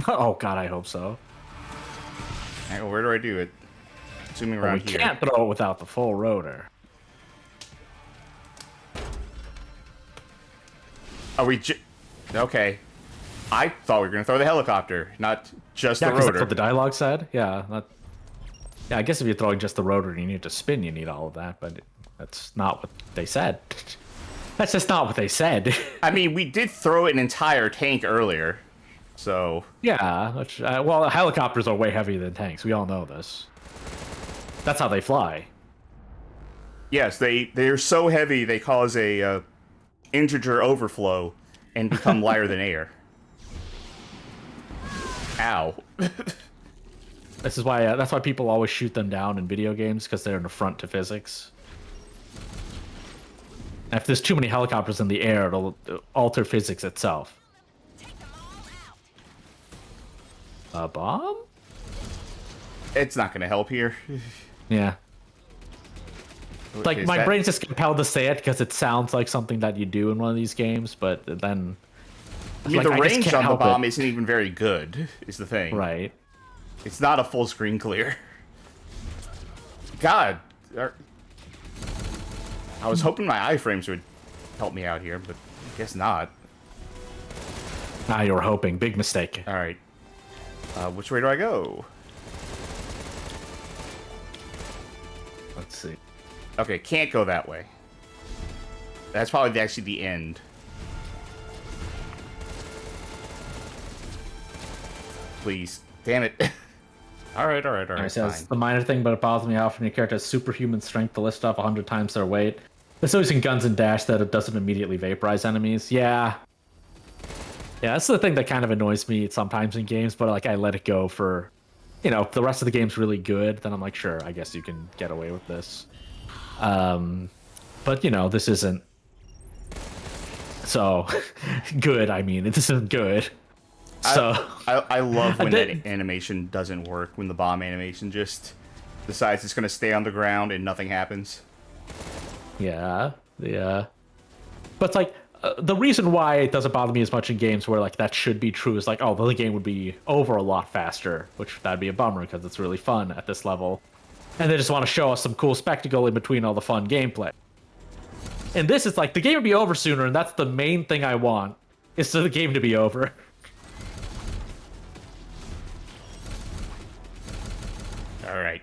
Oh, God, I hope so. Hang on, where do I do it? Zooming Well, around we here. can't throw it without the full rotor. Are we okay. I thought we were going to throw the helicopter, not just Yeah, the 'cause rotor. that's what the dialogue said. Yeah, yeah. I guess if you're throwing just the rotor and you need to spin, you need all of that, but that's not what they said. That's just not what they said. I mean, we did throw an entire tank earlier, so... Yeah, which, well, helicopters are way heavier than tanks. We all know this. That's how they fly. Yes, they're so heavy they cause a integer overflow and become lighter than air. Ow. This is why that's why people always shoot them down in video games, because they're an affront to physics. And if there's too many helicopters in the air, it'll alter physics itself. Take them all out. A bomb? It's not going to help here. Yeah. Like, Is my that- brain's just compelled to say it because it sounds like something that you do in one of these games, but then... I mean, like, the I just range can't on the help bomb it. isn't even very good, is the thing. Right. It's not a full screen clear. God. I was hoping my iframes would help me out here, but I guess not. Ah, you were hoping. Big mistake. Alright. Which way do I go? Let's see. Okay, can't go that way. That's probably actually the end. Please. Damn it. Alright, Alright, so that's fine. the minor thing, but it bothers me how often your character has superhuman strength to lift off 100 times their weight. There's always in Guns and Dash that it doesn't immediately vaporize enemies. Yeah. Yeah, that's the thing that kind of annoys me sometimes in games, but like I let it go for, you know, if the rest of the game's really good, then I'm like, sure, I guess you can get away with this. But you know, this isn't so good. I mean, this isn't good. So I love when I that did- animation doesn't work, when the bomb animation just decides it's going to stay on the ground and nothing happens. yeah. But it's like the reason why it doesn't bother me as much in games where like that should be true is like, oh, the game would be over a lot faster, which that'd be a bummer because it's really fun at this level, and they just want to show us some cool spectacle in between all the fun gameplay. And this is like the game would be over sooner, and that's the main thing I want, is for the game to be over. Alright.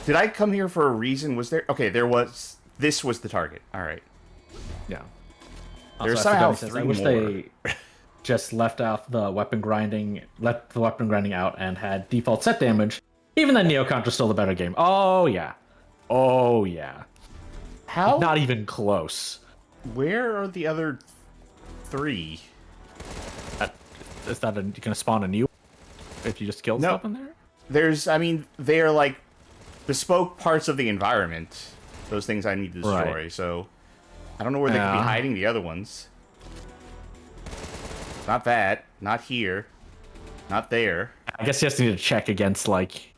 Did I come here for a reason? Was there... Okay, there was... This was the target. Alright. Yeah. There's Also, somehow I forgot, I wish three they just left out the weapon grinding, let the weapon grinding out, and had default set damage. Even then, Neo Contra's still the better game. Oh yeah, oh yeah. How? Not even close. Where are the other three? Is that gonna spawn a new? If you just kill No. stuff in there? There's... I mean, they're like bespoke parts of the environment. Those things I need to destroy, Right. so... I don't know where they could be Yeah. hiding the other ones. Not that. Not here. Not there. I guess you just need to check against like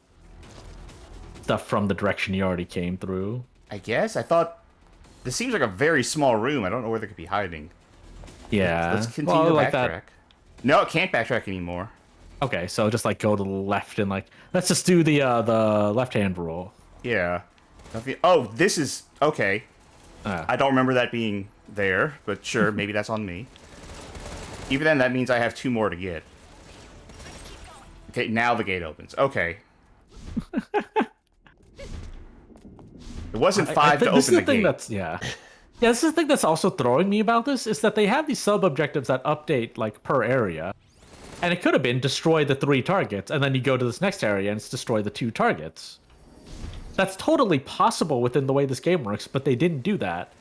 stuff from the direction you already came through. I guess? I thought... This seems like a very small room. I don't know where they could be hiding. Yeah. Let's continue Well, to like backtrack. that. No, it can't backtrack anymore. Okay, so just like go to the left and like let's just do the left-hand rule. Yeah. Nothing... Oh, this is... Okay. I don't remember that being there, but sure, maybe that's on me. Even then, that means I have 2 more to get. Okay, now the gate opens. Okay. It wasn't 5 to this is open the thing gate. that's yeah. Yeah, this is the thing that's also throwing me about this is that they have these sub-objectives that update like per area. And it could have been destroy the 3 targets, and then you go to this next area and it's destroy the 2 targets. That's totally possible within the way this game works, but they didn't do that.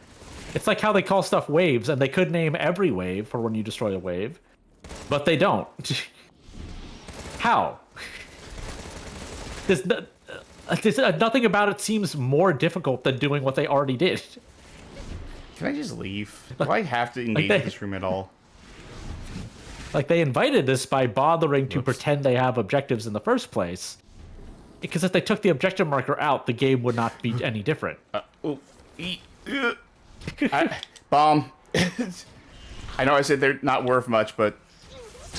It's like how they call stuff waves, and they could name every wave for when you destroy a wave, but they don't. How? There's nothing about it seems more difficult than doing what they already did. Can I just leave? Do I have to engage with this room at all? Like, they invited this by bothering to pretend they have objectives in the first place. Because if they took the objective marker out, the game would not be any different. Bomb. I know I said they're not worth much, but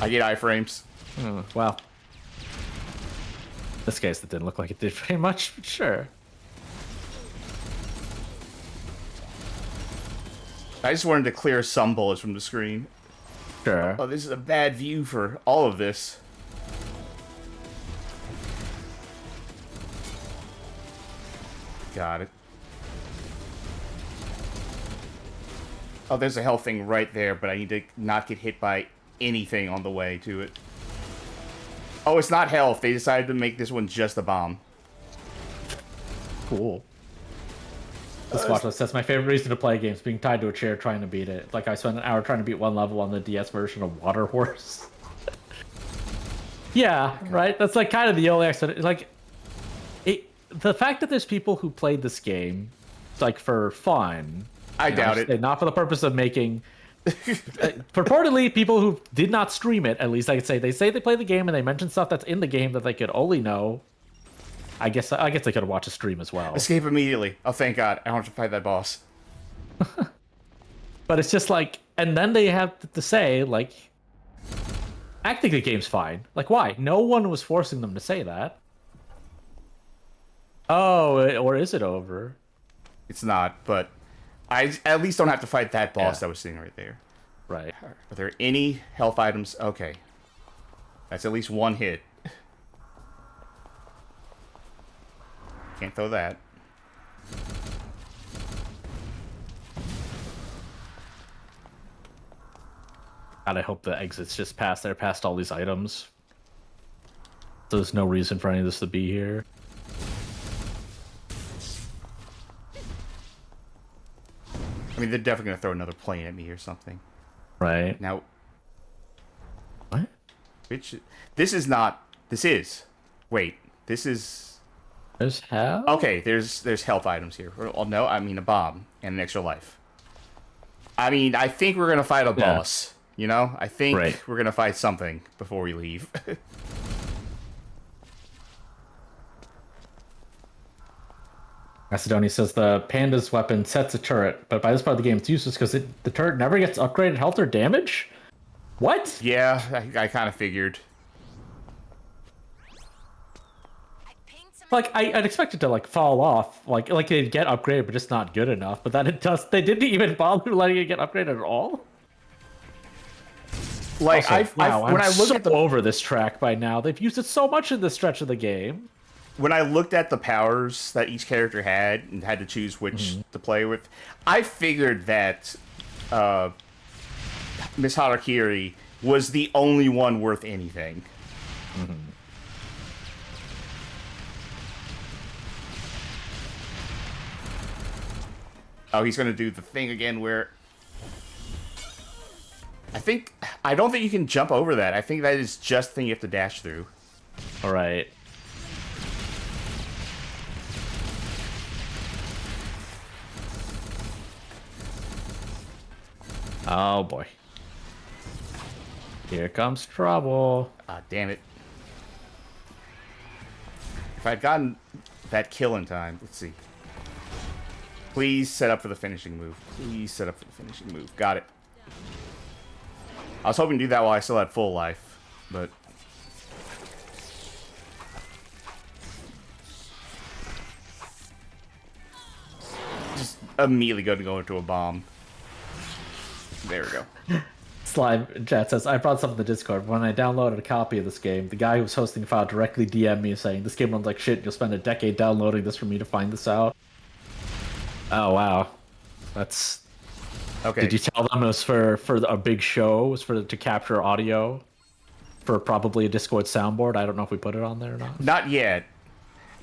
I get iframes. Well. This case, that didn't look like it did very much, but sure. I just wanted to clear some bullets from the screen. Sure. Oh, this is a bad view for all of this. Got it. Oh, there's a health thing right there, but I need to not get hit by anything on the way to it. Oh, it's not health. They decided to make this one just a bomb. Cool. Let's watch this. That's my favorite reason to play games, being tied to a chair trying to beat it. Like, I spent an hour trying to beat one level on the DS version of Water Horse. Yeah, right? That's like kind of the only accident. Like, the fact that there's people who played this game, like, for fun. I doubt it. Not for the purpose of making... purportedly, people who did not stream it, at least I could say. They say they play the game and they mention stuff that's in the game that they could only know. I guess they could have watched a stream as well. Escape immediately. Oh, thank God. I don't have to fight that boss. But it's just like... And then they have to say, like... I think the game's fine. Like, why? No one was forcing them to say that. Oh, or is it over? It's not, but I at least don't have to fight that boss that was sitting right there. Right. Are there any health items? Okay. That's at least one hit. Can't throw that. God, I hope the exit's just past there, past all these items. So there's no reason for any of this to be here. I mean, they're definitely going to throw another plane at me or something. Right. Now... What? Which... This is not... This is... Wait. This is... There's hell? Okay, there's health items here. Oh, no, I mean a bomb and an extra life. I mean, I think we're going to fight a boss. You know? I think we're going to fight something before we leave. Macedonia says the Panda's weapon sets a turret, but by this part of the game it's useless because the turret never gets upgraded health or damage? What? Yeah, I kind of figured. Like, I'd expect it to, like, fall off. Like it'd get upgraded, but just not good enough. But then it does. They didn't even bother letting it get upgraded at all? Like, also, when I look so at the... over this track by now. They've used it so much in this stretch of the game. When I looked at the powers that each character had and had to choose which to play with, I figured that Miss Harakiri was the only one worth anything. Oh, he's going to do the thing again where... I don't think you can jump over that. I think that is just the thing you have to dash through. All right. Oh boy. Here comes trouble. Ah, damn it. If I'd gotten that kill in time, let's see. Please set up for the finishing move. Please set up for the finishing move. Got it. I was hoping to do that while I still had full life, but... Just immediately going to go into a bomb. There we go. Slime Chat says, I brought something to Discord. When I downloaded a copy of this game, the guy who was hosting the file directly DM'd me saying, this game runs like shit, you'll spend a decade downloading this for me to find this out. Oh, wow. That's... Okay. Did you tell them it was for a big show? It was to capture audio? For probably a Discord soundboard? I don't know if we put it on there or not. Not yet.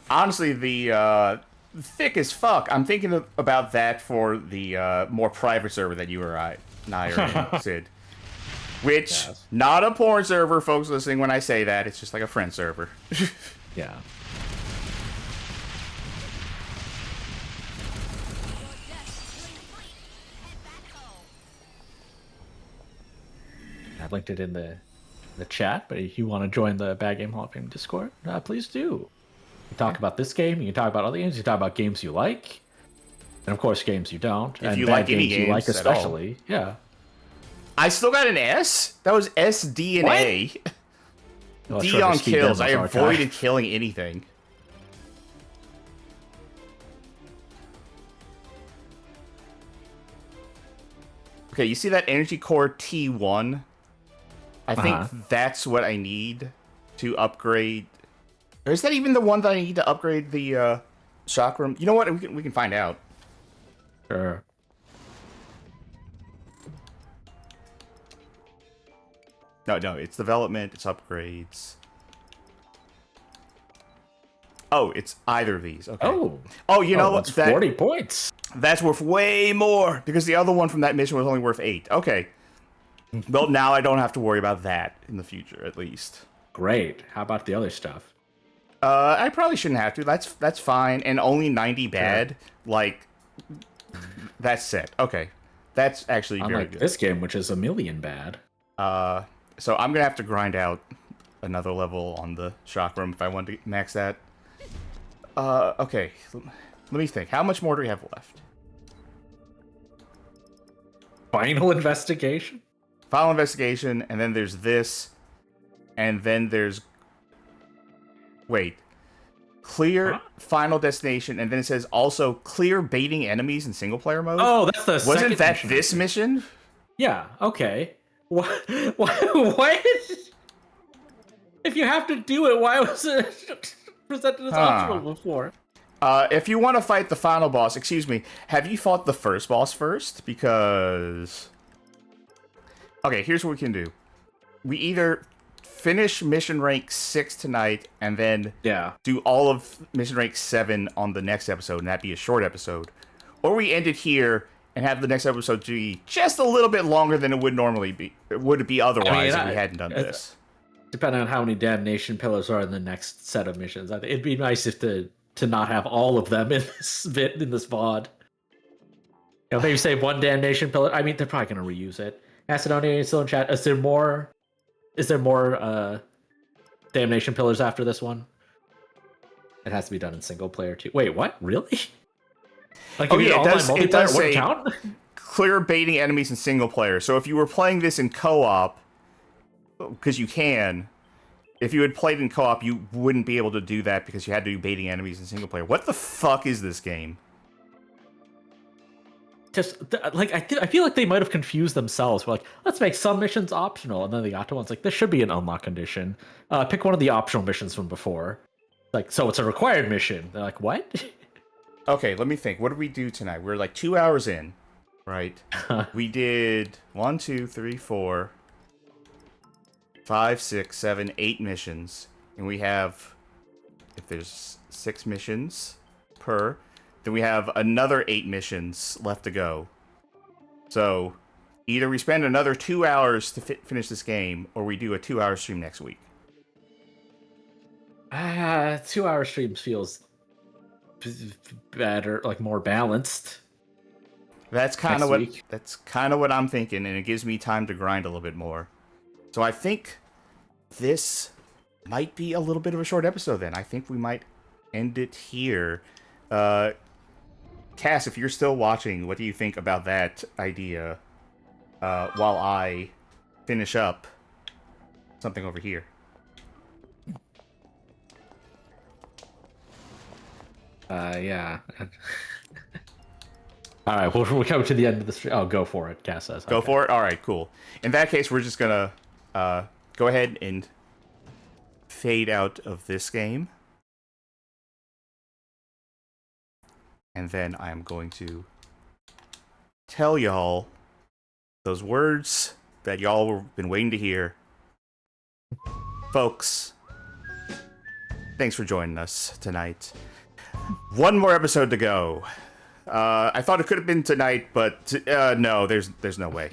Honestly, the thick as fuck. I'm thinking about that for the more private server that you and I are in, Sid. Which, Yes. not a porn server, folks listening when I say that. It's just like a friend server. Yeah. I linked it in the chat, but if you want to join the Bad Game Hall of Fame Discord, please do. You can talk about this game, you can talk about other games, you can talk about games you like, and of course games you don't. If and you bad like any you like games at all. especially. Yeah. I still got an S? That was S, D, and A. Well, D Trevor on Speed kills. I Demos avoided archive. killing anything. Okay, you see that Energy Core T1? I think that's what I need to upgrade. Or is that even the one that I need to upgrade the chakram? You know what? We can find out. Sure. No, it's development, it's upgrades. Oh, it's either of these. Okay. Oh, you know what? That's 40 points. That's worth way more because the other one from that mission was only worth 8. Okay. Well, now I don't have to worry about that in the future, at least. Great. How about the other stuff? I probably shouldn't have to. That's fine, and only 90 bad. Like, that's set. Okay, that's actually very Unlike good. this game, which is a million bad. So I'm gonna have to grind out another level on the chakram if I want to max that. Okay. Let me think. How much more do we have left? Final investigation? Final investigation, and then there's this, and then there's... Wait. Clear final destination, and then it says also clear baiting enemies in single-player mode? Oh, that's the Wasn't second that mission. this mission? Yeah, okay. What? What? If you have to do it, why was it presented as optional before? If you want to fight the final boss, excuse me, have you fought the first boss first? Because... Okay, here's what we can do. We either finish mission rank 6 tonight and then do all of mission rank 7 on the next episode, and that'd be a short episode. Or we end it here and have the next episode be just a little bit longer than it would normally be. It would be otherwise if we hadn't done this. Depending on how many damnation pillars are in the next set of missions, I think it'd be nice if to not have all of them in this VOD. You know, maybe save one damnation pillar. I mean, they're probably gonna reuse it. Macedonia is still in chat. Is there more damnation pillars after this one? It has to be done in single player too. Wait, what? Really? Like, Oh yeah, it does say count? clear baiting enemies in single player. So if you were playing this in co-op, because you can, if you had played in co-op, you wouldn't be able to do that because you had to do baiting enemies in single player. What the fuck is this game? Just like I feel like they might have confused themselves. We're like, let's make some missions optional, and then they got to one's like, this should be an unlock condition. Pick one of the optional missions from before. Like, so it's a required mission. They're like, what? Okay, let me think. What did we do tonight? We're like 2 hours in, right? We did 1, 2, 3, 4, 5, 6, 7, 8 missions, and we have, if there's 6 missions per, then we have another 8 missions left to go. So either we spend another 2 hours to finish this game, or we do a 2-hour stream next week. 2-hour streams feels better, like more balanced. That's kind of week. what I'm thinking, and it gives me time to grind a little bit more. So I think this might be a little bit of a short episode then. I think we might end it here. Cass, if you're still watching, what do you think about that idea while I finish up something over here? Yeah. All right, we're coming to the end of the stream. Oh, go for it, Cass says. Go for it? All right, cool. In that case, we're just going to go ahead and fade out of this game. And then I am going to tell y'all those words that y'all have been waiting to hear. Folks, thanks for joining us tonight. One more episode to go. I thought it could have been tonight, but no, there's no way.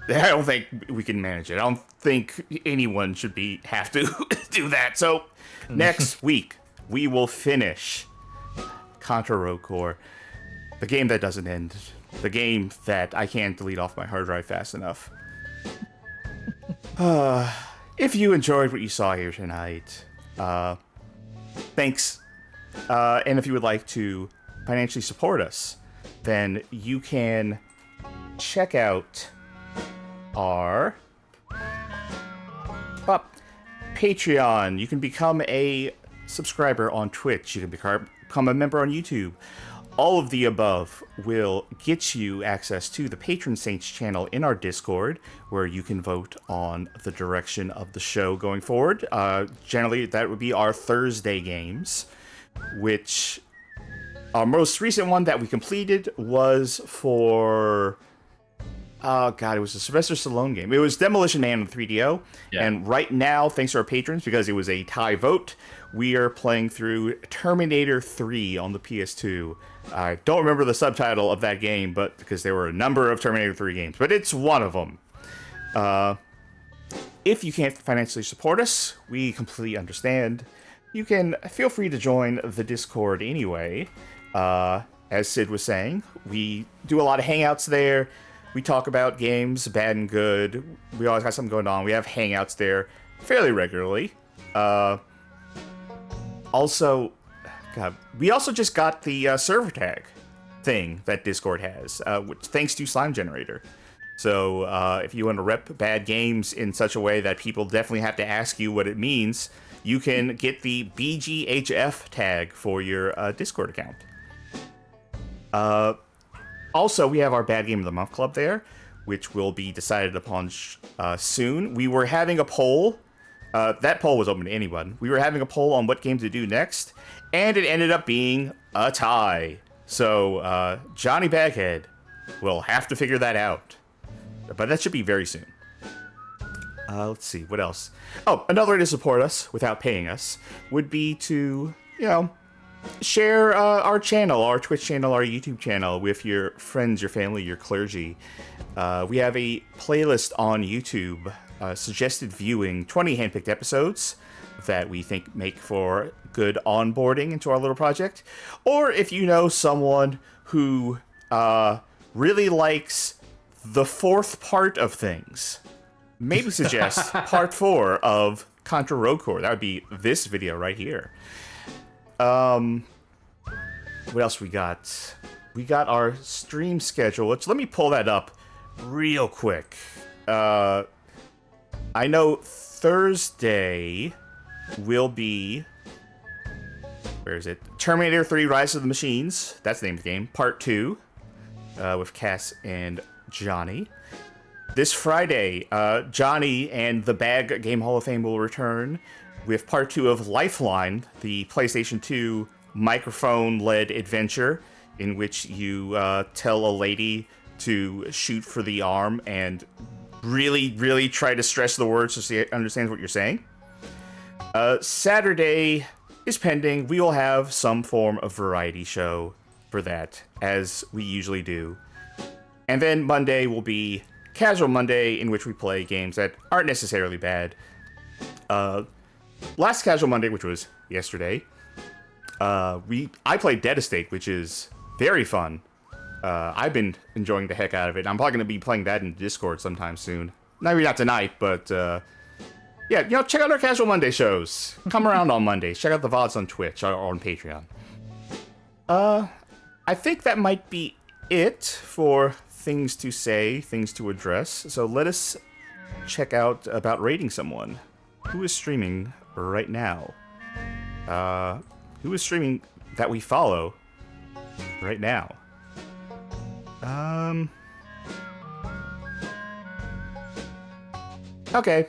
I don't think we can manage it. I don't think anyone should have to do that. So next week we will finish Contra Rogue Core, the game that doesn't end, the game that I can't delete off my hard drive fast enough. If you enjoyed what you saw here tonight, thanks. And if you would like to financially support us, then you can check out our Patreon. You can become a subscriber on Twitch. You can become a member on YouTube. All of the above will get you access to the Patron Saints channel in our Discord, where you can vote on the direction of the show going forward. Generally, that would be our Thursday games, which our most recent one that we completed was for... Oh, God, it was a Sylvester Stallone game. It was Demolition Man on 3DO. Yeah. And right now, thanks to our patrons, because it was a tie vote, we are playing through Terminator 3 on the PS2. I don't remember the subtitle of that game, but because there were a number of Terminator 3 games, but it's one of them. If you can't financially support us, we completely understand. You can feel free to join the Discord anyway. As Sid was saying, we do a lot of hangouts there. We talk about games, bad and good. We always have something going on. We have hangouts there fairly regularly. Also, God, we also just got the server tag thing that Discord has, which thanks to Slime Generator. So if you want to rep bad games in such a way that people definitely have to ask you what it means, you can get the BGHF tag for your Discord account. Also, we have our Bad Game of the Month Club there, which will be decided upon soon. We were having a poll. That poll was open to anyone. We were having a poll on what game to do next, and it ended up being a tie. So, Johnny Baghead will have to figure that out. But that should be very soon. Let's see, what else? Oh, another way to support us without paying us would be to, share our channel, our Twitch channel, our YouTube channel with your friends, your family, your clergy. We have a playlist on YouTube, suggested viewing, 20 handpicked episodes that we think make for good onboarding into our little project. Or if you know someone who really likes the fourth part of things, maybe suggest part 4 of Contra Rogue Core. That would be this video right here. What else we got? We got our stream schedule. Let me pull that up real quick. I know Thursday will be... Where is it? Terminator 3 Rise of the Machines. That's the name of the game. Part 2. With Cass and Johnny. This Friday, Johnny and the Bag Game Hall of Fame will return with part 2 of Lifeline, the PlayStation 2 microphone-led adventure in which you tell a lady to shoot for the arm and really, really try to stress the words so she understands what you're saying. Saturday is pending. We will have some form of variety show for that, as we usually do. And then Monday will be Casual Monday, in which we play games that aren't necessarily bad. Last Casual Monday, which was yesterday, I played Dead Estate, which is very fun. I've been enjoying the heck out of it. I'm probably going to be playing that in Discord sometime soon. Maybe not tonight, but yeah, check out our Casual Monday shows. Come around on Mondays. Check out the VODs on Twitch or on Patreon. I think that might be it for things to say, things to address. So let us check out about rating someone. Who is streaming right now? Who is streaming that we follow right now? Okay.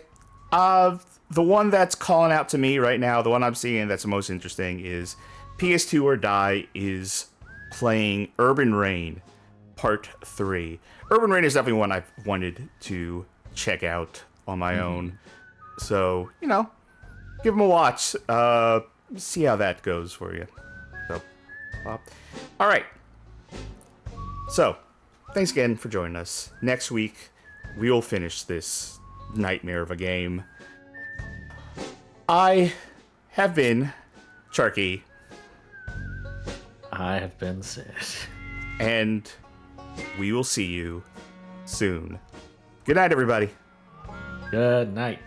The one that's calling out to me right now, the one I'm seeing that's the most interesting is PS2 or Die is playing Urban Reign Part 3. Urban Reign is definitely one I've wanted to check out on my own. So, give them a watch. See how that goes for you. So, All right. So, thanks again for joining us. Next week, we will finish this nightmare of a game. I have been Charky. I have been Sid. And we will see you soon. Good night, everybody. Good night.